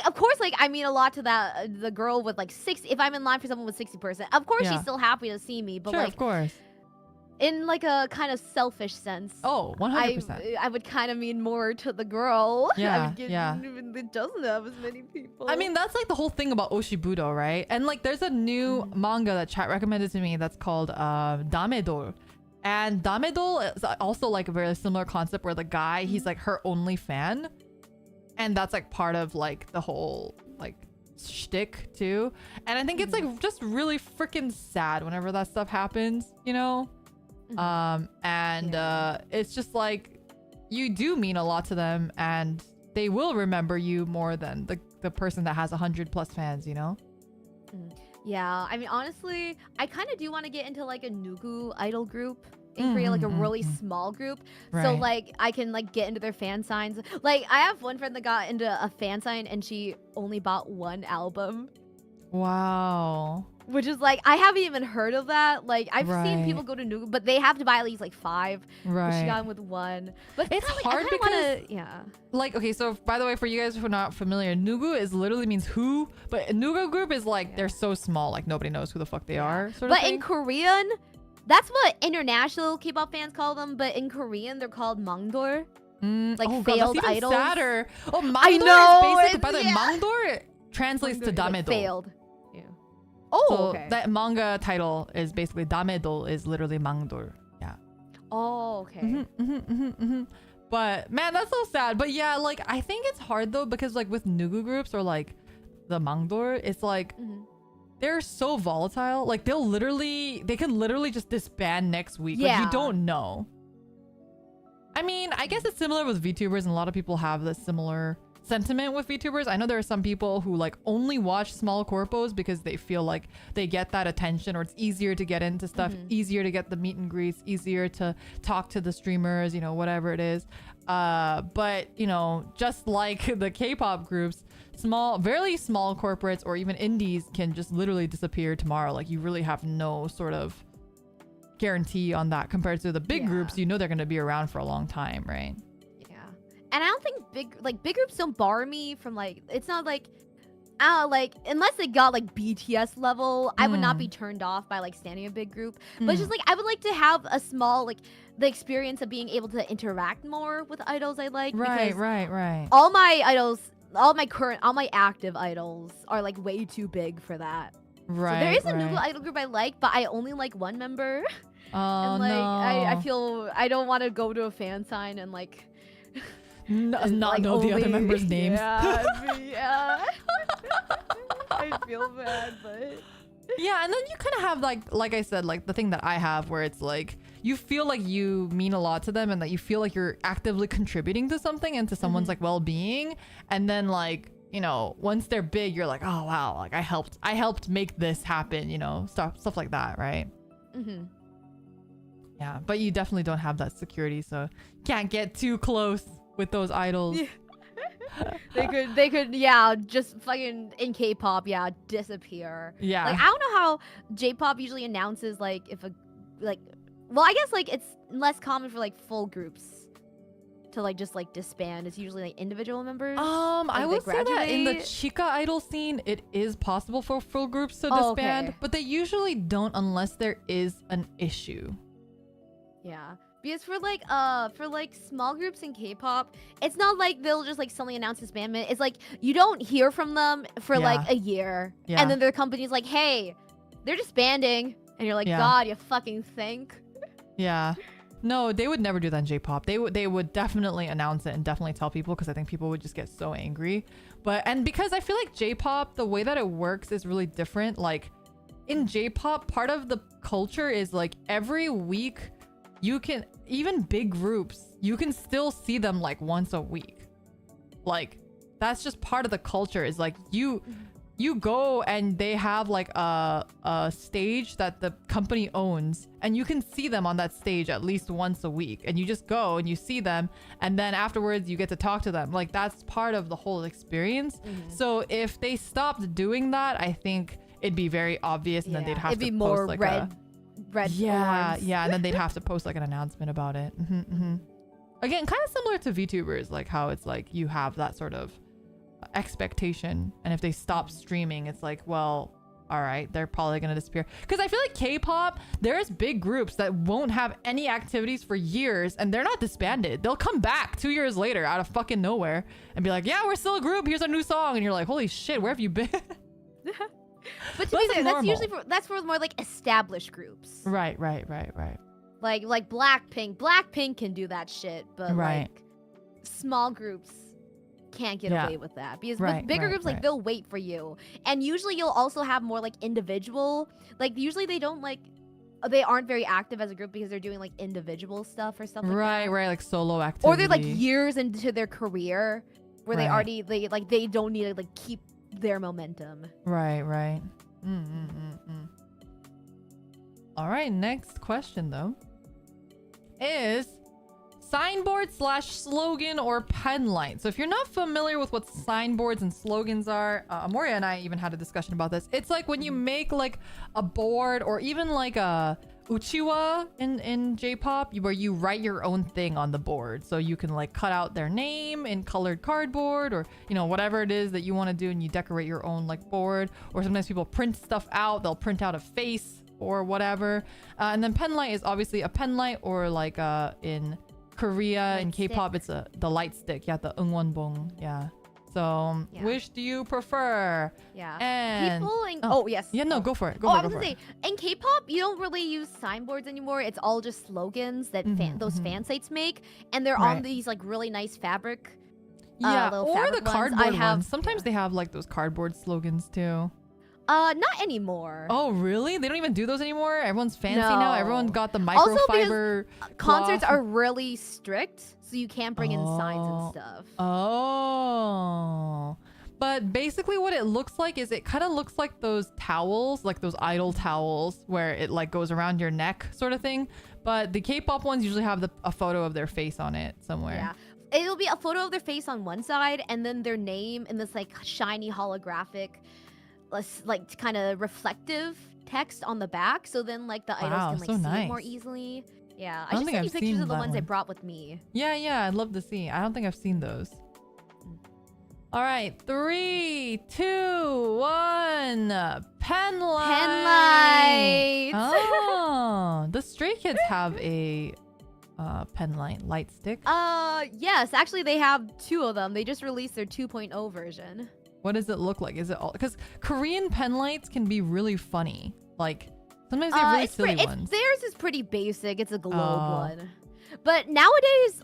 of course, like I mean a lot to that the girl with like 60. If I'm in line for someone with 60%, of course she's still happy to see me, but sure, like, of course. In like a kind of selfish sense. Oh, 100%. I would kind of mean more to the girl. Yeah, It doesn't have as many people. I mean, that's like the whole thing about Oshibudo, right? And like there's a new manga that chat recommended to me that's called Damedol. And Damedol is also like a very similar concept where the guy, he's like her only fan. And that's like part of like the whole like shtick too. And I think it's like just really freaking sad whenever that stuff happens, you know? It's just like you do mean a lot to them, and they will remember you more than the person that has 100+ fans, you know? Yeah, I mean, honestly, I kind of do want to get into like a Nugu idol group in Korea, like a really small group. Right. So like I can like get into their fan signs. Like I have one friend that got into a fan sign and she only bought one album. Wow. Which is like, I haven't even heard of that. Like, I've seen Right. people go to Nugu, but they have to buy at least like 5. But she Right. got in with 1. But It's kinda, like, hard I kinda because wanna, yeah. like, okay, so by the way, for you guys who are not familiar, Nugu is literally means who, but a Nugu group is like they're so small, like nobody knows who the fuck they are. Sort of But in thing. Korean, that's what international K-pop fans call them. But in Korean, they're called Mangdor. Like oh, God, failed that's even idols. Sadder. Oh, Mangdor I know, is basically, by it's- the way, yeah. Mangdor translates to Mangdor is, like, damedo. failed. Yeah. Oh, So okay. that manga title is basically damedo is literally Mangdor. Yeah. Oh, okay. But man, that's so sad. But yeah, like I think it's hard though because like with Nugu groups or like the Mangdor, it's like they're so volatile. Like they can literally just disband next week. Like Yeah. you don't know. I mean, I guess it's similar with VTubers, and a lot of people have this similar sentiment with VTubers. I know there are some people who like only watch small corpos because they feel like they get that attention, or it's easier to get into stuff, easier to get the meet and greets, easier to talk to the streamers, you know, whatever it is. But you know, just like the K-pop groups, very small corporates or even indies can just literally disappear tomorrow. Like you really have no sort of guarantee on that compared to the big groups. You know they're going to be around for a long time, right? Yeah. And I don't think big groups don't bar me from like, it's not like, like unless they got like BTS level, I would not be turned off by like standing a big group. But it's just like I would like to have a small like the experience of being able to interact more with idols I like. Right, because right. all my idols, all my active idols are like way too big for that. Right. So there is a Nugu idol group I like, but I only like one member. Oh, And like no. I feel I don't want to go to a fan sign and like not like, know the other only- members' names. Yeah. I feel bad, but Yeah, and then you kind of have like I said, like the thing that I have where it's like you feel like you mean a lot to them and that you feel like you're actively contributing to something and to someone's like well-being, and then like, you know, once they're big, you're like, oh wow, like I helped make this happen, you know, stuff like that, right? Yeah, but you definitely don't have that security, so can't get too close with those idols. they could yeah, just fucking in K-pop, yeah, disappear. Yeah. Like I don't know how J-pop usually announces like if a like, well, I guess like it's less common for like full groups to like just like disband. It's usually like individual members. I would say that in the graduate. Chica idol scene, it is possible for full groups to Oh, disband, okay. but they usually don't unless there is an issue. Yeah. Because for like small groups in K-pop, it's not like they'll just like suddenly announce disbandment. It's like you don't hear from them for like a year, Yeah. and then their company's like, "Hey, they're disbanding," and you're like, Yeah. "God, you fucking think." Yeah. No, they would never do that in J-pop. They would definitely announce it and definitely tell people, because I think people would just get so angry. And because I feel like J-pop, the way that it works is really different. Like in J-pop, part of the culture is like every week you can, even big groups, you can still see them like once a week. Like that's just part of the culture, is like you go and they have like a stage that the company owns, and you can see them on that stage at least once a week, and you just go and you see them, and then afterwards you get to talk to them. Like that's part of the whole experience. So if they stopped doing that, I think it'd be very obvious, and then they'd have it'd to be post more like red yeah, orange. and then they'd have to post like an announcement about it. Again, kind of similar to VTubers, like how it's like you have that sort of expectation, and if they stop streaming, it's like, well, all right, they're probably gonna disappear. Because I feel like K-pop, there's big groups that won't have any activities for years, and they're not disbanded. They'll come back 2 years later out of fucking nowhere and be like, yeah, we're still a group, here's our new song, and you're like, holy shit, where have you been? But to be fair, that's usually for more like established groups. Right. Like Blackpink. Blackpink can do that shit, but Right. like small groups can't get away with that, because Right, with bigger right, groups, like right. they'll wait for you, and usually you'll also have more like individual. Like usually they don't like, they aren't very active as a group because they're doing like individual stuff or stuff like that. Right, like solo activity. Or they're like years into their career where Right. they don't need to like keep their momentum. Right. All right, next question though is Signboard slash slogan or pen light. So if you're not familiar with what signboards and slogans are, Amoria and I even had a discussion about this. It's like when you make like a board or even like a uchiwa in J-pop, where you write your own thing on the board. So you can like cut out their name in colored cardboard, or whatever it is that you want to do, and you decorate your own like board. Or sometimes people print stuff out. They'll print out a face or whatever. And then pen light is obviously a pen light, or like in Korea, in K-pop, it's the light stick. Yeah, the 응원봉. Yeah. So, which do you prefer? Yeah. And people yes. Yeah, no, go for it. I was gonna say, in K-pop, you don't really use signboards anymore. It's all just slogans that those fan sites make, and they're on these like really nice fabric. Or the cardboard ones. Sometimes they have like those cardboard slogans too. Not anymore. Oh, really? They don't even do those anymore? Everyone's fancy now? Everyone got the microfiber concerts are really strict, so you can't bring in signs and stuff. Oh. But basically what it looks like is it kind of looks like those towels, like those idol towels, where it like goes around your neck sort of thing. But the K-pop ones usually have a photo of their face on it somewhere. Yeah. It'll be a photo of their face on one side, and then their name in this like shiny holographic, like kind of reflective text on the back, so then like the idols can like see it more easily. Yeah, I just sent you pictures of the ones I brought with me. Yeah, I'd love to see. I don't think I've seen those. All right, 3, 2, 1. Pen light. Oh, the Stray Kids have a pen light stick. Yes, actually they have 2 of them. They just released their 2.0 version. What does it look like? Is it all because Korean pen lights can be really funny. Like sometimes they have really silly ones. Theirs is pretty basic. It's a globe one. But nowadays,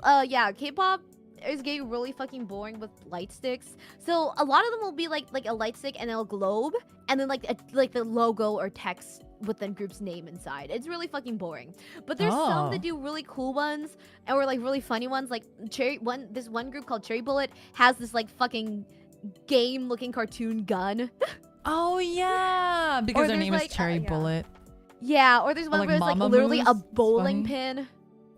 K-pop is getting really fucking boring with light sticks. So a lot of them will be like a light stick and a globe, and then like the logo or text with the group's name inside. It's really fucking boring. But there's some that do really cool ones, or like really funny ones. Like this one group called Cherry Bullet has this like fucking game-looking cartoon gun. Oh yeah, because their name is Cherry Bullet. Yeah, or there's one where it's like literally a bowling pin.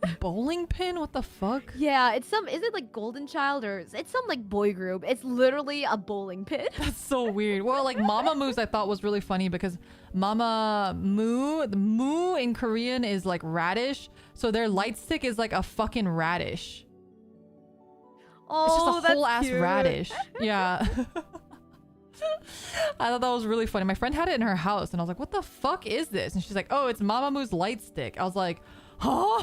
A bowling pin? What the fuck? Yeah, is it like Golden Child, or it's some like boy group? It's literally a bowling pin. That's so weird. Well, like Mama Moo's I thought was really funny because Mama Moo, the Moo in Korean is like radish, so their light stick is like a fucking radish. Oh, it's just a that's whole ass cute. radish. Yeah. I thought that was really funny. My friend had it in her house, and I was like, "What the fuck is this?" And she's like, "Oh, it's Mama Moo's light stick." I was like, "Huh?"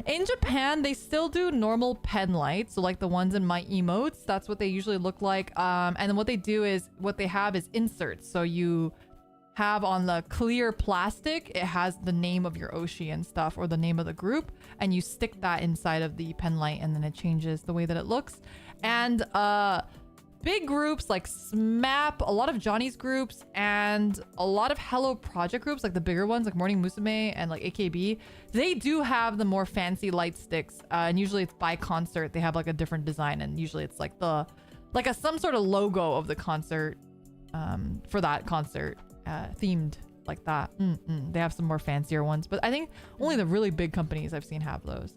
In Japan, they still do normal pen lights, so like the ones in my emotes. That's what they usually look like. And then what they have is inserts. So you have on the clear plastic, it has the name of your oshi and stuff, or the name of the group, and you stick that inside of the pen light, and then it changes the way that it looks. And big groups like SMAP, a lot of Johnny's groups, and a lot of Hello Project groups, like the bigger ones like Morning Musume and like AKB, they do have the more fancy light sticks, and usually it's by concert. They have like a different design, and usually it's like some sort of logo of the concert for that concert. Themed like that. They have some more fancier ones, but I think only the really big companies I've seen have those.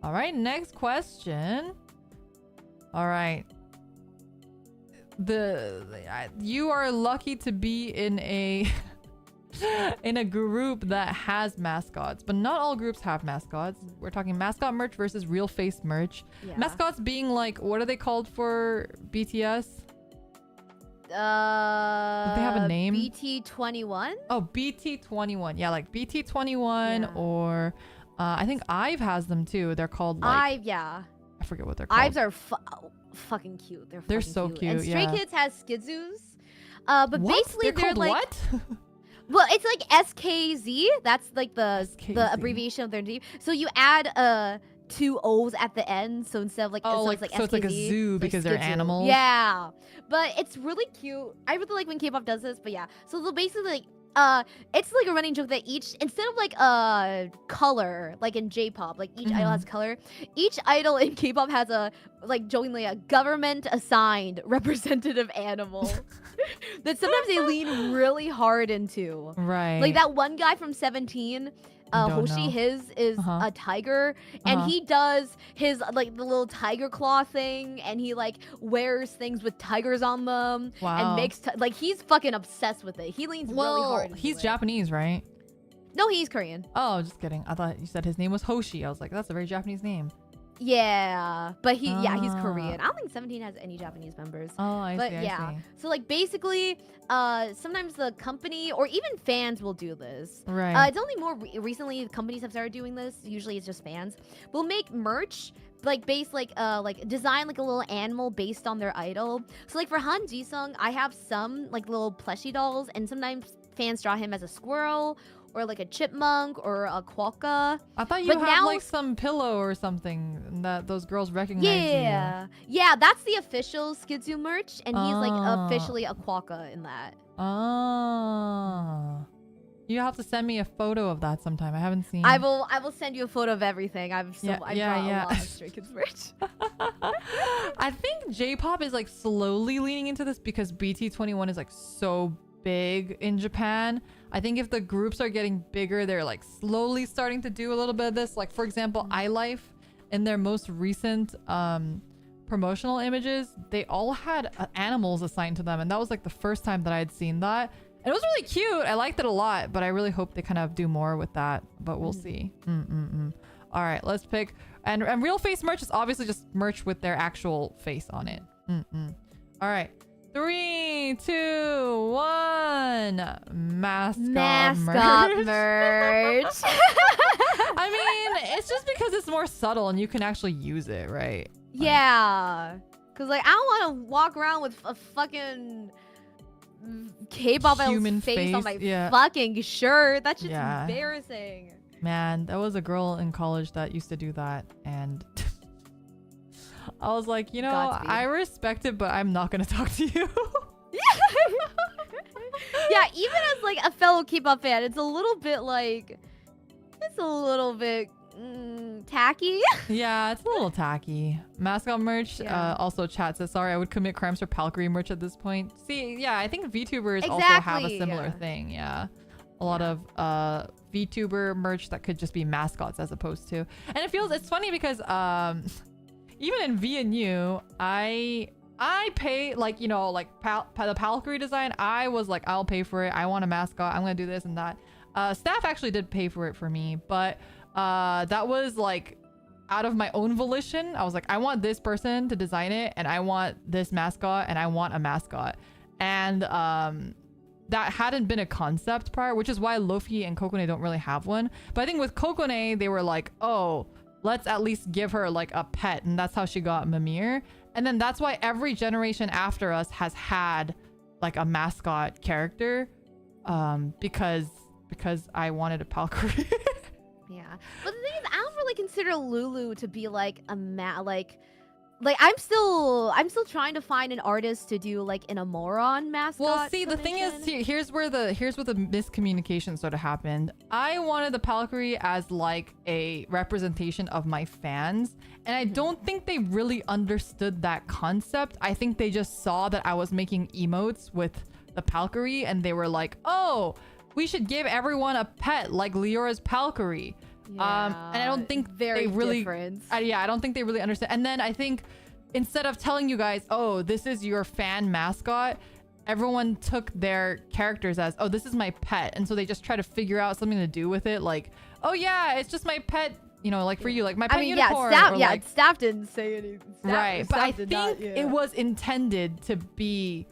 All right, next question. All right, you are lucky to be in a group that has mascots, but not all groups have mascots. We're talking mascot merch versus real face merch. Mascots being like, what are they called for BTS? Did they have a name? BT21? Oh, BT21. Yeah, like BT21 or I think IVE has them too. They're called like... IVE, yeah. I forget what they're called. IVEs are fucking cute. They're so cute. And Stray Kids has Skizoos. But what? basically they're like... what? Well, it's like SKZ. That's like the abbreviation of their name. So you add 2 O's at the end, so instead of like so it's like so it's like a zoo because they're animals. Yeah, but it's really cute. I really like when K-pop does this. But yeah, so they'll basically like it's like a running joke that each, instead of like a color like in J-pop, like each idol has color, each idol in K-pop has a, like jokingly, a government assigned representative animal that sometimes they lean really hard into. Right. Like that one guy from 17, Don't Hoshi, know. his is a tiger, and he does his like the little tiger claw thing, and he like wears things with tigers on them, and makes like he's fucking obsessed with it. He leans really hard. He's Japanese, right? No, he's Korean. Oh, just kidding. I thought you said his name was Hoshi. I was like, that's a very Japanese name. Yeah, but he's Korean. I don't think 17 has any Japanese members. Oh, I see. Yeah, I see. so like basically, sometimes the company or even fans will do this. Right. It's only more recently companies have started doing this. Usually it's just fans. Will make merch like based like design like a little animal based on their idol. So like for Han Ji-sung, I have some like little plushie dolls, and sometimes fans draw him as a squirrel or like a chipmunk or a quokka. I thought you had like some pillow or something that those girls recognize you. Yeah, that's the official Skidzu merch, and he's like officially a quokka in that. Oh. You have to send me a photo of that sometime. I haven't seen. I will send you a photo of everything. I've brought a lot of Stray Kids merch. I think J-pop is like slowly leaning into this because BT21 is like so big in Japan. I think if the groups are getting bigger, they're like slowly starting to do a little bit of this. Like for example, iLife in their most recent promotional images, they all had animals assigned to them, and that was like the first time that I had seen that. And it was really cute. I liked it a lot, but I really hope they kind of do more with that, but we'll see. All right, let's pick. And real face merch is obviously just merch with their actual face on it. All right. 3, 2, 1. Mascot merch. I mean, it's just because it's more subtle and you can actually use it, right? Yeah. Because, like, I don't want to walk around with a fucking Kpop human face on my fucking shirt. That's just embarrassing. Man, there was a girl in college that used to do that, and I was like, you know, I respect it, but I'm not gonna talk to you. Yeah, even as like a fellow K-pop fan, it's a little bit tacky. Yeah, it's a little tacky. Mascot merch. Also, chat says, sorry, I would commit crimes for Palkery merch at this point. See, yeah, I think VTubers also have a similar thing. Yeah, a lot of VTuber merch that could just be mascots as opposed to. And it's funny because even in VNU, I pay, like, you know, like the Palkery design. I was like, I'll pay for it. I want a mascot. I'm gonna do this and that. Staff actually did pay for it for me, but that was like out of my own volition. I was like, I want this person to design it, and I want this mascot, and I want a mascot. And that hadn't been a concept prior, which is why Lofi and Kokone don't really have one. But I think with Kokone, they were like, oh, let's at least give her like a pet, and that's how she got Mimir. And then that's why every generation after us has had like a mascot character, because I wanted a Palkery. Yeah, but the thing is, I don't really consider Lulu to be like a like I'm still trying to find an artist to do like an Amoron mascot. Well, see, the thing is, here's where the miscommunication sort of happened. I wanted the Palkery as like a representation of my fans, and I don't think they really understood that concept. I think they just saw that I was making emotes with the Palkery, and they were like, oh, we should give everyone a pet like Leora's Palkery. Yeah, and I don't think very they really different. I don't think they really understand. And then I think instead of telling you guys, oh, this is your fan mascot, everyone took their characters as, oh, this is my pet. And so they just try to figure out something to do with it, like, oh yeah, it's just my pet, you know, like for you, like my pet unicorn. Staff didn't say anything. Right, but I think it was intended to be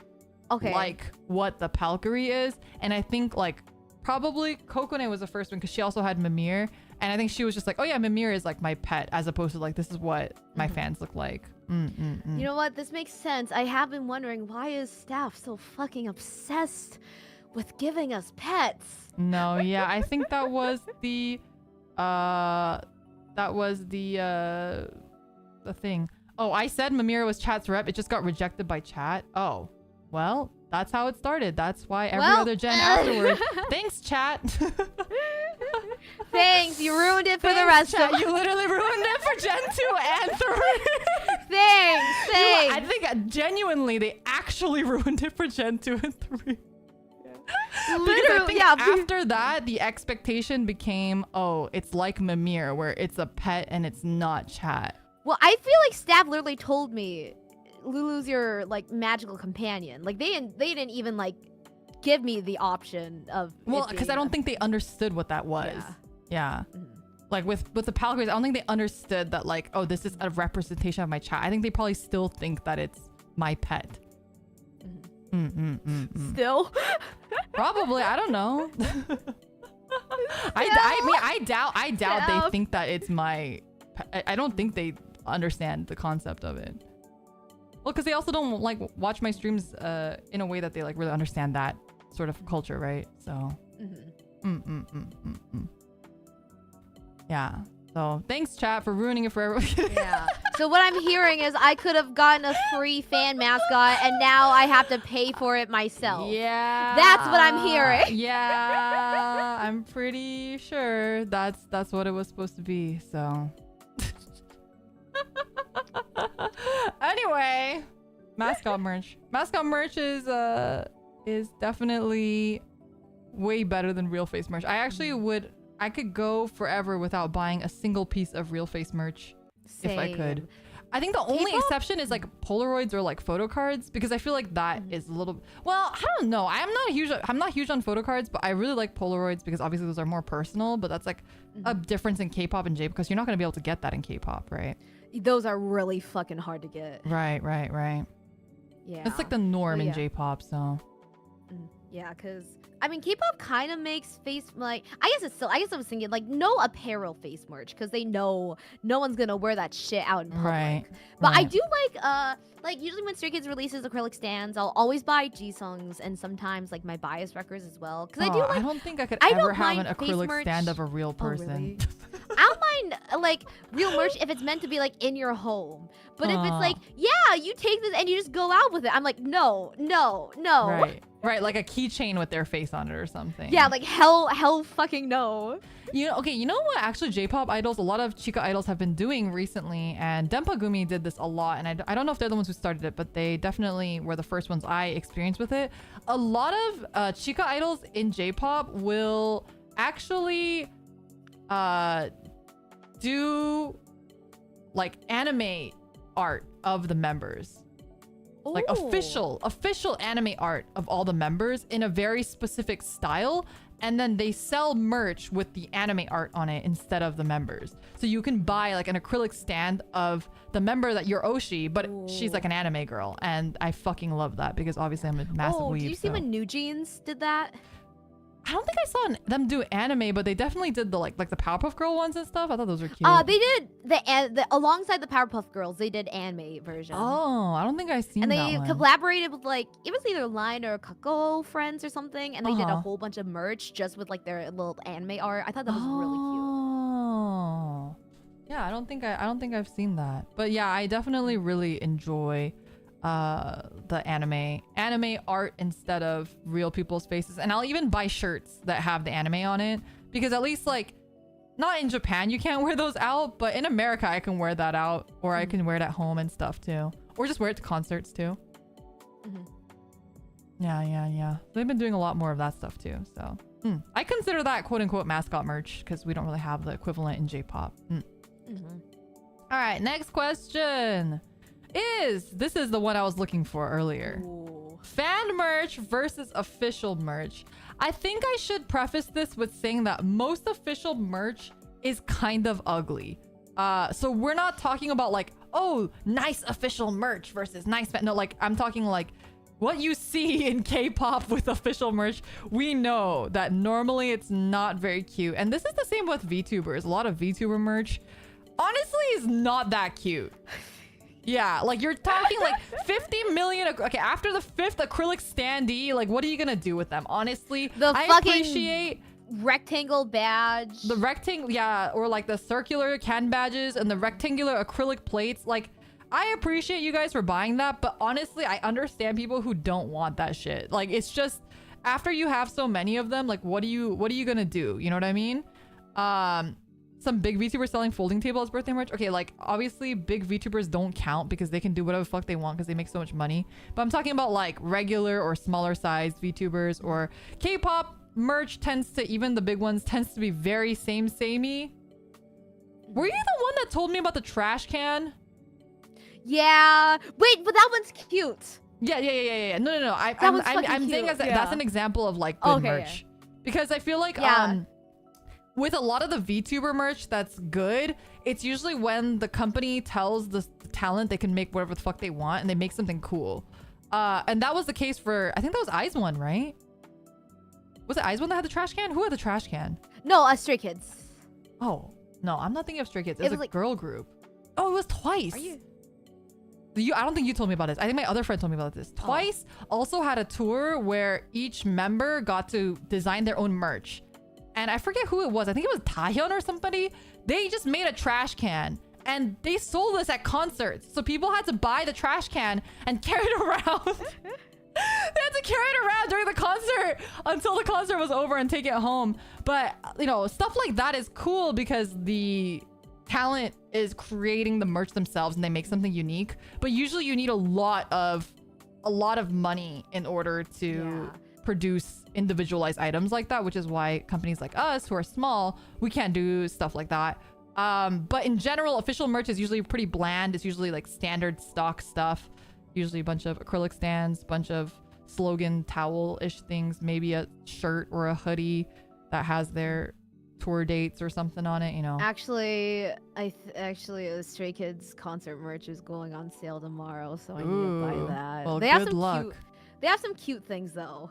like what the Palkery is. And I think like probably Kokone was the first one because she also had Mimir. And I think she was just like, oh yeah, Mimir is like my pet, as opposed to like, this is what my fans look like. You know what? This makes sense. I have been wondering, why is Staff so fucking obsessed with giving us pets? No, yeah, I think that was the thing. Oh, I said Mimir was chat's rep. It just got rejected by chat. Oh, well, that's how it started. That's why every other gen afterward. Thanks, chat. Thanks, you ruined it for the rest chat. You literally ruined it for Gen 2 and 3. Thanks. I think genuinely they actually ruined it for Gen 2 and 3. Literally, yeah. After that, the expectation became, oh, it's like Mimir, where it's a pet and it's not chat. Well, I feel like staff literally told me, Lulu's your like magical companion. Like they didn't even like give me the option of. Well, because I don't think they understood what that was. Yeah. Like with the Palcrays, I don't think they understood that like, oh, this is a representation of my chat. I think they probably still think that it's my pet. Still? Probably. I don't know. I doubt they think that it's my. I don't think they understand the concept of it. Well, because they also don't like watch my streams in a way that they like really understand that sort of culture, right? So. Yeah. So thanks, chat, for ruining it for everyone. Yeah. So what I'm hearing is I could have gotten a free fan mascot, and now I have to pay for it myself. Yeah. That's what I'm hearing. Yeah. I'm pretty sure that's what it was supposed to be. So. Anyway, mascot merch. Mascot merch is definitely way better than real face merch. I could go forever without buying a single piece of real face merch. Same. If I could. I think the only exception is like Polaroids or like photo cards, because I feel like that is a little, well, I don't know. I'm not huge on photo cards, but I really like Polaroids because obviously those are more personal, but that's like a difference in K-pop and J-pop because you're not going to be able to get that in K-pop, right? Those are really fucking hard to get. Right. Yeah. It's like the norm in J-pop, so. Yeah, because I mean, K-pop kind of makes face like I guess I was thinking like no apparel face merch because they know no one's gonna wear that shit out in public. Right. But I do like usually when Stray Kids releases acrylic stands, I'll always buy G-Songs and sometimes like my bias records as well. Because I do like. I don't think I could ever have an acrylic stand of a real person. Oh, really? I don't mind like real merch if it's meant to be like in your home. But if it's like, yeah, you take this and you just go out with it, I'm like, no. Right, like a keychain with their face on it or something. Yeah, like hell fucking no. You know what actually J-pop idols, a lot of Chica idols have been doing recently, and Denpa did this a lot, and I don't know if they're the ones who started it, but they definitely were the first ones I experienced with it. A lot of Chica idols in J-pop will actually do like anime art of the members. Like official anime art of all the members in a very specific style, and then they sell merch with the anime art on it instead of the members. So you can buy like an acrylic stand of the member that you're Oshi, but she's like an anime girl, and I fucking love that because obviously I'm a massive weeb. Did you see when New Jeans did that? I don't think I saw them do anime, but they definitely did the like the Powerpuff Girl ones and stuff. I thought those were cute. They did the alongside the Powerpuff Girls, they did anime version. Oh, I don't think I've seen that one. And they collaborated with like it was either Line or Kakao friends or something, and they did a whole bunch of merch just with like their little anime art. I thought that was really cute. Oh, yeah. I don't think I've seen that, but yeah, I definitely really enjoy the anime art instead of real people's faces, and I'll even buy shirts that have the anime on it because at least like not in Japan you can't wear those out, but in America I can wear that out, or I can wear it at home and stuff too, or just wear it to concerts too. Yeah, they've been doing a lot more of that stuff too, so I consider that quote-unquote mascot merch because we don't really have the equivalent in J-pop. All right, next question. This is the one I was looking for earlier. Fan merch versus official merch. I think I should preface this with saying that most official merch is kind of ugly. So we're not talking about like, oh, nice official merch versus nice fan. No, like I'm talking like what you see in K-pop with official merch. We know that normally it's not very cute. And this is the same with VTubers. A lot of VTuber merch honestly is not that cute. Yeah, like you're talking like 50 million. Okay, after the 5th acrylic standee, like what are you gonna do with them? Honestly, I appreciate rectangle badge. The rectangle, yeah, or like the circular can badges and the rectangular acrylic plates. Like, I appreciate you guys for buying that, but honestly, I understand people who don't want that shit. Like, it's just after you have so many of them, like what are you gonna do? You know what I mean? some big VTubers selling folding table as birthday merch. Okay, like obviously big VTubers don't count because they can do whatever the fuck they want because they make so much money. But I'm talking about like regular or smaller sized VTubers or K-pop merch tends to, even the big ones, tends to be very samey. Were you the one that told me about the trash can? Yeah. Wait, but that one's cute. Yeah. No. I'm saying that's an example of like good merch. Yeah. Because I feel like with a lot of the VTuber merch that's good, it's usually when the company tells the talent they can make whatever the fuck they want and they make something cool. And that was the case for, I think that was I's one, right? Was it I's one that had the trash can? Who had the trash can? No, Stray Kids. Oh, no, I'm not thinking of Stray Kids. It was a like, girl group. Oh, it was Twice. Are you? I don't think you told me about this. I think my other friend told me about this. Twice also had a tour where each member got to design their own merch. And I forget who it was. I think it was Taehyun or somebody. They just made a trash can and they sold this at concerts. So people had to buy the trash can and carry it around. They had to carry it around during the concert until the concert was over and take it home. But, you know, stuff like that is cool because the talent is creating the merch themselves and they make something unique. But usually you need a lot of money in order to produce individualized items like that, which is why companies like us who are small, we can't do stuff like that. But in general, official merch is usually pretty bland. It's usually like standard stock stuff. Usually a bunch of acrylic stands, bunch of slogan towel-ish things, maybe a shirt or a hoodie that has their tour dates or something on it, you know. Actually, the Stray Kids concert merch is going on sale tomorrow, so I need to buy that. Well, good luck. They have some cute things though.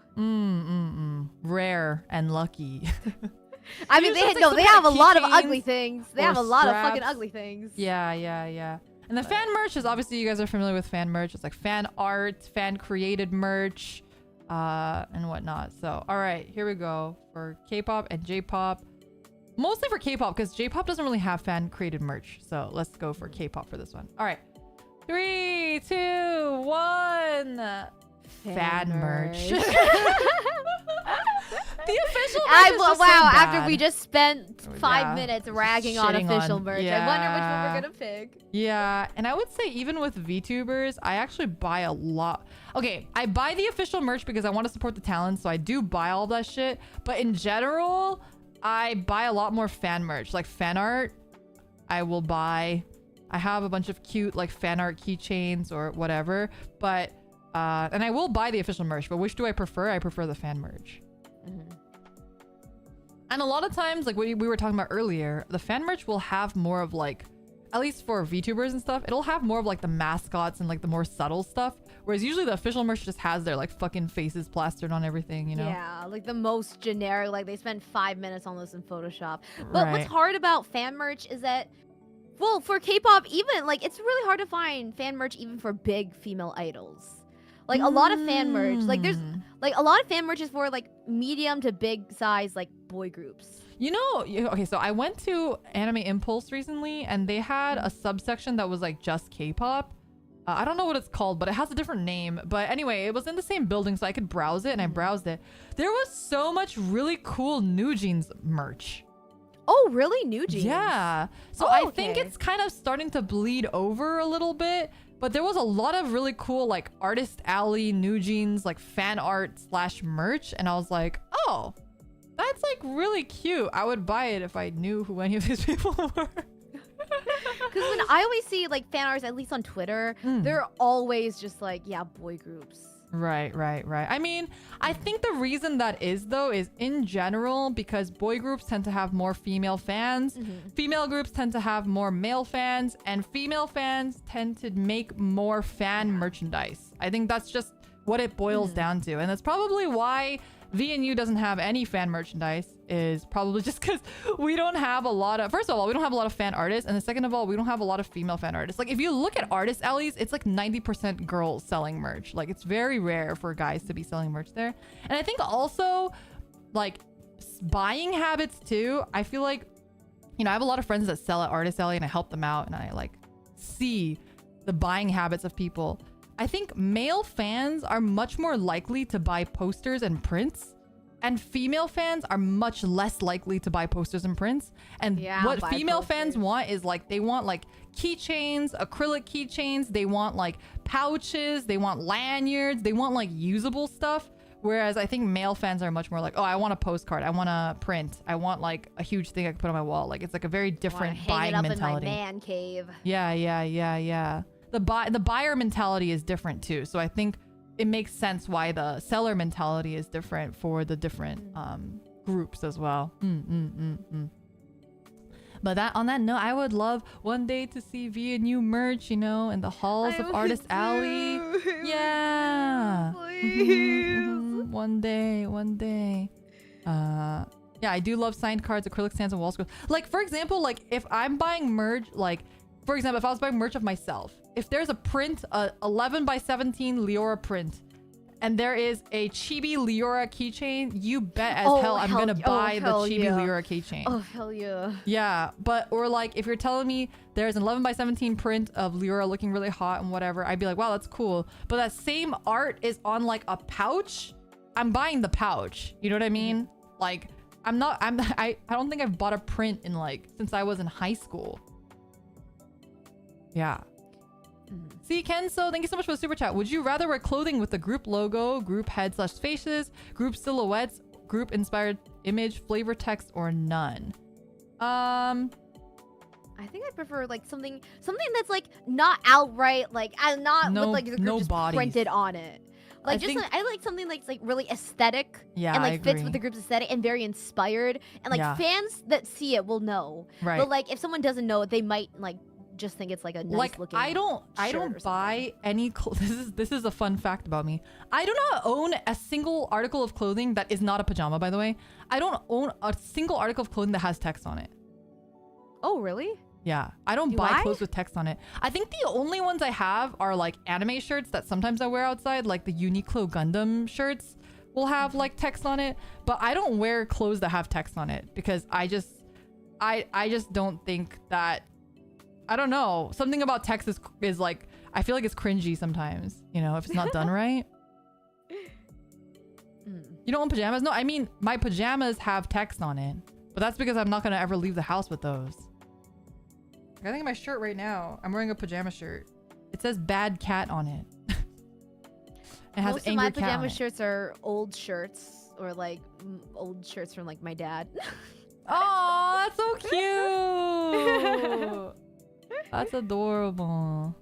Rare and lucky. I mean, they have a lot of ugly things. They have a lot of fucking ugly things. Yeah. And the fan merch is obviously, you guys are familiar with fan merch. It's like fan art, fan created merch, and whatnot. So, all right, here we go for K-pop and J-pop. Mostly for K-pop because J-pop doesn't really have fan created merch. So let's go for K-pop for this one. All right, 3, 2, 1. Fan merch. The official merch is just wow, so bad. after we just spent 5 minutes ragging on official merch, I wonder which one we're gonna pick. Yeah, and I would say even with VTubers, I actually buy a lot. Okay, I buy the official merch because I want to support the talent, so I do buy all that shit. But in general, I buy a lot more fan merch, like fan art. I will buy. I have a bunch of cute like fan art keychains or whatever, but and I will buy the official merch. But which do I prefer? I prefer the fan merch. And a lot of times, like we were talking about earlier, the fan merch will have more of like, at least for VTubers and stuff, it'll have more of like the mascots and like the more subtle stuff. Whereas usually the official merch just has their like fucking faces plastered on everything, you know? Yeah, like the most generic, like they spend 5 minutes on this in Photoshop. But what's hard about fan merch is that, well, for K-pop even, like it's really hard to find fan merch even for big female idols. Like a lot of fan merch, like there's like a lot of fan merch is for like medium to big size like boy groups. You know, okay, so I went to Anime Impulse recently and they had a subsection that was like just K-pop. I don't know what it's called, but it has a different name. But anyway, it was in the same building so I could browse it and I browsed it. There was so much really cool New Jeans merch. Oh, really? New Jeans? Yeah. So I think it's kind of starting to bleed over a little bit. But there was a lot of really cool like Artist Alley New Jeans like fan art / merch. And I was like, oh, that's like really cute. I would buy it if I knew who any of these people were. Because when I always see like fan arts, at least on Twitter, they're always just like, yeah, boy groups. Right. I mean, I think the reason that is though is in general because boy groups tend to have more female fans, female groups tend to have more male fans, and female fans tend to make more fan merchandise. I think that's just what it boils down to, and that's probably why VNU doesn't have any fan merchandise, is probably just because we don't have a lot of, first of all, we don't have a lot of fan artists, and second of all, we don't have a lot of female fan artists. Like if you look at artist alleys, it's like 90% girls selling merch. Like it's very rare for guys to be selling merch there. And I think also like buying habits too. I feel like, you know, I have a lot of friends that sell at artist alley and I help them out and I like see the buying habits of people. I think male fans are much more likely to buy posters and prints and female fans are much less likely to buy posters and prints. And what female fans want is like, they want like keychains, acrylic keychains. They want like pouches. They want lanyards. They want like usable stuff. Whereas I think male fans are much more like, oh, I want a postcard. I want a print. I want like a huge thing I can put on my wall. Like it's like a very different buying mentality. In my man cave. Yeah. The buyer mentality is different too. So I think it makes sense why the seller mentality is different for the different groups as well. But on that note, I would love one day to see via new merch, in the halls of Artist Alley. Yeah. Please. One day. Yeah, I do love signed cards, acrylic stands, and wall scrolls. Like, for example, like if I'm buying merch, like, for example, if I was buying merch of myself, if there's a print, 11 by 17 Leora print, and there is a Chibi Leora keychain, you bet as hell I'm gonna buy the Chibi Leora keychain. Oh, hell yeah. Yeah, or like if you're telling me there's an 11 by 17 print of Leora looking really hot and whatever, I'd be like, wow, that's cool. But that same art is on like a pouch, I'm buying the pouch. You know what I mean? Like, I don't think I've bought a print in like, since I was in high school. Yeah. See, Kenso, thank you so much for the super chat. Would you rather wear clothing with the group logo, group head/faces, group silhouettes, group inspired image, flavor text, or none? I think I prefer like something that's like not outright like not with like the group just printed on it. Like I like something that's like really aesthetic and like fits with the group's aesthetic and very inspired, and like fans that see it will know. Right. But like if someone doesn't know it, they might like just think it's like a nice looking I don't buy any this is a fun fact about me. I do not own a single article of clothing that is not a pajama, by the way. I don't own a single article of clothing that has text on it. Oh, really? Yeah, I don't buy clothes with text on it. I think the only ones I have are like anime shirts that sometimes I wear outside, like the Uniqlo Gundam shirts will have like text on it, but I don't wear clothes that have text on it because I just don't think that, I don't know. Something about text is like, I feel like it's cringy sometimes, if it's not done right. You don't own pajamas? No, I mean, my pajamas have text on it, but that's because I'm not going to ever leave the house with those. I think my shirt right now, I'm wearing a pajama shirt. It says bad cat on it. It has most of my pajama shirts are old shirts or like old shirts from like my dad. Oh, that's so cute. That's adorable.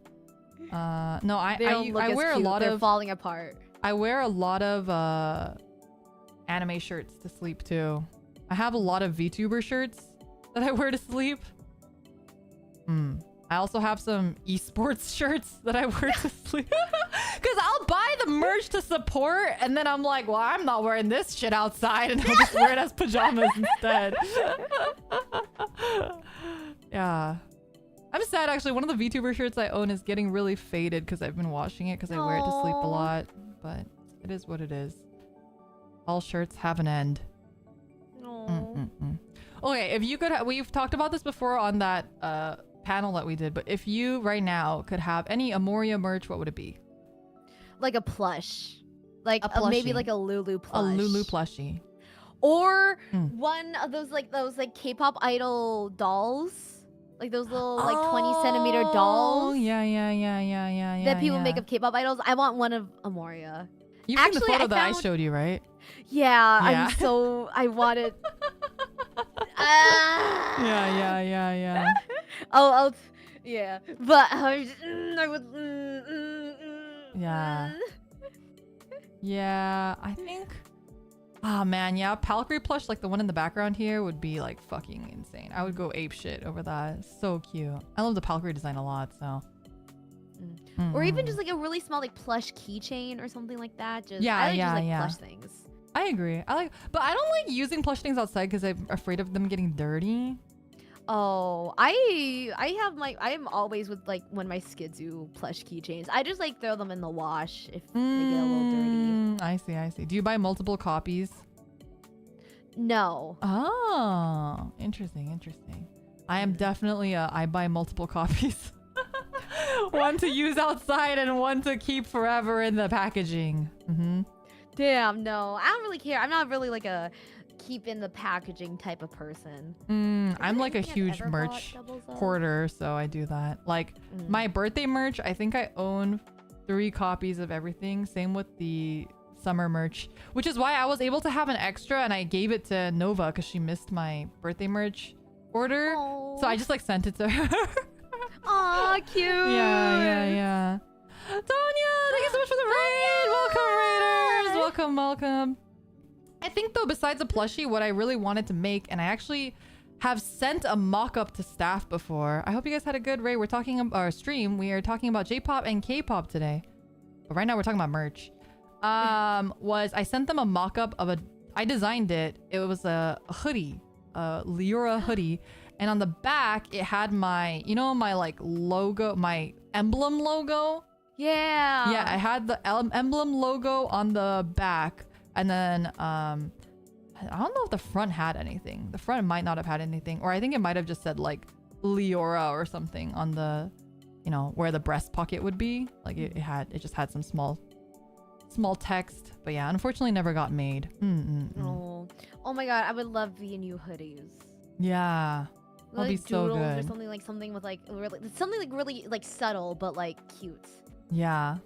No, I wear a lot of falling apart. I wear a lot of anime shirts to sleep too. I have a lot of VTuber shirts that I wear to sleep. I also have some esports shirts that I wear to sleep. Because I'll buy the merch to support, and then I'm like, well, I'm not wearing this shit outside, and I'll just wear it as pajamas instead. Yeah. I'm sad, actually. One of the VTuber shirts I own is getting really faded because I've been washing it because I wear it to sleep a lot. But it is what it is. All shirts have an end. Okay, if you could... we've talked about this before on that panel that we did, but if you right now could have any Amoria merch, what would it be? Like a plush. Like maybe like a Lulu plush. A Lulu plushie. Or one of those K-pop idol dolls. Like those little 20 centimeter dolls. Yeah. That people make of K-pop idols. I want one of Amoria. You've seen the photo that I showed you, right? Yeah. I want it. Yeah. Yeah. But I would. Yeah. I think. Oh man, yeah. Palcrete plush, like the one in the background here, would be like fucking insane. I would go ape shit over that. It's so cute. I love the Palcrete design a lot, so. Or even just like a really small like plush keychain or something like that. Just plush things. I agree. But I don't like using plush things outside because I'm afraid of them getting dirty. Oh, I am always with like when my Skidoo plush keychains. I just like throw them in the wash if they get a little dirty. I see. Do you buy multiple copies? No. Oh, interesting. I am definitely I buy multiple copies. One to use outside and one to keep forever in the packaging. Damn, no. I don't really care. I'm not really like a keep in the packaging type of person. I'm like a anything I've huge ever merch bought doubles of? hoarder, so I do that. Like my birthday merch, I think I own 3 copies of everything. Same with the summer merch, which is why I was able to have an extra and I gave it to Nova because she missed my birthday merch order. Aww. So I just like sent it to her. Aw, cute. Yeah. Tonya, thank you so much for the raid. Welcome, raiders. Welcome. I think though, besides a plushie, what I really wanted to make, and I actually have sent a mock-up to staff before. I hope you guys had a good raid. We're talking about our stream. We are talking about J-pop and K-pop today. But right now we're talking about merch. I sent them a mock-up of I designed it. It was a hoodie, a Leora hoodie. And on the back, it had my, my like logo, my emblem logo. Yeah. Yeah, I had the emblem logo on the back. And then, I don't know if the front had anything. The front might not have had anything. Or I think it might have just said like Leora or something on the, where the breast pocket would be. Like it just had some small text. But yeah, unfortunately never got made. Oh my god, I would love V&U hoodies. Yeah. That'll be so good. Or something with like really like subtle but like cute. Yeah.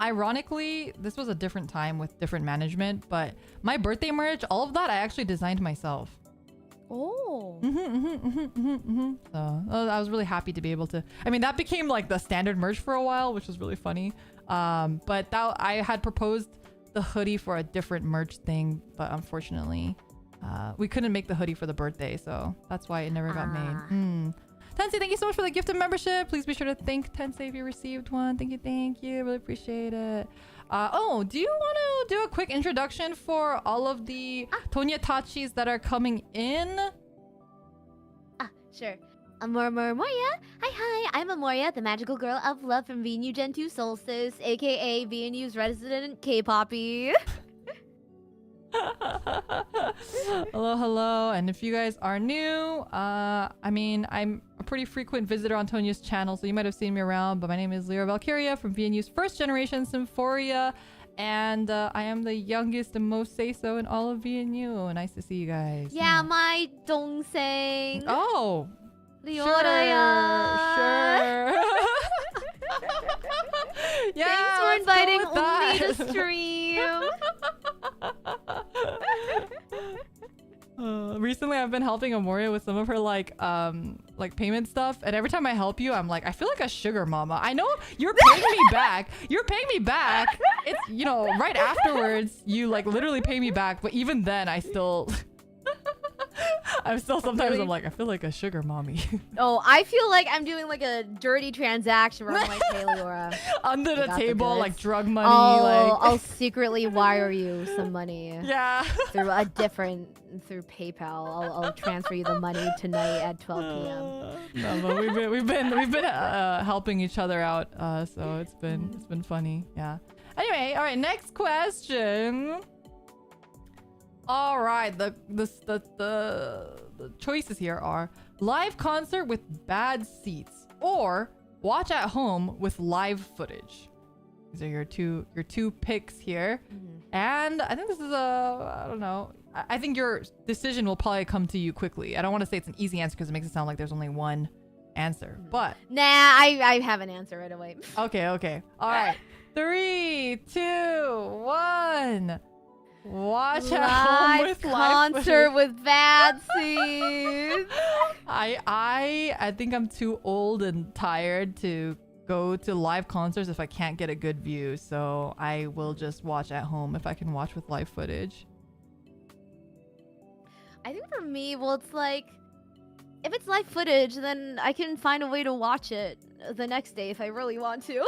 Ironically, this was a different time with different management, but my birthday merch, all of that I actually designed myself. Oh. So I was really happy to be able to. I mean, that became like the standard merch for a while, which was really funny. But I had proposed the hoodie for a different merch thing, but unfortunately, we couldn't make the hoodie for the birthday, so that's why it never got made. Tensei, thank you so much for the gift of membership. Please be sure to thank Tensei if you received one. Thank you. Really appreciate it. Do you want to do a quick introduction for all of the Tonya Tachis that are coming in? Sure. Moria. Hi. I'm Amoria, the magical girl of love from VNU Gen 2 Solstice, aka VNU's resident K-poppy. Hello. And if you guys are new, I'm a pretty frequent visitor on Tonya's channel, so you might have seen me around, but my name is Lyra Valkyria from VNU's first generation Symphoria, and I am the youngest and most say-so in all of VNU. Nice to see you guys. Yeah, my Dongseng. Oh, Sure. Yeah, thanks for inviting me to stream. Recently I've been helping Amoria with some of her like payment stuff, and every time I help you I'm like, I feel like a sugar mama. I know you're paying me back. It's right afterwards you like literally pay me back, but even then I'm still sometimes I'm like, I feel like a sugar mommy. Oh, I feel like I'm doing like a dirty transaction where I'm like, hey, Leora, under the table, like drug money. I'll secretly wire you some money. Yeah. Through PayPal. I'll transfer you the money tonight at 12 p.m. No, but we've been helping each other out, so it's been funny. Yeah. Anyway, all right, next question. All right, the choices here are live concert with bad seats or watch at home with live footage. These are your two picks here. And I think this is I don't know. I think your decision will probably come to you quickly. I don't want to say it's an easy answer because it makes it sound like there's only one answer. But nah, I have an answer right away. Okay. All right. 3, 2, 1. Watch at home with concert with bad seats. I think I'm too old and tired to go to live concerts if I can't get a good view, so I will just watch at home if I can watch with live footage. I think for me, well, it's like if it's live footage, then I can find a way to watch it the next day if I really want to.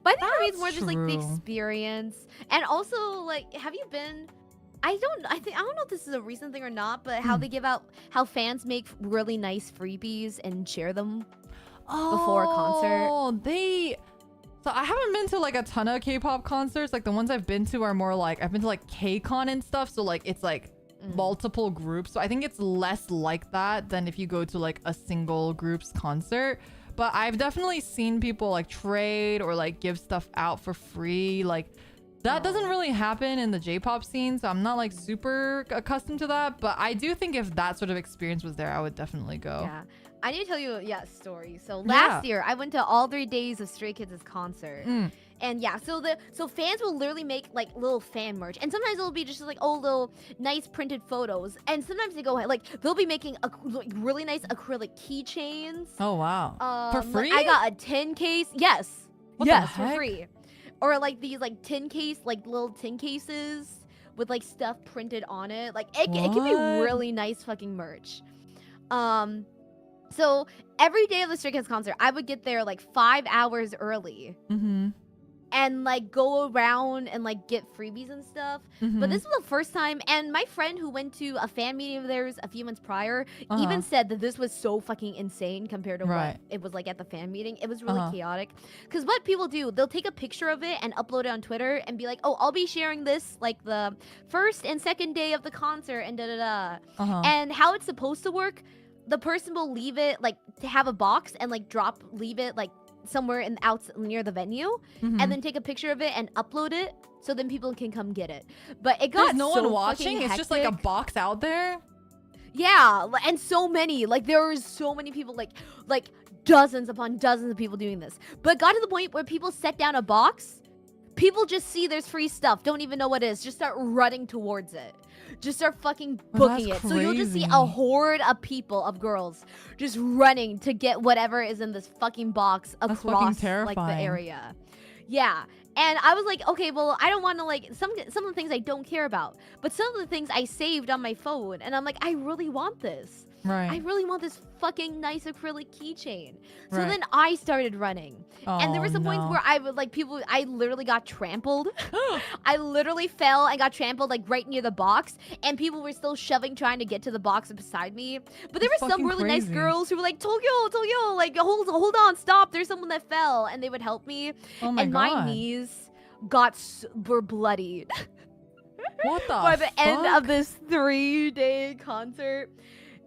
But I think for me, it's more just like the experience, and also like, have you been? I don't know if this is a recent thing or not, but how they give out, how fans make really nice freebies and share them before a concert. So I haven't been to like a ton of K-pop concerts. Like the ones I've been to are more like, I've been to like K-Con and stuff. So like it's like multiple groups. So I think it's less like that than if you go to like a single group's concert. But I've definitely seen people like trade or like give stuff out for free. Like That doesn't really happen in the J-pop scene, so I'm not like super accustomed to that. But I do think if that sort of experience was there, I would definitely go. Yeah. I need to tell you a story. So last year, I went to all 3 days of Stray Kids' concert. And yeah, so fans will literally make like little fan merch, and sometimes it'll be just like little nice printed photos, and sometimes they go like they'll be making like really nice acrylic keychains. Oh wow! For free? Like, I got a tin case. Yes, What yes, the for heck? free. Or like these like little tin cases with like stuff printed on it. Like it can be What? really nice fucking merch. So every day of the Stray Kids concert, I would get there like 5 hours early. And like go around and like get freebies and stuff. But this was the first time, and my friend who went to a fan meeting of theirs a few months prior even said that this was so fucking insane compared to what it was like at the fan meeting. It was really chaotic. Because what people do, they'll take a picture of it and upload it on Twitter and be like, oh, I'll be sharing this like the first and second day of the concert and And how it's supposed to work, the person will leave it like to have a box and like leave it like somewhere near the venue, and then take a picture of it and upload it so then people can come get it. But it got There's no so one watching. fucking It's just like a hectic. box out there. Yeah, and so many, like there was so many people, like dozens upon dozens of people doing this. But it got to the point where people set down a box, people just see there's free stuff, don't even know what it is, just start running towards it. Just start fucking booking it. So you'll just see a horde of people, of girls, just running to get whatever is in this fucking box across like the area. Yeah. And I was like, okay, well, I don't want to like some of the things I don't care about, but some of the things I saved on my phone, and I'm like, I really want this. Right. I really want this fucking nice acrylic keychain. So then I started running. And there were some points where I would like I literally got trampled. I literally fell and got trampled like right near the box, and people were still trying to get to the box beside me. But there were some really nice girls who were like, Tokyo, like hold on, stop, there's someone that fell, and they would help me. Oh my and God. my knees were bloodied. What the by the fuck? end of this 3-day concert.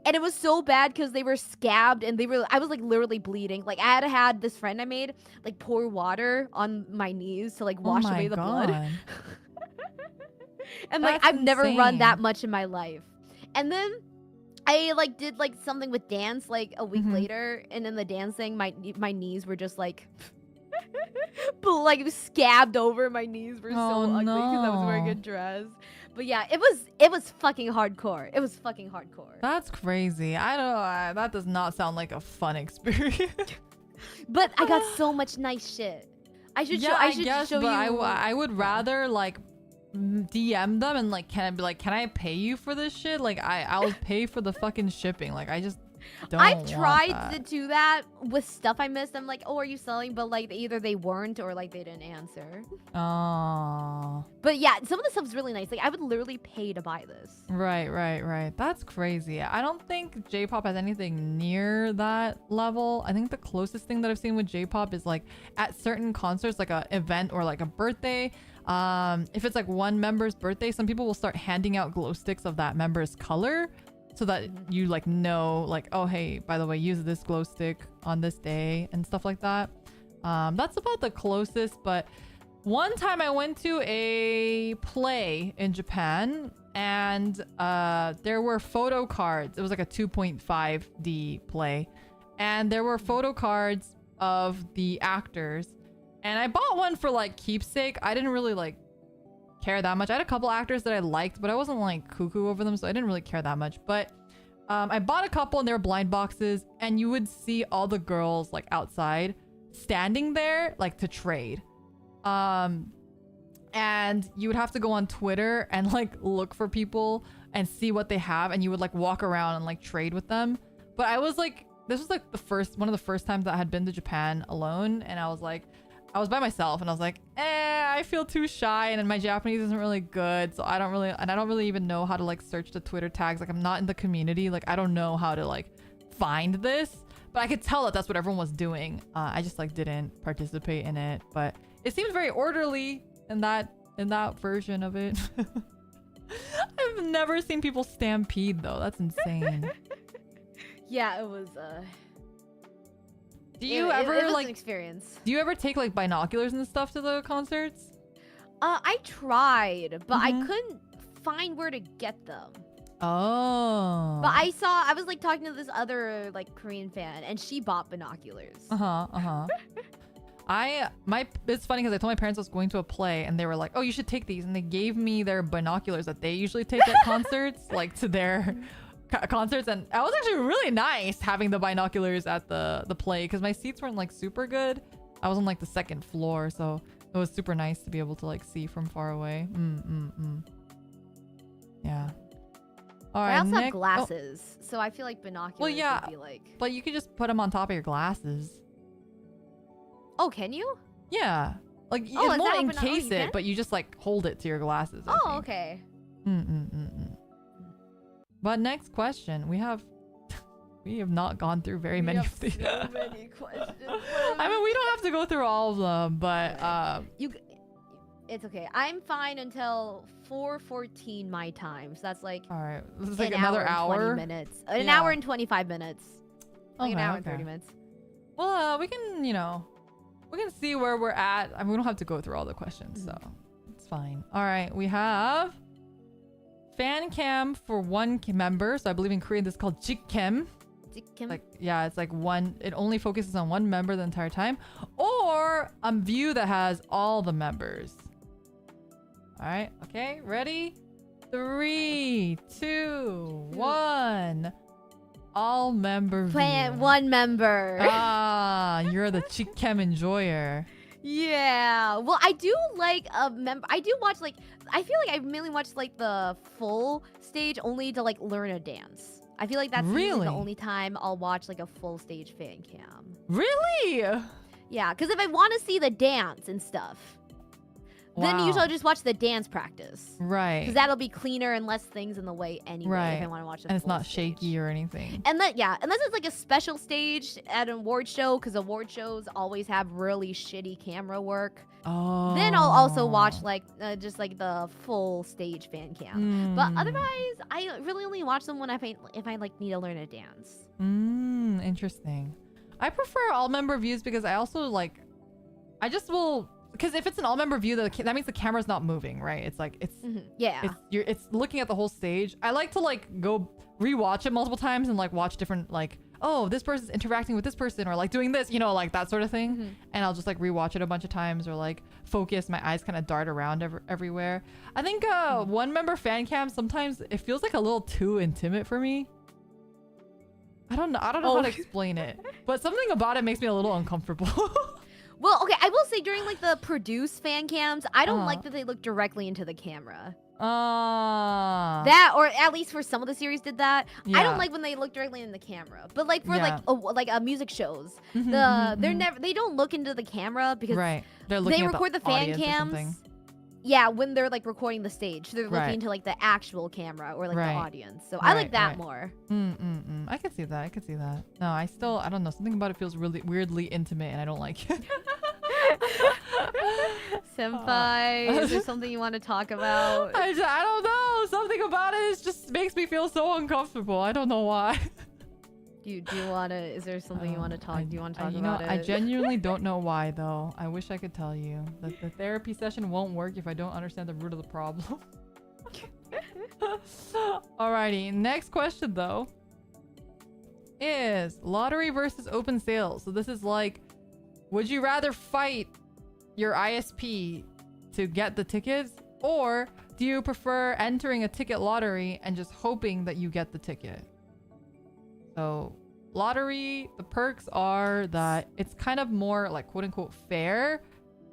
And it was so bad because they were scabbed, and I was like literally bleeding. Like I had this friend I made like pour water on my knees to like wash away the blood. And like I've never run that much in my life. And then I like did like something with dance like a week later, and in the dancing my knees were just like like scabbed over. My knees were so ugly because I was wearing a dress. But yeah, it was fucking hardcore. It was fucking hardcore. That's crazy. I don't. That does not sound like a fun experience. But I got so much nice shit. I should show you. I would rather like DM them and like, can I pay you for this shit? Like I'll pay for the fucking shipping. Like I just don't. I've tried to do that with stuff I missed. I'm like, oh, are you selling? But like either they weren't or like they didn't answer. Oh. But yeah, some of the stuff's really nice. Like I would literally pay to buy this. Right. That's crazy. I don't think J-pop has anything near that level. I think the closest thing that I've seen with J-pop is like at certain concerts, like a event or like a birthday. If it's like one member's birthday, some people will start handing out glow sticks of that member's color, so that you like know, like, oh hey, by the way, use this glow stick on this day and stuff like that. That's about the closest. But one time I went to a play in Japan, and there were photo cards. It was like a 2.5D play, and there were photo cards of the actors, and I bought one for like keepsake. I didn't really like care that much. I had a couple actors that I liked, but I wasn't like cuckoo over them, so I didn't really care that much. But I bought a couple, and they were blind boxes, and you would see all the girls like outside standing there like to trade. And you would have to go on Twitter and like look for people and see what they have, and you would like walk around and like trade with them. But I was like, this was like one of the first times that I had been to Japan alone, and I was by myself, and I was like, I feel too shy, and then my Japanese isn't really good, so I don't really even know how to like search the Twitter tags. Like I'm not in the community, like I don't know how to like find this, but I could tell that that's what everyone was doing. I just like didn't participate in it, but it seems very orderly in that version of it. I've never seen people stampede though. That's insane. Yeah, it was Do you ever it was like an experience? Do you ever take like binoculars and stuff to the concerts? I tried, but I Mhm. couldn't find where to get them. Oh. But I was like talking to this other like Korean fan, and she bought binoculars. It's funny because I told my parents I was going to a play and they were like, oh, you should take these, and they gave me their binoculars that they usually take at concerts, like to their concerts, and it was actually really nice having the binoculars at the play because my seats weren't like super good. I was on like the second floor, so it was super nice to be able to like see from far away. Yeah. All right. I also have Nick- glasses, so I feel like binoculars yeah. would be like. But you could just put them on top of your glasses. Oh, can you? Yeah. Like Oh, it is won't that open- encase you it, can? but you just like hold it to your glasses. I Oh, think. okay. But next question, we have not gone through very many of these. So many questions. I mean, we don't have to go through all of them, but It's okay. I'm fine until 4:14 my time. So that's like all right, this is like an another hour. hour. And 20 minutes. An Yeah. hour and 25 minutes. Like an Okay, hour and okay. 30 minutes. Well, we can, we can see where we're at. I mean, we don't have to go through all the questions, so it's fine. All right, we have fan cam for one member. So I believe in Korean this is called jikcam. Like, yeah, it's like one. It only focuses on one member the entire time, or a view that has all the members. All right, okay, ready? 3, 2, 1. All member view. One member. Ah, you're the jikcam enjoyer. Yeah. Well, I do like a member. I do watch like. I feel like I mainly watch like the full stage only to like learn a dance. I feel like that's usually Really? the only time I'll watch like a full stage fan cam. Really? Yeah, because if I want to see the dance and stuff, then Wow. usually I'll just watch the dance practice. Right. Because that'll be cleaner and less things in the way anyway. Right. If I want to watch the And it's full not stage. shaky or anything. And that, yeah, unless it's like a special stage at an award show, because award shows always have really shitty camera work. Oh. Then I'll also watch like just like the full stage fan cam. But Mm. otherwise, I really only watch them when if I like need to learn a dance. Interesting. I prefer all member views because I also like, I just will, because if it's an all member view, that means the camera's not moving, right? It's like, Yeah. it's looking at the whole stage. I like to like go rewatch it multiple times and like watch different like, oh, this person's interacting with this person or like doing this, like that sort of thing. And I'll just like rewatch it a bunch of times or like focus. My eyes kind of dart around everywhere. I think one member fan cam, sometimes it feels like a little too intimate for me. I don't know how to explain it, but something about it makes me a little uncomfortable. Well, okay, I will say during like the produced fan cams, I don't Uh-huh. like that they look directly into the camera. Ah. That, or at least for some of the series did that. I Yeah. don't like when they look directly in the camera. But like for Yeah. like music shows, Mhm, they don't look into the camera because right. They're looking they at record the fan audience or something. cams. Yeah, when they're like recording the stage, they're looking Right. into like the actual camera or like Right. the audience. So I like Right, that right. more. I can see that. I can see that. No, I don't know. Something about it feels really weirdly intimate, and I don't like it. Senpai, is there something you want to talk about? I don't know. Something about it just makes me feel so uncomfortable. I don't know why. Do you want to? Is there something you want to talk? Do you want to talk you about know, it? I genuinely don't know why though. I wish I could tell you that the therapy session won't work if I don't understand the root of the problem. Alrighty, next question though is lottery versus open sales. So this is like, would you rather fight your ISP to get the tickets, or do you prefer entering a ticket lottery and just hoping that you get the ticket? So lottery, the perks are that it's kind of more like quote unquote fair,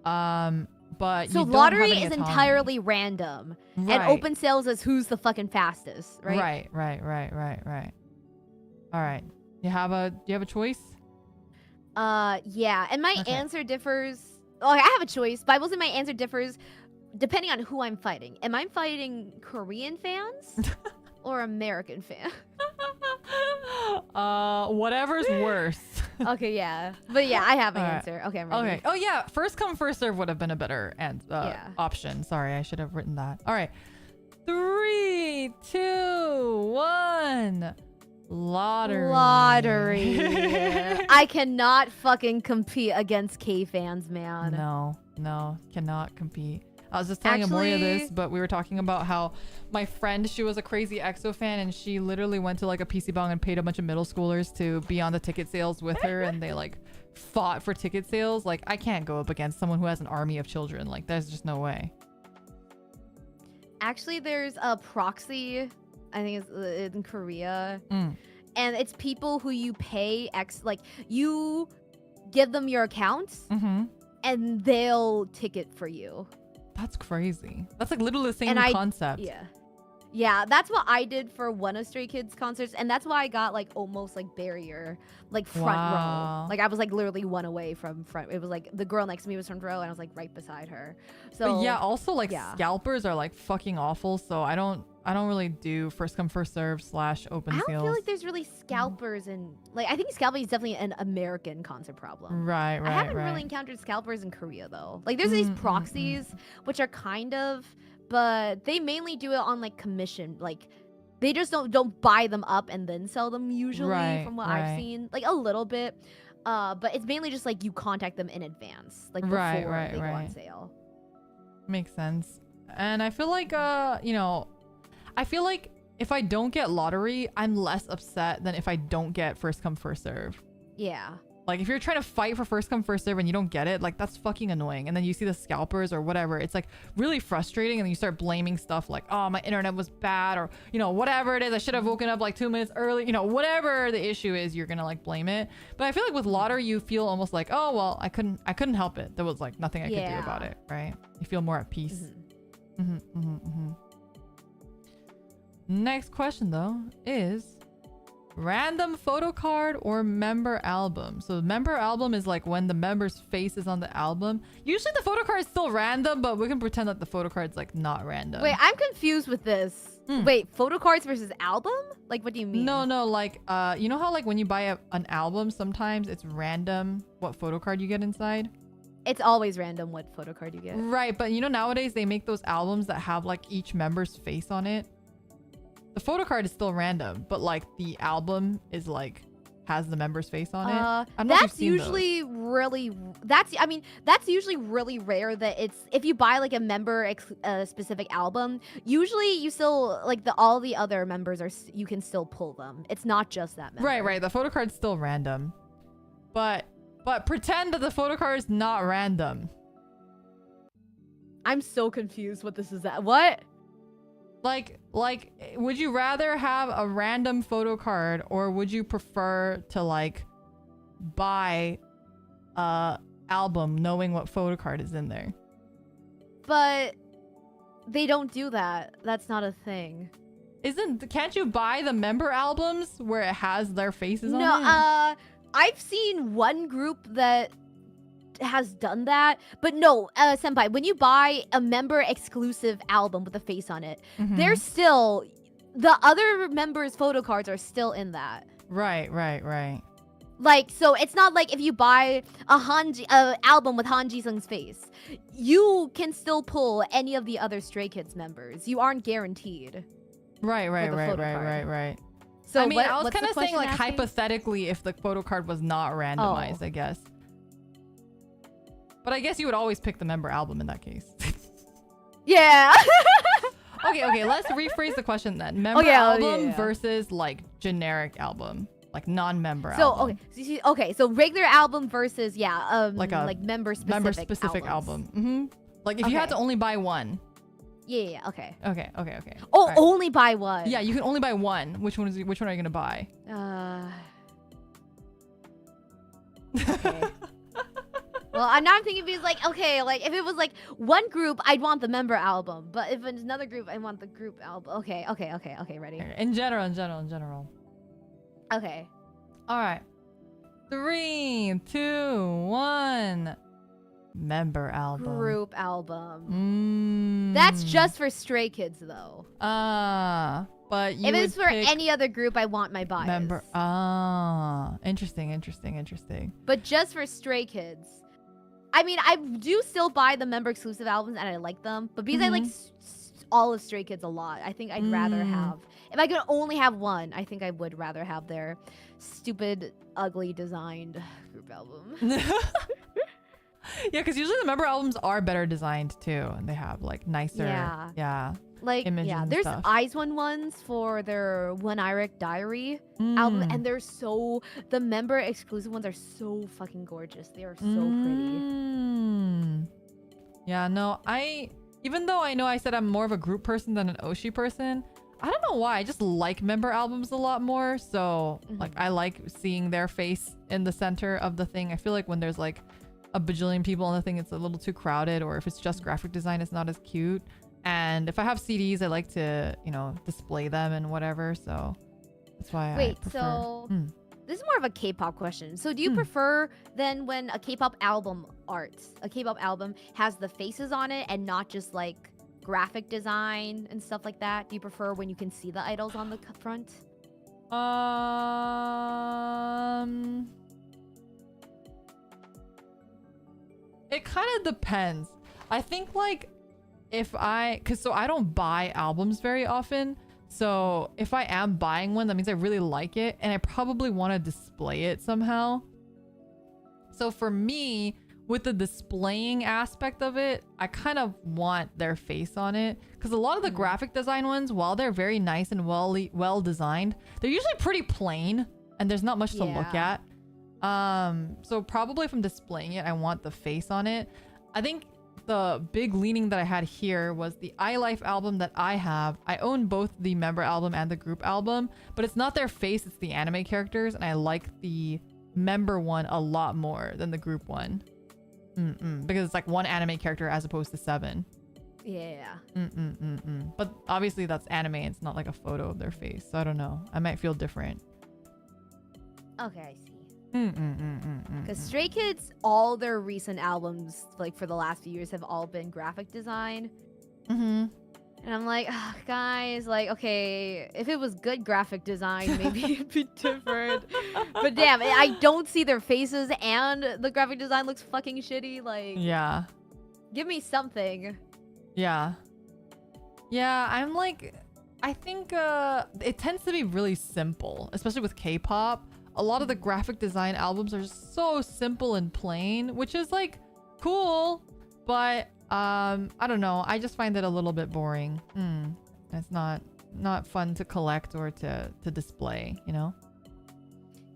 but So you don't lottery have any is autonomy. entirely random, and Right. open sales is who's the fucking fastest, right? Right. All right. Do you have a choice? Yeah, and my Okay. answer differs. Oh, I have a choice, but I will say my answer differs depending on who I'm fighting. Am I fighting Korean fans or American fans? Whatever's worse. Okay, yeah, but yeah, I have an All right. answer. Okay, I'm ready. Okay. Oh yeah, first come first serve would have been a better Yeah. option. Sorry, I should have written that. All right. 3, 2, 1. Lottery. I cannot fucking compete against K fans, man. No, cannot compete. I was just telling Amoria this, Actually- but we were talking about how my friend, she was a crazy EXO fan, and she literally went to like a PC Bang and paid a bunch of middle schoolers to be on the ticket sales with her, and they like fought for ticket sales. Like, I can't go up against someone who has an army of children. Like, there's just no way. Actually, there's a proxy, I think it's in Korea, Mm. and it's people who you pay like you give them your accounts Mm-hmm. and they'll ticket for you. That's crazy. That's like literally the same And concept. Yeah, that's what I did for one of Stray Kids concerts, and that's why I got like almost like barrier, like front Wow. row. Like I was like literally one away from front. It was like the girl next to me was front row, and I was like right beside her. So But yeah, also like yeah. scalpers are like fucking awful. So I don't really do first come first serve / open I don't sales. feel like there's really scalpers in like I think scalping is definitely an American concert problem. Right. I haven't really encountered scalpers in Korea though. Like there's these proxies which are kind of, but they mainly do it on like commission. Like they just don't buy them up and then sell them usually from what I've seen. Like a little bit. But it's mainly just like you contact them in advance, like before they go on sale. Makes sense. And I feel like I feel like if I don't get lottery, I'm less upset than if I don't get first come first serve. Yeah. Like if you're trying to fight for first come first serve and you don't get it, like that's fucking annoying. And then you see the scalpers or whatever, it's like really frustrating, and then you start blaming stuff like, oh, my internet was bad, or whatever it is, I should have woken up like 2 minutes early, whatever the issue is, you're gonna like blame it. But I feel like with lottery you feel almost like, oh well, I couldn't help it, there was like nothing I could do about it, right? You feel more at peace. Next question though is random photo card or member album. So member album is like when the member's face is on the album. Usually the photo card is still random, but we can pretend that the photo card's like not random. Wait, I'm confused with this. Wait, photo cards versus album? Like what do you mean? No, like you know how like when you buy an album, sometimes it's random what photo card you get inside? It's always random what photo card you get. Right, but nowadays they make those albums that have like each member's face on it. The photo card is still random, but like the album is like has the member's face on it. I don't know if you've That's seen usually those. that's usually really rare that it's if you buy like a member specific album, usually you still like all the other members you can still pull them. It's not just that member. Right. The photo card's still random. But pretend that the photo card is not random. I'm so confused what this is at. What? Like, would you rather have a random photo card, or would you prefer to like buy a album knowing what photo card is in there? But they don't do that. That's not a thing. Can't you buy the member albums where it has their faces on it? No, I've seen one group that has done that, but no, senpai, when you buy a member exclusive album with a face on it, there's still the other members' photo cards are still in that. Right. Like, so it's not like if you buy a album with Han Ji-sung's face, you can still pull any of the other Stray Kids members. You aren't guaranteed. Right. So I mean, I was what's kind the of saying question like asking? hypothetically if the photo card was not randomized, I guess. But I guess you would always pick the member album in that case. Yeah. Okay, let's rephrase the question then. Member album versus like generic album, like non-member album. So regular album versus like member specific album. Like if you had to only buy one. Yeah, okay. Okay. Oh, right. Only buy one. Yeah, you can only buy one. Which one are you gonna buy? Okay. Well, I'm not thinking because like if it was like one group, I'd want the member album, but if it's another group, I want the group album. Okay, ready? In general. Okay. All right. 3, 2, 1. Member album. Group album. That's just for Stray Kids though. But if it's for any other group, I want my bias. Member. Interesting. But just for Stray Kids. I mean, I do still buy the member exclusive albums and I like them, but because I like all of Stray Kids a lot, I think I'd rather have. If I could only have one, I think I would rather have their stupid, ugly designed group album. Yeah, because usually the member albums are better designed too, and they have like nicer, Yeah. Like, images yeah, and there's stuff. One ones for their One Iric Diary album, and they're the member exclusive ones are so fucking gorgeous. They are so pretty. Yeah, no, even though I know I said I'm more of a group person than an Oshi person, I don't know why. I just like member albums a lot more. So like I like seeing their face in the center of the thing. I feel like when there's like a bajillion people on the thing, it's a little too crowded, or if it's just graphic design, it's not as cute. And if I have CDs, I like to, display them and whatever. So that's why I prefer. So this is more of a K-pop question. So do you prefer then when a K-pop album has the faces on it and not just like graphic design and stuff like that? Do you prefer when you can see the idols on the front? It kind of depends. I think like because I don't buy albums very often. So if I am buying one, that means I really like it and I probably want to display it somehow. So for me, with the displaying aspect of it, I kind of want their face on it, because a lot of the graphic design ones, while they're very nice and well designed, they're usually pretty plain and there's not much to look at. So probably if I'm displaying it, I want the face on it. I think the big leaning that I had here was the iLife album that I have. I own both the member album and the group album, but it's not their face, it's the anime characters, and I like the member one a lot more than the group one. Because it's like one anime character as opposed to 7. Yeah. But obviously that's anime. It's not like a photo of their face. So I don't know. I might feel different. Okay, I see. Because Stray Kids, all their recent albums, like for the last few years, have all been graphic design. And I'm like, guys, like, okay, if it was good graphic design, maybe it'd be different. But damn, I don't see their faces and the graphic design looks fucking shitty. Like, yeah. Give me something. Yeah. Yeah, I'm like, I think it tends to be really simple, especially with K-pop. A lot of the graphic design albums are so simple and plain, which is like cool, but I don't know. I just find it a little bit boring. It's not fun to collect or to display, you know?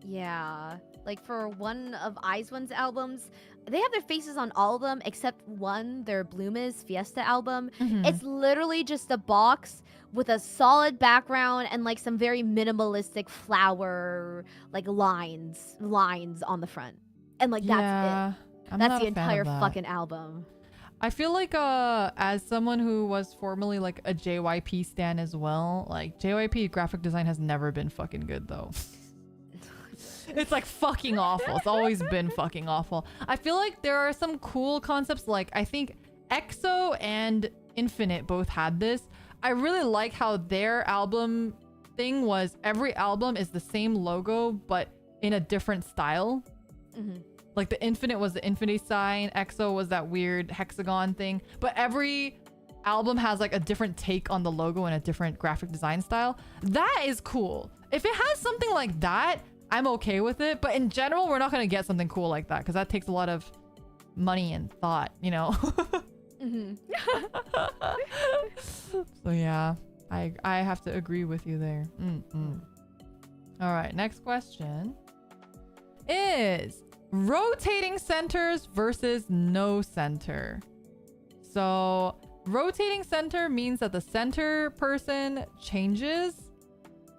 Yeah. Like for one of IZ*ONE's albums, they have their faces on all of them except one, their Bloomiz Fiesta album. It's literally just a box with a solid background and like some very minimalistic flower like lines on the front. And like that's it. That's the entire fucking album. I feel like as someone who was formerly like a JYP stan as well, like JYP graphic design has never been fucking good though. It's like fucking awful. It's always been fucking awful. I feel like there are some cool concepts, like I think EXO and Infinite both had this. I really like how their album thing was every album is the same logo but in a different style. Like the Infinite was the infinity sign, EXO was that weird hexagon thing, but every album has like a different take on the logo and a different graphic design style. That is cool. If it has something like that, I'm okay with it, but in general, we're not going to get something cool like that because that takes a lot of money and thought, you know? So yeah, I have to agree with you there. All right, next question is rotating centers versus no center. So rotating center means that the center person changes.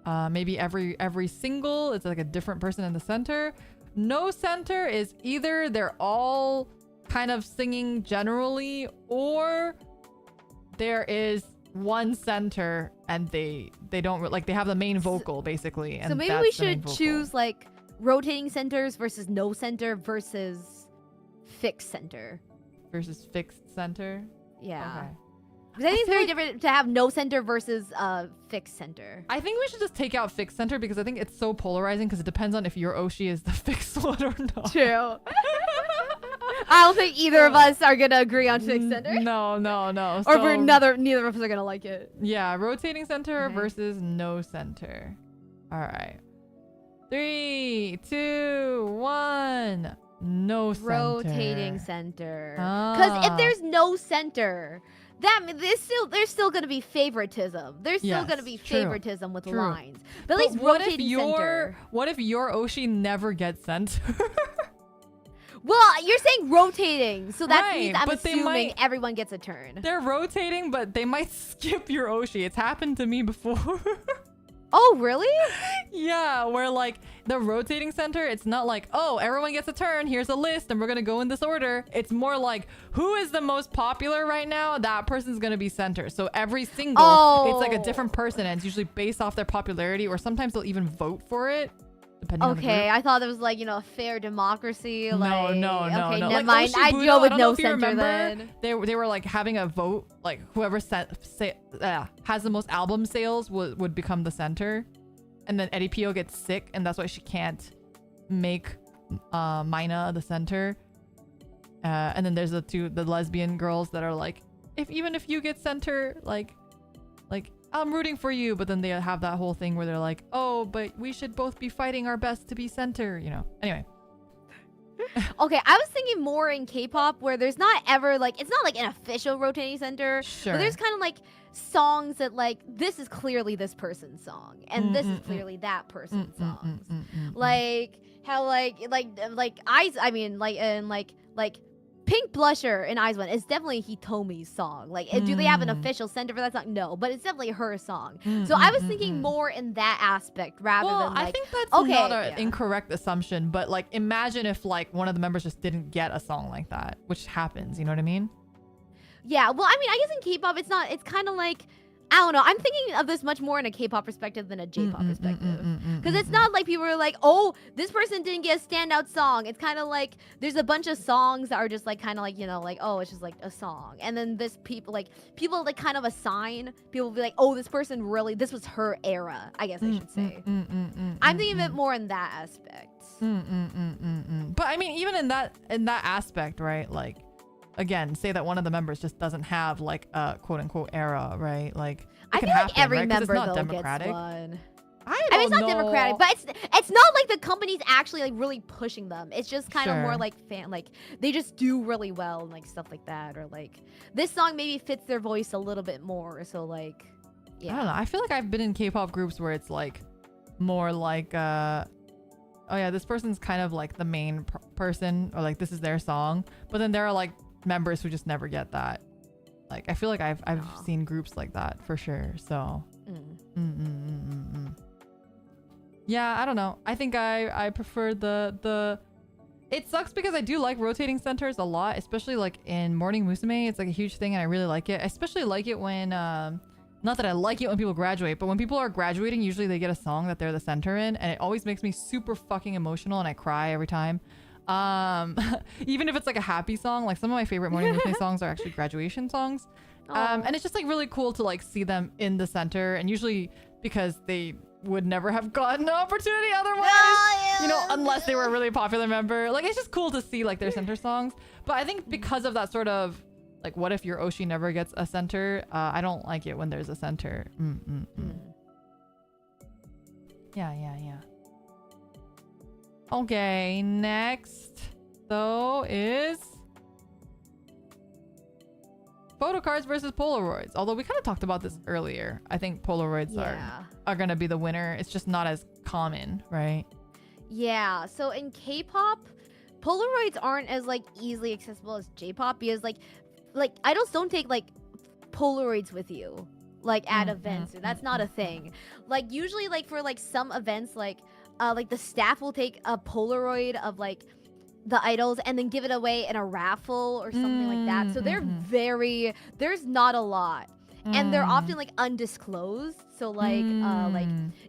Maybe every single, it's like a different person in the center. No center is either they're all kind of singing generally, or there is one center and they don't like they have the main vocal basically. And so maybe we should choose like rotating centers versus no center versus fixed center. Versus fixed center. Yeah. Okay. Because I think it's very different to have no center versus fixed center. I think we should just take out fixed center because I think it's so polarizing because it depends on if your Oshi is the fixed one or not. True. I don't think either of us are gonna agree on fixed center. No. Or so, neither of us are gonna like it. Yeah, rotating center versus no center. All right. 3, 2, 1. No center. Rotating center. Because if there's no center, there's still gonna be favoritism. There's still gonna be favoritism with lines. But at least rotating center. What if your Oshi never gets center? Well, you're saying rotating, so that means I'm but assuming everyone gets a turn. They're rotating, but they might skip your Oshi. It's happened to me before. Oh, really? Yeah, where like the rotating center, it's not like, oh, everyone gets a turn, here's a list, and we're gonna go in this order. It's more like, who is the most popular right now? That person's gonna be center. So every single, it's like a different person, and it's usually based off their popularity, or sometimes they'll even vote for it. Okay, I thought it was like, a fair democracy. No. Okay, Never never mind. I'd go with no center then. They were like having a vote, like whoever has the most album sales would become the center. And then Eddie Pio gets sick, and that's why she can't make Mina the center. And then there's the lesbian girls that are like, even if you get center, like I'm rooting for you, but then they have that whole thing where they're like, oh, but we should both be fighting our best to be center, Anyway. Okay, I was thinking more in K-pop where there's not ever like, it's not like an official rotating center, but there's kind of like songs that like, this is clearly this person's song, and this is clearly that person's songs. Like how like Pink Blusher in Eyes One is definitely Hitomi's song. Like, do they have an official center for that song? No, but it's definitely her song. So I was thinking more in that aspect rather than like. I think that's not an incorrect assumption, but like, imagine if like one of the members just didn't get a song like that, which happens. You know what I mean? Yeah. Well, I mean, I guess in K-pop, it's not. It's kind of like. I don't know. I'm thinking of this much more in a K-pop perspective than a J-pop perspective. Because it's not like people are like, oh, this person didn't get a standout song. It's kind of like there's a bunch of songs that are just like kind of like, like, oh, it's just like a song. And then people like kind of assign. People will be like, oh, this person really, this was her era, I guess I should say. I'm thinking of it more in that aspect. But I mean, even in that aspect, right? Like, again, say that one of the members just doesn't have like a quote unquote era, right? Like, I feel like every member though democratic. Gets one. I mean, it's not democratic, but it's not like the company's actually like really pushing them. It's just kind of more like they just do really well and like stuff like that, or like this song maybe fits their voice a little bit more. So like, yeah. I don't know. I feel like I've been in K-pop groups where it's like more like, oh yeah, this person's kind of like the main person, or like this is their song, but then there are like members who just never get that. Like, I feel like I've seen groups like that for sure. So yeah, I don't know. I think I prefer the it sucks because I do like rotating centers a lot, especially like in Morning Musume. It's like a huge thing and I really like it. I especially like it when not that I like it when people graduate, but when people are graduating, usually they get a song that they're the center in, and it always makes me super fucking emotional and I cry every time. Even if it's like a happy song, like some of my favorite Morning Musume songs are actually graduation songs. And it's just like really cool to like see them in the center, and usually because they would never have gotten an opportunity otherwise, unless they were a really popular member. Like, it's just cool to see like their center songs. But I think because of that sort of like, what if your Oshi never gets a center? I don't like it when there's a center. Yeah. Okay, next though is photo cards versus Polaroids. Although we kind of talked about this earlier. I think Polaroids are gonna be the winner. It's just not as common, right? Yeah. So in K-pop, Polaroids aren't as like easily accessible as J-pop because like idols don't take like Polaroids with you like at events. That's not a thing. Like usually like for like some events like the staff will take a Polaroid of like the idols and then give it away in a raffle or something like that. So there's not a lot. And they're often like undisclosed. So like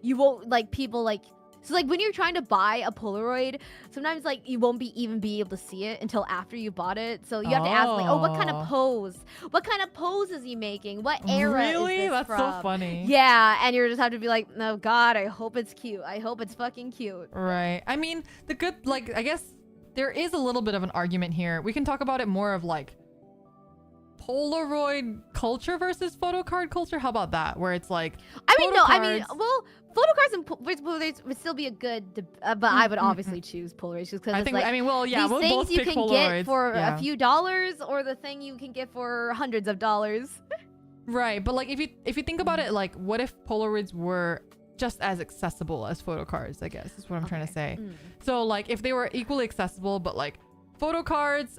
you won't like people like, so like when you're trying to buy a Polaroid, sometimes like you won't even be able to see it until after you bought it. So you have to ask like, oh, what kind of pose? What kind of pose is he making? What era is this That's from? so funny. Yeah, and you just have to be like, no, God, I hope it's cute. I hope it's fucking cute. Right. I mean, the good, like, I guess there is a little bit of an argument here. We can talk about it more of like Polaroid culture versus photo card culture. How about that? Where it's like, I mean, photo no, cards- I mean, well, photo cards and Polaroids would still be a good, but I would obviously choose Polaroids just because I it's think. like I mean, well, yeah, these we'll things both you pick can Polaroids. get for yeah. a few dollars, or the thing you can get for hundreds of dollars. Right, but like if you think about it, like what if Polaroids were just as accessible as photo cards? I guess is what I'm trying to say. So like if they were equally accessible, but like photo cards,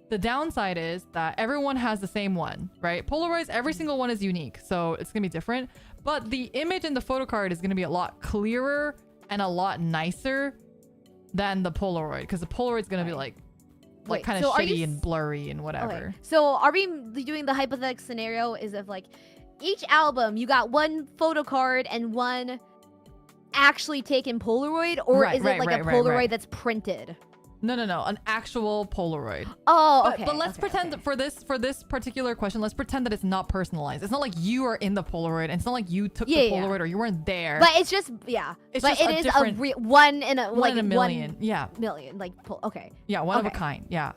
the downside is that everyone has the same one, right? Polaroids, every single one is unique, so it's gonna be different. But the image in the photo card is gonna be a lot clearer and a lot nicer than the Polaroid, because the Polaroid's gonna be like kind of shitty and blurry and whatever. Okay. So are we doing the hypothetical scenario is of like each album you got one photo card and one actually taken Polaroid, or is it like a Polaroid that's printed? No, an actual Polaroid. Oh, okay. But let's pretend that for this particular question, let's pretend that it's not personalized. It's not like you are in the Polaroid, and it's not like you took the Polaroid or you weren't there. But it's just It's but just it is a one in a one in a million. Yeah. Million. Like okay. Yeah, one of a kind. Yeah.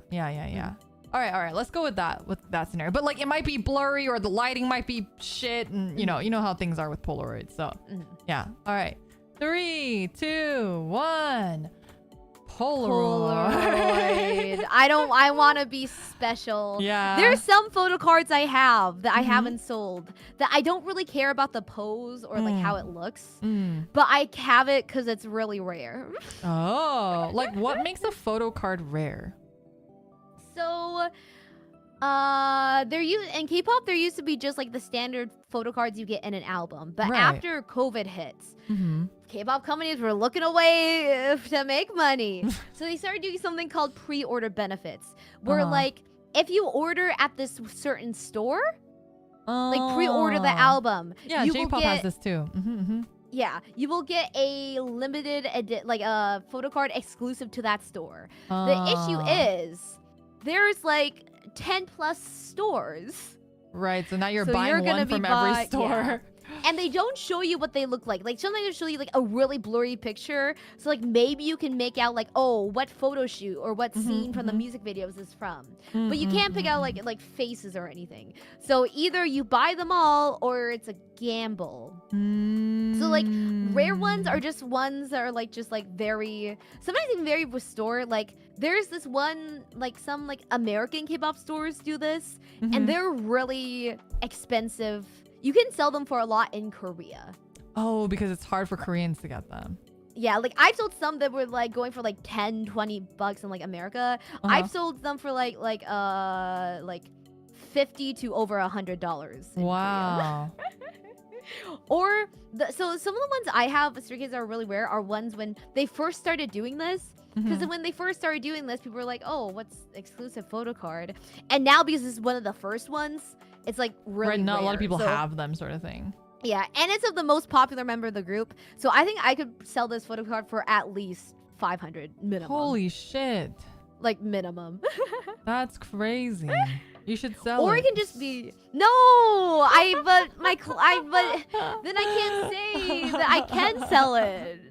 All right. Let's go with that scenario. But like it might be blurry or the lighting might be shit, and you know how things are with Polaroids. So yeah. All right. 3, 2, 1. Polaroid. I want to be special. Yeah. There's some photo cards I have that I haven't sold that I don't really care about the pose or like how it looks, but I have it because it's really rare. Oh, like what makes a photo card rare? So, in K-pop there used to be just like the standard photo cards you get in an album, but after COVID hits, K-pop companies were looking away to make money, so they started doing something called pre-order benefits, where like if you order at this certain store, like pre-order the album. Yeah, Jpop has this too. Yeah, you will get a limited like a photo card exclusive to that store. The issue is there's like 10 plus stores. Right, so now you're buying one from every store. Yeah. And they don't show you what they look like. Like sometimes they show you like a really blurry picture. So like maybe you can make out like, oh, what photo shoot or what scene from the music videos is from. But you can't pick out like faces or anything. So either you buy them all or it's a gamble. So like rare ones are just ones that are like just like very, sometimes even very restored. Like there's this one, like some like American K-pop stores do this, and they're really expensive. You can sell them for a lot in Korea. Oh, because it's hard for Koreans to get them. Yeah, like I've sold some that were like going for like 10, 20 bucks in like America. I've sold them for like 50 to over $100. Wow. Or so some of the ones I have, Stray Kids, are really rare are ones when they first started doing this. Because when they first started doing this, people were like, oh, what's exclusive photo card? And now because this is one of the first ones, it's like really not rare. a lot of people have them, sort of thing. Yeah, and it's of the most popular member of the group. So I think I could sell this photo card for at least 500 minimum. Holy shit. Like minimum. That's crazy. You should sell or it. it can just be then I can't say that I can sell it.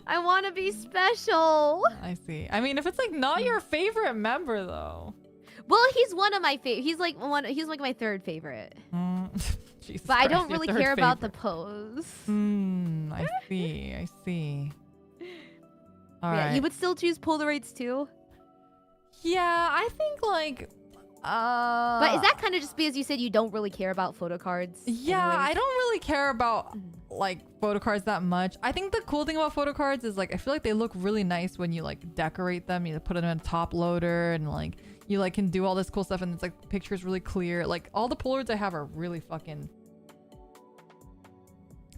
I want to be special. I see. I mean, if it's like not your favorite member though. Well, he's one of my favorite. He's like my third favorite. Jesus but Christ, I don't really care about the pose. I see. All right. You would still choose Polaroids too? Yeah, I think like but is that kind of just because you said you don't really care about photo cards? Yeah, anyways? I don't really care about like photo cards that much. I think the cool thing about photo cards is like I feel like they look really nice when you like decorate them. You put them in a top loader and like you like can do all this cool stuff and it's like pictures really clear. Like all the Polaroids I have are really fucking,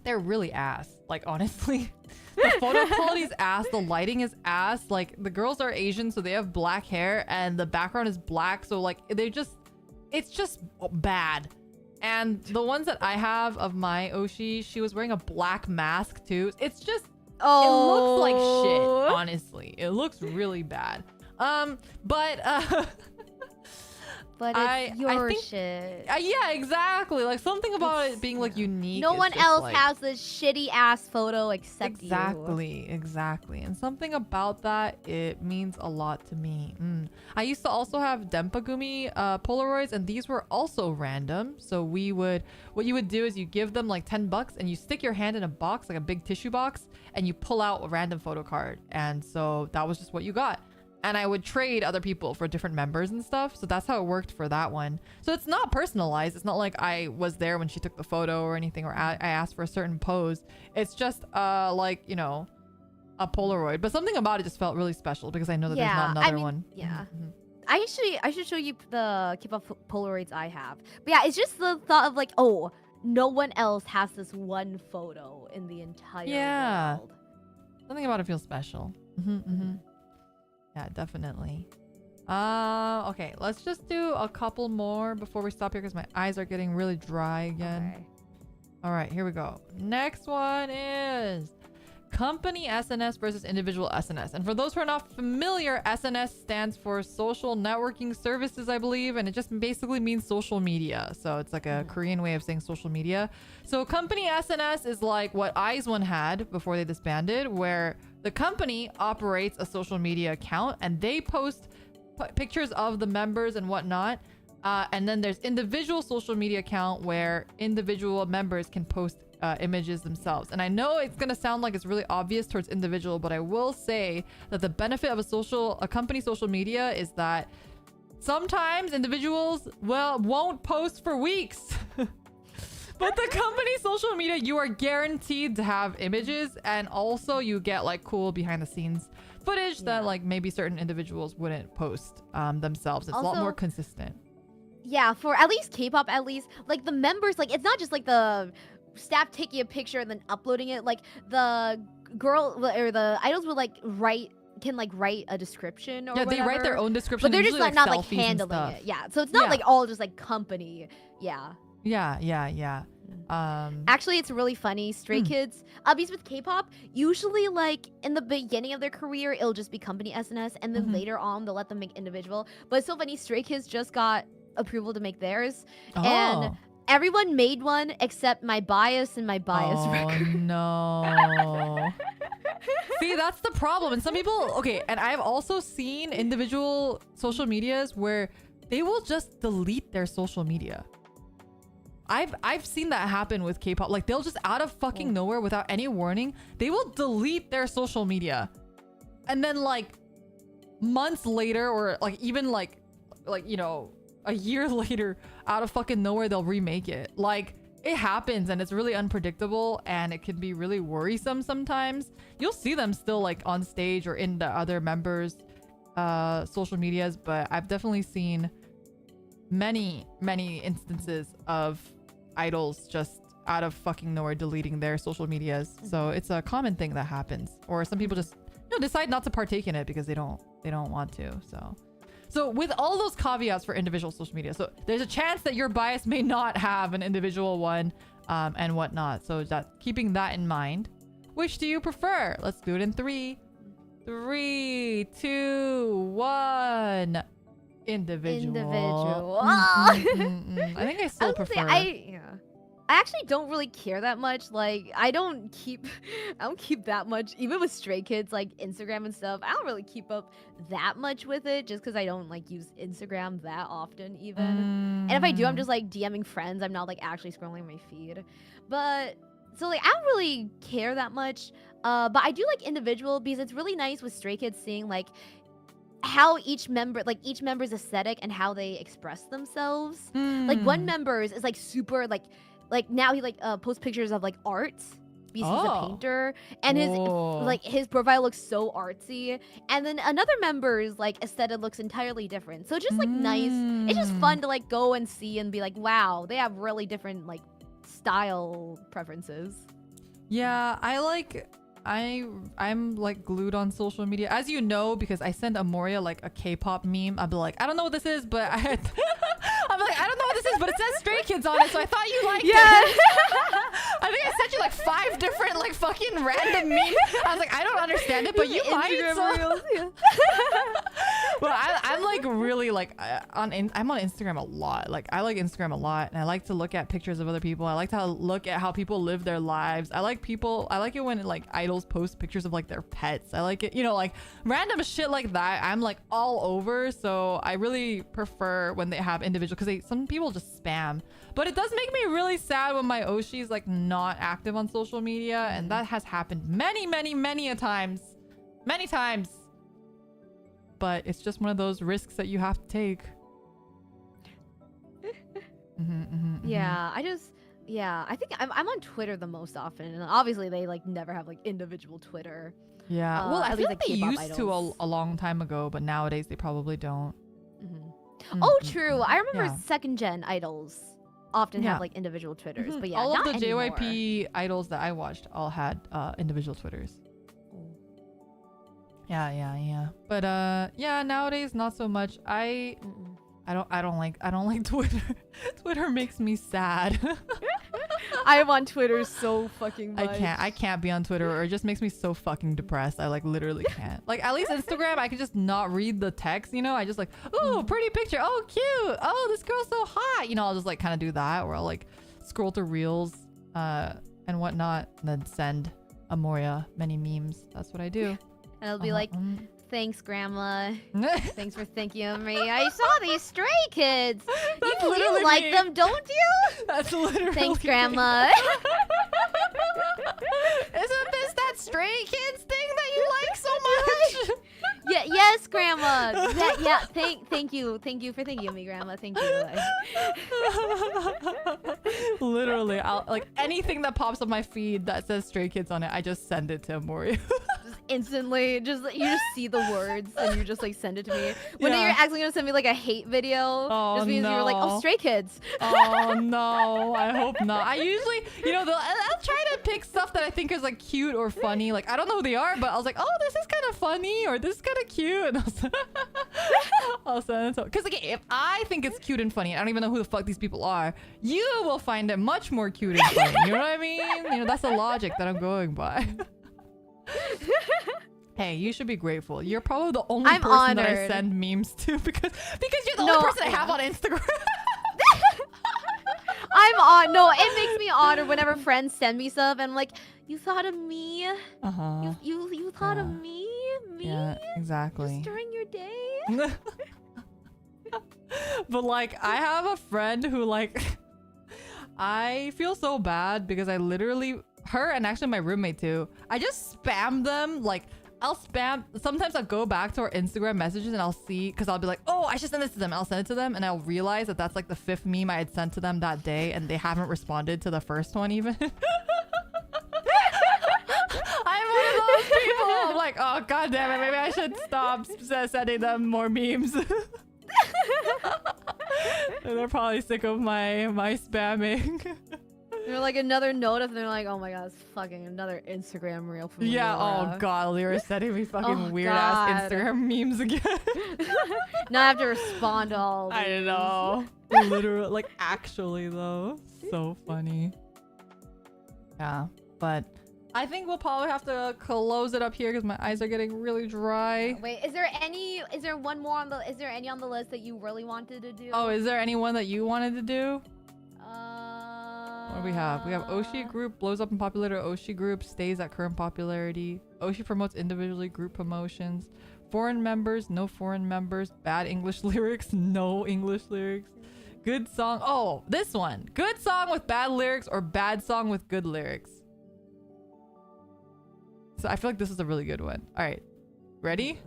they're really ass. Like honestly, the photo quality is ass. The lighting is ass. Like the girls are Asian, so they have black hair and the background is black. So like it's just bad. And the ones that I have of my Oshi, she was wearing a black mask too. It's just, it looks like shit. Honestly, it looks really bad. But But it's your shit. Yeah, exactly. Like something about it being like unique. No one else like, has this shitty ass photo except you. Exactly. And something about that, it means a lot to me. I used to also have Denpagumi Polaroids, and these were also random. So what you would do is you give them like $10 and you stick your hand in a box, like a big tissue box, and you pull out a random photo card. And so that was just what you got. And I would trade other people for different members and stuff. So that's how it worked for that one. So it's not personalized. It's not like I was there when she took the photo or anything, or I asked for a certain pose. It's just like, you know, a Polaroid. But something about it just felt really special because I know that there's not another one. Yeah. I should show you the Kpop Polaroids I have. But yeah, it's just the thought of like, oh, no one else has this one photo in the entire world. Something about it feels special. Yeah, definitely. Okay, let's just do a couple more before we stop here because my eyes are getting really dry again. Okay. All right, here we go. Next one is company SNS versus individual SNS. And for those who are not familiar, SNS stands for social networking services, I believe, and it just basically means social media. So it's like a Korean way of saying social media. So company SNS is like what IZ*ONE had before they disbanded, where the company operates a social media account and they post pictures of the members and whatnot. And then there's individual social media account where individual members can post images themselves. And I know it's going to sound like it's really obvious towards individual, but I will say that the benefit of a company social media is that sometimes individuals, won't post for weeks. But the company social media, you are guaranteed to have images, and also you get like cool behind the scenes footage that like maybe certain individuals wouldn't post themselves. It's also a lot more consistent. Yeah, for at least K-pop, at least like the members, like it's not just like the staff taking a picture and then uploading it. Like the girl or the idols will can write a description or they write their own description, but they're just not like handling it. Yeah, so it's not like all just like company. Yeah. Actually, it's really funny. Stray Kids, because with K-pop, usually like in the beginning of their career, it'll just be company SNS, and then later on they'll let them make individual. But it's so funny. Stray Kids just got approval to make theirs, and everyone made one except my bias and my bias record. No. See, that's the problem. And some people, and I've also seen individual social medias where they will just delete their social media. I've seen that happen with K-pop. Like they'll just out of fucking nowhere, without any warning, they will delete their social media, and then like months later, or like even like you know, a year later, out of fucking nowhere, they'll remake it. Like it happens, and it's really unpredictable, and it can be really worrisome sometimes. You'll see them still like on stage or in the other members' social medias, but I've definitely seen many instances of idols just out of fucking nowhere deleting their social medias. So it's a common thing that happens, or some people just decide not to partake in it because they don't want to. So with all those caveats for individual social media, so there's a chance that your bias may not have an individual one and whatnot. So keeping that in mind, which do you prefer? Let's do it in 3, 2, 1. Individual. I think I still prefer. I actually don't really care that much. Like I don't keep that much, even with Stray Kids like Instagram and stuff. I don't really keep up that much with it, just because I don't like use Instagram that often even. And if I do, I'm just like DMing friends. I'm not like actually scrolling my feed. But so like I don't really care that much. But I do like individual because it's really nice with Stray Kids seeing like how each member's aesthetic and how they express themselves. Like one member's is like super like now he like posts pictures of like art because he's a painter, and his profile looks so artsy. And then another member's like aesthetic looks entirely different. So it's just like nice. It's just fun to like go and see and be like, wow, they have really different like style preferences. Yeah, I'm like glued on social media, as you know, because I send Amoria like a K-pop meme. I'll be like, I don't know what this is, but I'm like, I don't know what this is, but it says Stray Kids on it, so I thought you liked it. I think I sent you like 5 different like fucking random memes. I was like, I don't understand it, but you might. So. Well, I'm like really like I'm on Instagram a lot. Like I like Instagram a lot, and I like to look at pictures of other people. I like to look at how people live their lives. I like it when like idols post pictures of like their pets. I like it, like random shit like that. I'm like all over. So I really prefer when they have individual, because some people just spam. But it does make me really sad when my Oshi is like not active on social media, and that has happened many a times. Many times. But it's just one of those risks that you have to take. Yeah, I think I'm on Twitter the most often, and obviously they like never have like individual Twitter. Yeah, well, I feel like they K-pop used to a long time ago, but nowadays they probably don't. Oh, true. I remember Yeah. second gen idols often have like individual Twitters, but yeah, all of not the anymore. JYP idols that I watched all had individual Twitters. Yeah. But yeah, nowadays not so much. I don't like Twitter. Twitter makes me sad. I'm on Twitter so fucking much. I can't be on Twitter, or it just makes me so fucking depressed. I like literally can't. Like at least Instagram, I can just not read the text, I just like, oh, pretty picture. Oh, cute. Oh, this girl's so hot. I'll just like kind of do that, or I'll like scroll through reels and whatnot, and then send Amoria many memes. That's what I do. And it'll be like, thanks, Grandma. Thanks for thinking of me. I saw these stray kids. You like me. them, don't you? That's literally Thanks, Grandma. Isn't this that stray kids thing that you like so much? Yes, Grandma. Yeah. Thank you for thinking of me, Grandma. Thank you. Literally, I'll like anything that pops up my feed that says stray kids on it, I just send it to Amoria. Just instantly, you just see the words and you just like send it to me. One day you're actually gonna send me like a hate video, just because you were like, oh, stray kids. Oh no, I hope not. I usually, I'll try to pick stuff that I think is like cute or funny. Like I don't know who they are, but I was like, oh, this is kind of funny, or this is kind of cute. And I'll send it. Because like, if I think it's cute and funny, I don't even know who the fuck these people are, you will find it much more cute and funny. You know what I mean? That's the logic that I'm going by. Hey, you should be grateful. You're probably the only person that I send memes to because you're the only person I have on Instagram. It makes me honored whenever friends send me stuff and I'm like, you thought of me? You thought of me? Me? Yeah, exactly. Just during your day? But like, I have a friend who like, I feel so bad because I literally, her and actually my roommate too, I just spam them. Like I'll spam, sometimes I'll go back to our Instagram messages and I'll see, because I'll be like, oh, I should send this to them. I'll send it to them and I'll realize that that's like the 5th meme I had sent to them that day and they haven't responded to the first one even. I'm one of those people. I'm like, oh, god damn it, maybe I should stop sending them more memes. They're probably sick of my spamming. They're like another note and they're like, oh my god, it's fucking another Instagram reel from Yeah, Laura. oh god, they were sending me fucking weird ass Instagram memes again. Now I have to respond to all these. I know. Literally, like actually though. So funny. Yeah, but I think we'll probably have to close it up here because my eyes are getting really dry. Wait, is there any on the list that you really wanted to do? Oh, is there anyone that you wanted to do? What do we have? We have Oshi group blows up in popularity. Oshi group stays at current popularity. Oshi promotes individually group promotions. Foreign members, no foreign members. Bad English lyrics, no English lyrics. Good song. Oh, this one. Good song with bad lyrics or bad song with good lyrics. So I feel like this is a really good one. All right. Ready?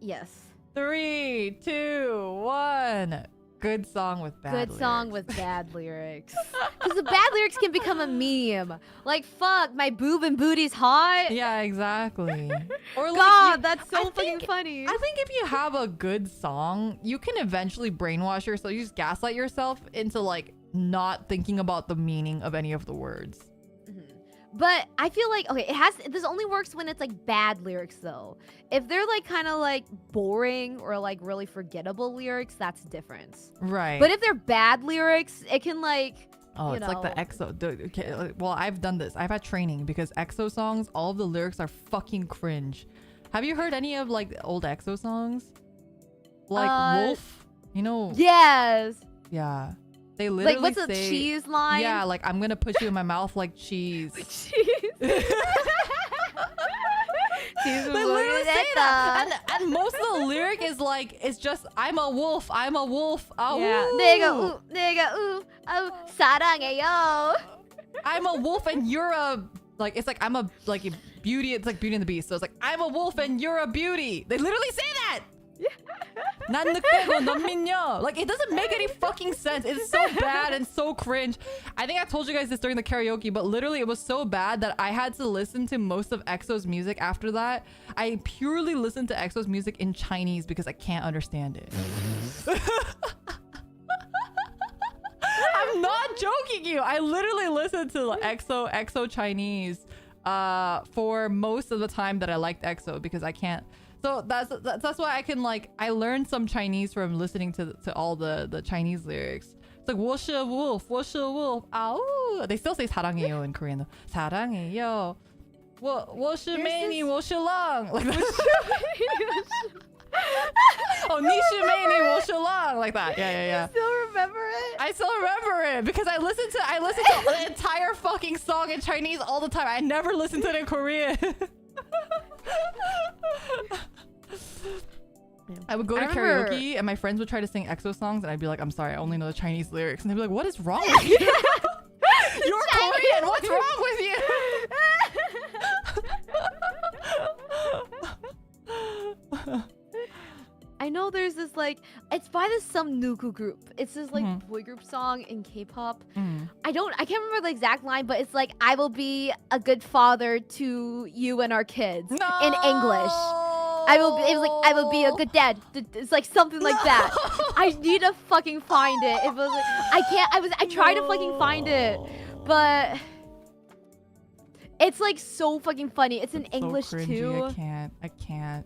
Yes. 3, 2, 1. Good song with bad lyrics. Good song with bad lyrics. Because the bad lyrics can become a meme. Like, fuck, my boob and booty's hot. Yeah, exactly. Or like, God, that's so fucking funny. I think if you have a good song, you can eventually brainwash yourself. You just gaslight yourself into like not thinking about the meaning of any of the words. But I feel like, okay, this only works when it's like bad lyrics though. If they're like kind of like boring or like really forgettable lyrics, that's different. Right. But if they're bad lyrics, it can like, it's like the EXO. Okay, well, I've done this. I've had training because EXO songs, all of the lyrics are fucking cringe. Have you heard any of like the old EXO songs? like wolf. You know? Yes. Yeah. They literally Like, what's the say, cheese line? Yeah, like I'm gonna put you in my mouth like cheese. Cheese. They literally say that, and most of the lyric is like, it's just I'm a wolf, I'm a wolf. Yeah. 내가 사랑해요. I'm a wolf and you're a like. It's like I'm a like a beauty. It's like Beauty and the Beast. So it's like I'm a wolf and you're a beauty. They literally say that. 난 늑대고 넌 미녀. Like it doesn't make any fucking sense. It's so bad and so cringe. I think I told you guys this during the karaoke, but literally it was so bad that I had to listen to most of EXO's music after that. I purely listened to EXO's music in Chinese because I can't understand it. I'm not joking you. I literally listened to EXO Chinese for most of the time that I liked EXO because I can't. So that's why I can like I learned some Chinese from listening to all the Chinese lyrics. It's like 我是 wolf, 我是 wolf. Ow. They still say 사랑해요 in Korean though. 사랑해요. 我是美女, 我是狼. Like oh, 你是美女, 我是狼. Like that. Yeah. You still remember it? I still remember it because I listened to the entire fucking song in Chinese all the time. I never listened to it in Korean. I would go to karaoke and my friends would try to sing EXO songs and I'd be like, I'm sorry, I only know the Chinese lyrics. And they'd be like, what is wrong with you? You're Korean, what's wrong with you? I know there's this like, it's by this some Nuku group. It's this like boy group song in K-pop. I can't remember the exact line, but it's like, I will be a good father to you and our kids in English. It was like, I will be a good dad. It's like something like that. I need to fucking find it. It was like, I tried to fucking find it, but it's like so fucking funny. It's in English so cringy. too. I can't.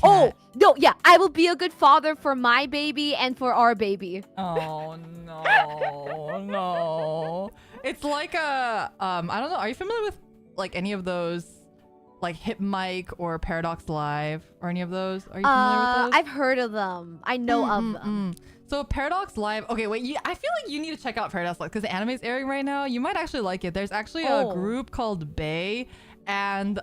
Oh, no, yeah. I will be a good father for my baby and for our baby. Oh, no. It's like a, I don't know. Are you familiar with like any of those, like Hip Mic or Paradox Live or any of those? Are you familiar with those? I've heard of them. I know of them. So Paradox Live, okay, wait, I feel like you need to check out Paradox Live because the anime is airing right now. You might actually like it. There's actually a group called Bae, and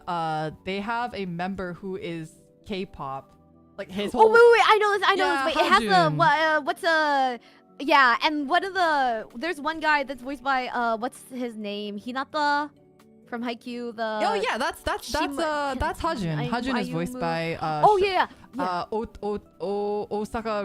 they have a member who is K-pop, like his whole. Oh wait, I know this. Wait, it has Hajun. the what's a yeah, and one of the there's one guy that's voiced by what's his name? Hinata from Haikyuu. The oh yeah, that's Hajun. Hajun is voiced by Osaka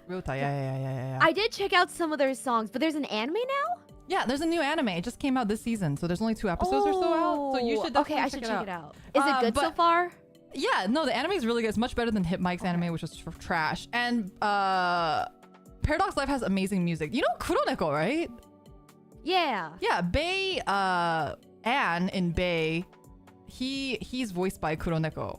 Ryota. Yeah. I did check out some of their songs, but there's an anime now. Yeah, there's a new anime. It just came out this season, so there's only 2 episodes or so out. So you should definitely I should check it out. Is it good so far? Yeah, no, the anime is really good. It's much better than Hip Mic's anime, which was trash. And Paradox Live has amazing music. You know Kuroneko, right? Yeah. Yeah, Bae, Anne in Bae, he's voiced by Kuroneko.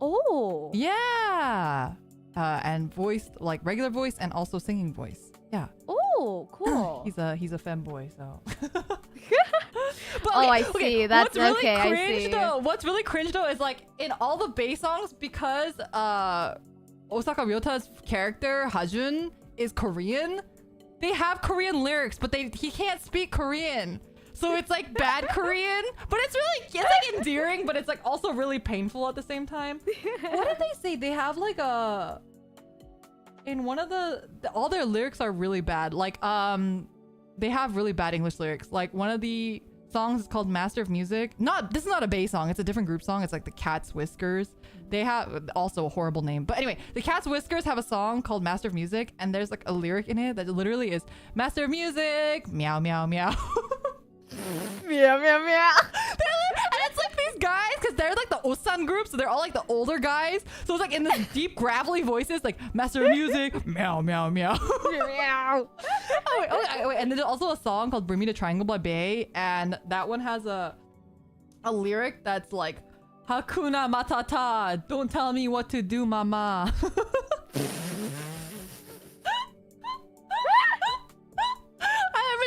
Oh. Yeah. And voiced like regular voice and also singing voice. Yeah. Oh, cool. He's a femboy, so. But I see. That's really okay. Cringe, I see. Though, what's really cringe though is like in all the Bae songs, because Osaka Ryota's character Hajun is Korean, they have Korean lyrics, but he can't speak Korean. So it's like bad Korean, but it's like endearing, but it's like also really painful at the same time. What did they say? They have like in one of all their lyrics are really bad. Like they have really bad English lyrics. Like one of the songs is called Master of Music. This is not a Bae song. It's a different group song. It's like the Cat's Whiskers. They have also a horrible name. But anyway, the Cat's Whiskers have a song called Master of Music, and there's like a lyric in it that literally is Master of Music, meow meow meow. Meow meow meow. And it's like these guys, because they're like the Osan group, so they're all like the older guys. So it's like in this deep gravelly voices, like Master of Music, meow meow meow. Meow. Wait. And there's also a song called Bermuda Triangle by Bae, and that one has a lyric that's like Hakuna Matata, don't tell me what to do, mama. Every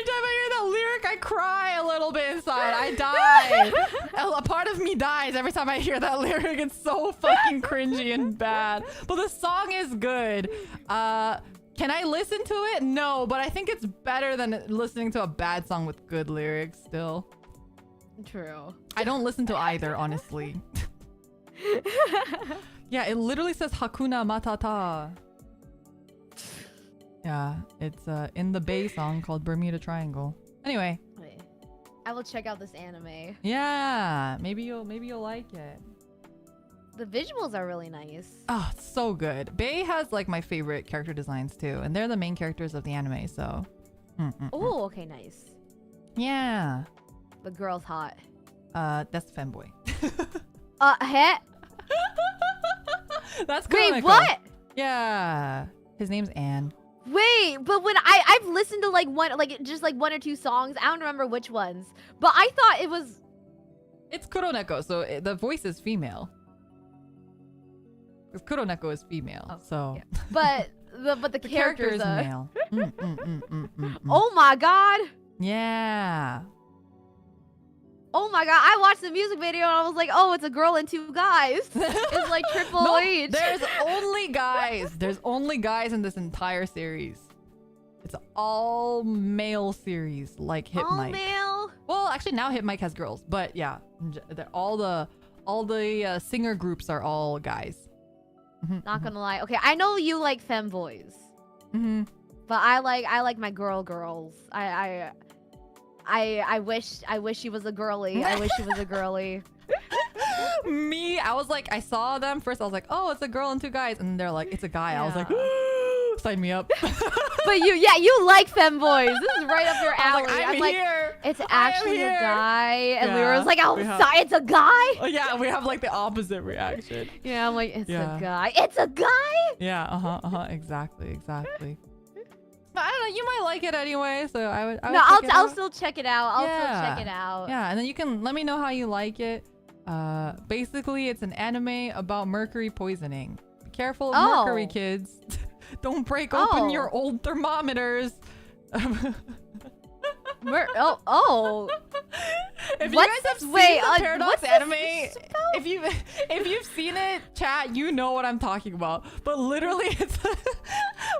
time I hear that lyric, I cry a little bit inside. I die. way. A part of me dies every time I hear that lyric. It's so fucking cringy and bad. But the song is good. Can I listen to it? No, but I think it's better than listening to a bad song with good lyrics still. True. I don't listen to either, honestly. Yeah, it literally says Hakuna Matata. Yeah, it's in the Bay song called Bermuda Triangle. Anyway. Wait. I will check out this anime. Yeah, maybe you'll like it. The visuals are really nice. Oh, it's so good. Bay has like my favorite character designs too, and they're the main characters of the anime, so. Oh, okay, nice. Yeah. The girl's hot. That's femboy. Heh? That's Wait, Koneko. what? Yeah. His name's Anne. Wait, but when I've listened to like one or two songs, I don't remember which ones, but I thought it was. It's Kuroneko, so the voice is female. Because Kuroneko is female, so. Yeah. But the character characters is are. male. Oh my god! Yeah. Oh my god! I watched the music video and I was like, oh, it's a girl and two guys. It's like Triple H. There's only guys. There's only guys in this entire series. It's all male series, like Hit All Mike. male. Well, actually now Hit Mike has girls, but yeah, all the singer groups are all guys. Not gonna lie. Okay, I know you like femboys. But I like my girls. I wish she was a girly. I wish she was a girly. Me, I was like, I saw them first. I was like, oh, it's a girl and two guys, and they're like, it's a guy. Yeah. I was like, sign me up. But you like femboys. This is right up your alley. I'm like, here. it's actually a guy, and we were like, oh, we have- sorry, it's a guy. Oh, yeah, we have like the opposite reaction. Yeah, I'm like, it's Yeah. a guy. It's a guy. Yeah, exactly. But I don't know, you might like it anyway, so I would. No, I'll still check it out. I'll still check it out. Yeah, and then you can let me know how you like it. Basically, it's an anime about mercury poisoning. Be careful of mercury, kids. Don't break open your old thermometers. If you guys have seen the Paradox anime, if you've seen it, chat, you know what I'm talking about. But literally, it's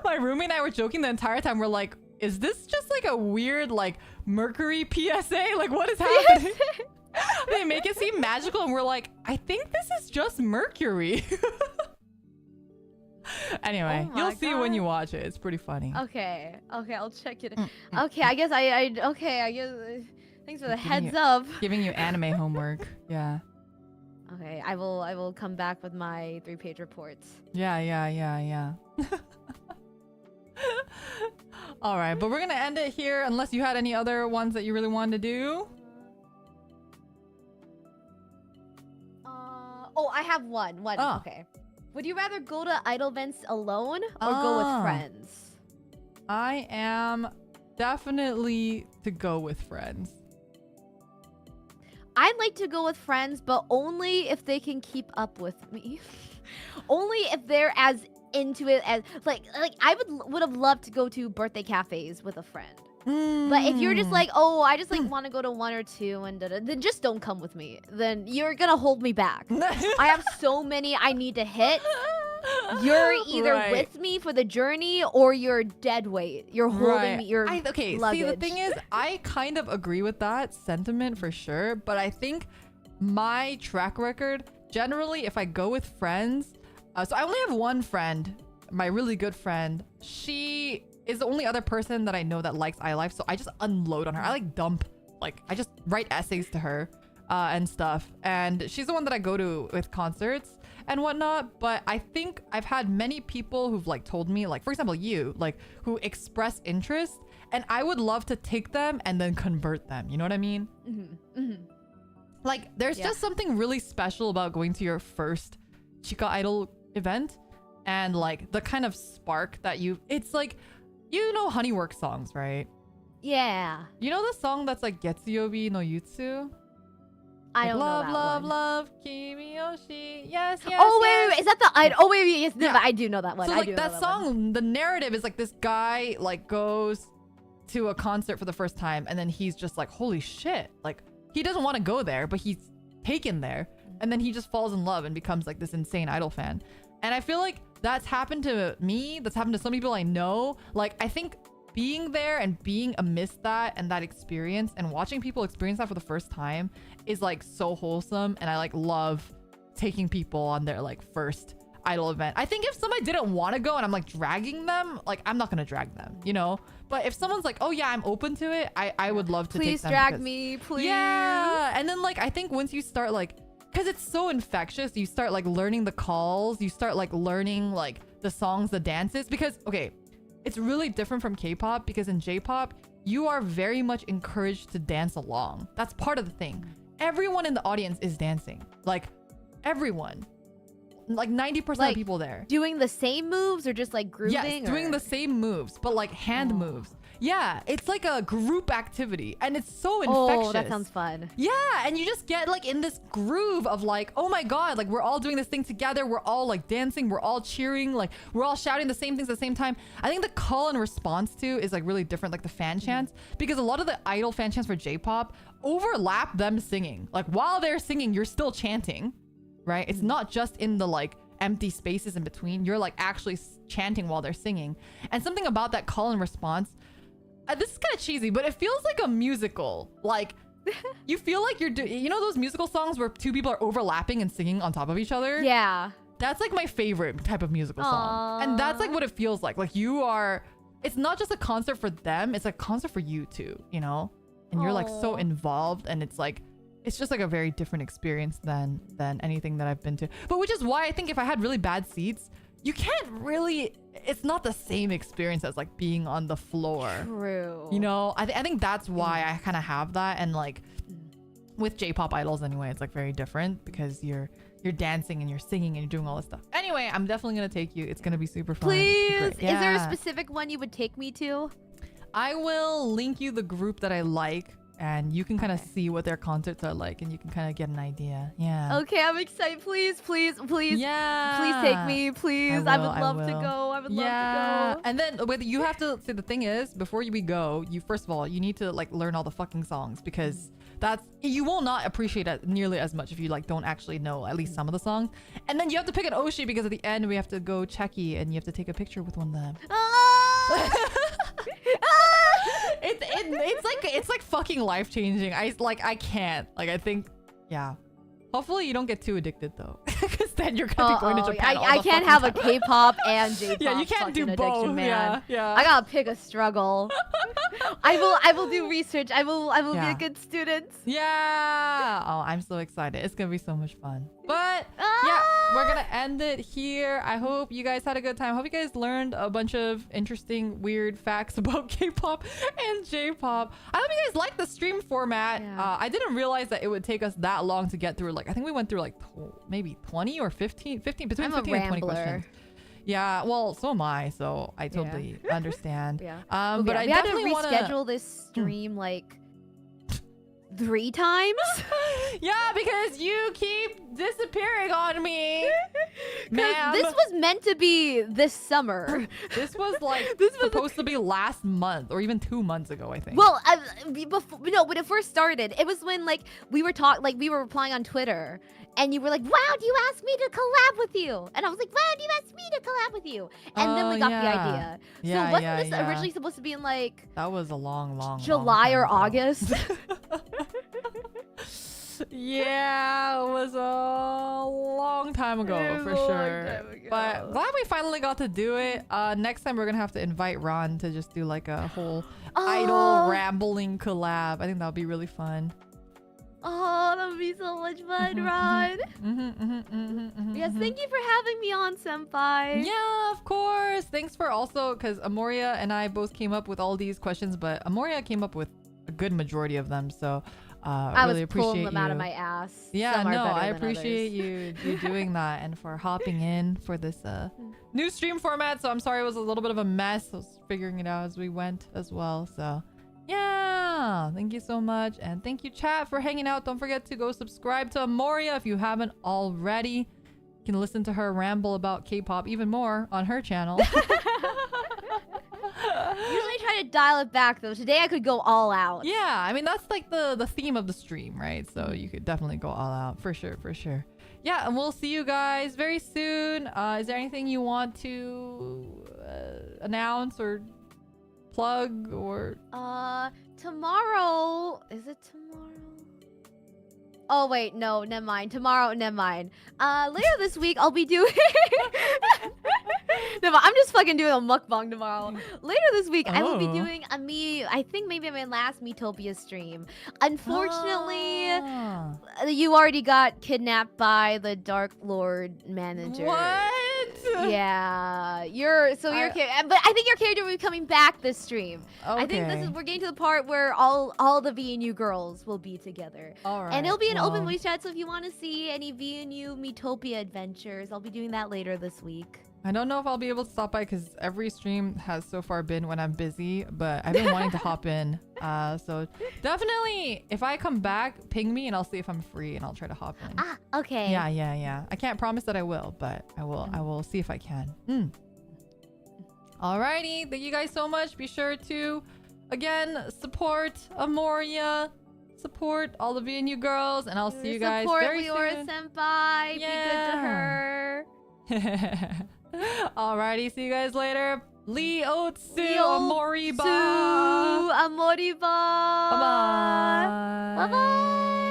my roommate and I were joking the entire time. We're like, is this just like a weird like mercury PSA? Like, what is happening? They make it seem magical, and we're like, I think this is just mercury. Anyway, you'll see when you watch it. It's pretty funny. Okay, I'll check it. Okay, I guess I guess. Thanks for the heads up. Giving you anime homework. Yeah. Okay, I will come back with my 3-page reports. Yeah. All right, but we're gonna end it here unless you had any other ones that you really wanted to do. Oh, I have one. Oh. Okay. Would you rather go to idol events alone or go with friends? I am definitely to go with friends. I'd like to go with friends, but only if they can keep up with me. Only if they're as into it as like I would have loved to go to birthday cafes with a friend. But if you're just like, oh, I just like want to go to one or two and then just don't come with me. Then you're gonna hold me back. I have so many I need to hit. You're either with me for the journey or you're dead weight. You're holding me. You're okay. luggage. See, the thing is, I kind of agree with that sentiment for sure. But I think my track record, generally, if I go with friends, so I only have one friend, my really good friend. She is the only other person that I know that likes iLife, so I just unload on her. I like dump, like I just write essays to her and stuff. And she's the one that I go to with concerts and whatnot. But I think I've had many people who've like told me, like for example you, like who express interest, and I would love to take them and then convert them. You know what I mean? Like there's just something really special about going to your first Chica Idol event and like the kind of spark that it's like, you know Honeyworks songs, right? Yeah. You know the song that's like Getsuyobi no Yutsu? I don't love, know that love, one. love, Kimiyoshi. Yes. Oh wait, is that the idol? Oh wait, yes, Yeah. I do know that one. So I like do know that song, one. the narrative is like this guy like goes to a concert for the first time, and then he's just like, holy shit, like he doesn't want to go there, but he's taken there. And then he just falls in love and becomes like this insane idol fan. And I feel like that's happened to me. That's happened to some people I know. Like, I think being there and being amidst that and that experience and watching people experience that for the first time is like so wholesome. And I like love taking people on their like first idol event. I think if somebody didn't want to go and I'm like dragging them, like I'm not gonna drag them, you know? But if someone's like, oh yeah, I'm open to it, I would love to take them. Please drag me, please. Yeah. And then like I think once you start like, because it's so infectious, you start like learning the calls, you start like learning like the songs, the dances. Because okay, it's really different from K-pop, because in J-pop you are very much encouraged to dance along. That's part of the thing. Everyone in the audience is dancing, like everyone, like 90% of people there doing the same moves or just like grooving. Yes, doing the same moves, but like hand moves. Yeah, it's like a group activity and it's so infectious. Oh, that sounds fun. Yeah, and you just get like in this groove of like, oh my god, like we're all doing this thing together, we're all like dancing, we're all cheering, like we're all shouting the same things at the same time. I think the call and response to is like really different, like the fan chants, because a lot of the idol fan chants for J-pop overlap them singing. Like while they're singing, you're still chanting, right? It's not just in the like empty spaces in between, you're like actually chanting while they're singing. And something about that call and response, this is kind of cheesy, but it feels like a musical. Like you feel like you're doing, you know those musical songs where two people are overlapping and singing on top of each other? Yeah. That's like my favorite type of musical song. And that's like what it feels like. Like you are, it's not just a concert for them, it's a concert for you too, you know? And you're like so involved, and it's like, it's just like a very different experience than anything that I've been to. But which is why I think if I had really bad seats, you can't really, it's not the same experience as like being on the floor. True. You know, I think that's why I kind of have that. And like with J-pop idols anyway, it's like very different because you're dancing and you're singing and you're doing all this stuff. Anyway, I'm definitely going to take you. It's going to be super fun. Please. Yeah. Is there a specific one you would take me to? I will link you the group that I like, and you can kind of see what their concerts are like, and you can kind of get an idea. Yeah. Okay, I'm excited. Please, please, please. Yeah. Please take me, please. I would love to go. I would love to go. And then whether you have to say, the thing is, before we go, you first of all, you need to like learn all the fucking songs, because you will not appreciate it nearly as much if you like don't actually know at least some of the songs. And then you have to pick an Oshi, because at the end we have to go checky and you have to take a picture with one of them. It's like fucking life changing. I can't. Like I think, yeah. Hopefully you don't get too addicted though, because then you're gonna be going to Japan. I can't have a K-pop and J-pop. Yeah, you can't do both. Man. Yeah. I gotta pick a struggle. I will do research. I will be a good student. Yeah. Oh, I'm so excited. It's gonna be so much fun. But yeah, we're gonna end it here. I hope you guys had a good time. I hope you guys learned a bunch of interesting, weird facts about K-pop and J-pop. I hope you guys liked the stream format. Yeah. I didn't realize that it would take us that long to get through. Like I think we went through like maybe 20 or 15 between 15 and 20 questions. Yeah, well, so am I, so I totally understand. Yeah. But I we had to definitely reschedule this stream like 3 times. Yeah, because you keep disappearing on me. Ma'am. This was meant to be this summer. This was like supposed to be last month or even 2 months ago, I think. Well, when it first started, it was when like we were replying on Twitter, and you were like, "Wow, do you ask me to collab with you?" And I was like, "Wow, do you ask me to collab with you?" And then we got the idea. So wasn't this originally supposed to be in like that was a long July or ago. August? Yeah, it was a long time ago for sure. But glad we finally got to do it. Next time we're gonna have to invite Ron to just do like a whole idol rambling collab. I think that would be really fun. Oh, that would be so much fun, Ron. Yes, thank you for having me on, Senpai. Yeah, of course. Thanks for also, because Amoria and I both came up with all these questions, but Amoria came up with a good majority of them. So I really was pulling appreciate them out of my ass. Yeah, Some are no, better I than appreciate others. you doing that and for hopping in for this new stream format. So I'm sorry it was a little bit of a mess. I was figuring it out as we went as well. So yeah, thank you so much. And thank you, chat, for hanging out. Don't forget to go subscribe to Amoria if you haven't already. You can listen to her ramble about K-pop even more on her channel. Usually try try to dial it back though. Today I could go all out. Yeah, I mean that's like the theme of the stream, right? So you could definitely go all out for sure, for sure. Yeah, and we'll see you guys very soon. Is there anything you want to announce or plug or? Tomorrow. Is it tomorrow? Oh wait, no, never mind. Tomorrow, never mind. Later this week I'll be doing. No, I'm just fucking doing a mukbang tomorrow. Later this week I will be doing a I think maybe my last Metopia stream. Unfortunately, you already got kidnapped by the Dark Lord manager. What? Yeah, but I think your character will be coming back this stream. Okay. I think we're getting to the part where all the VNU girls will be together. All right. And it'll be an open voice chat, so if you want to see any VNU Metopia adventures, I'll be doing that later this week. I don't know if I'll be able to stop by because every stream has so far been when I'm busy, but I've been wanting to hop in. So definitely, if I come back, ping me and I'll see if I'm free and I'll try to hop in. Ah, okay. Yeah. I can't promise that I will, but I will see if I can. Alrighty, thank you guys so much. Be sure to, again, support Amoria, support all the VNU girls, and I'll see you guys very soon. Support Leora Senpai. Yeah. Be good to her. Alrighty, see you guys later. Liotsu Amoriba. Amoriba. Bye-bye. Bye-bye.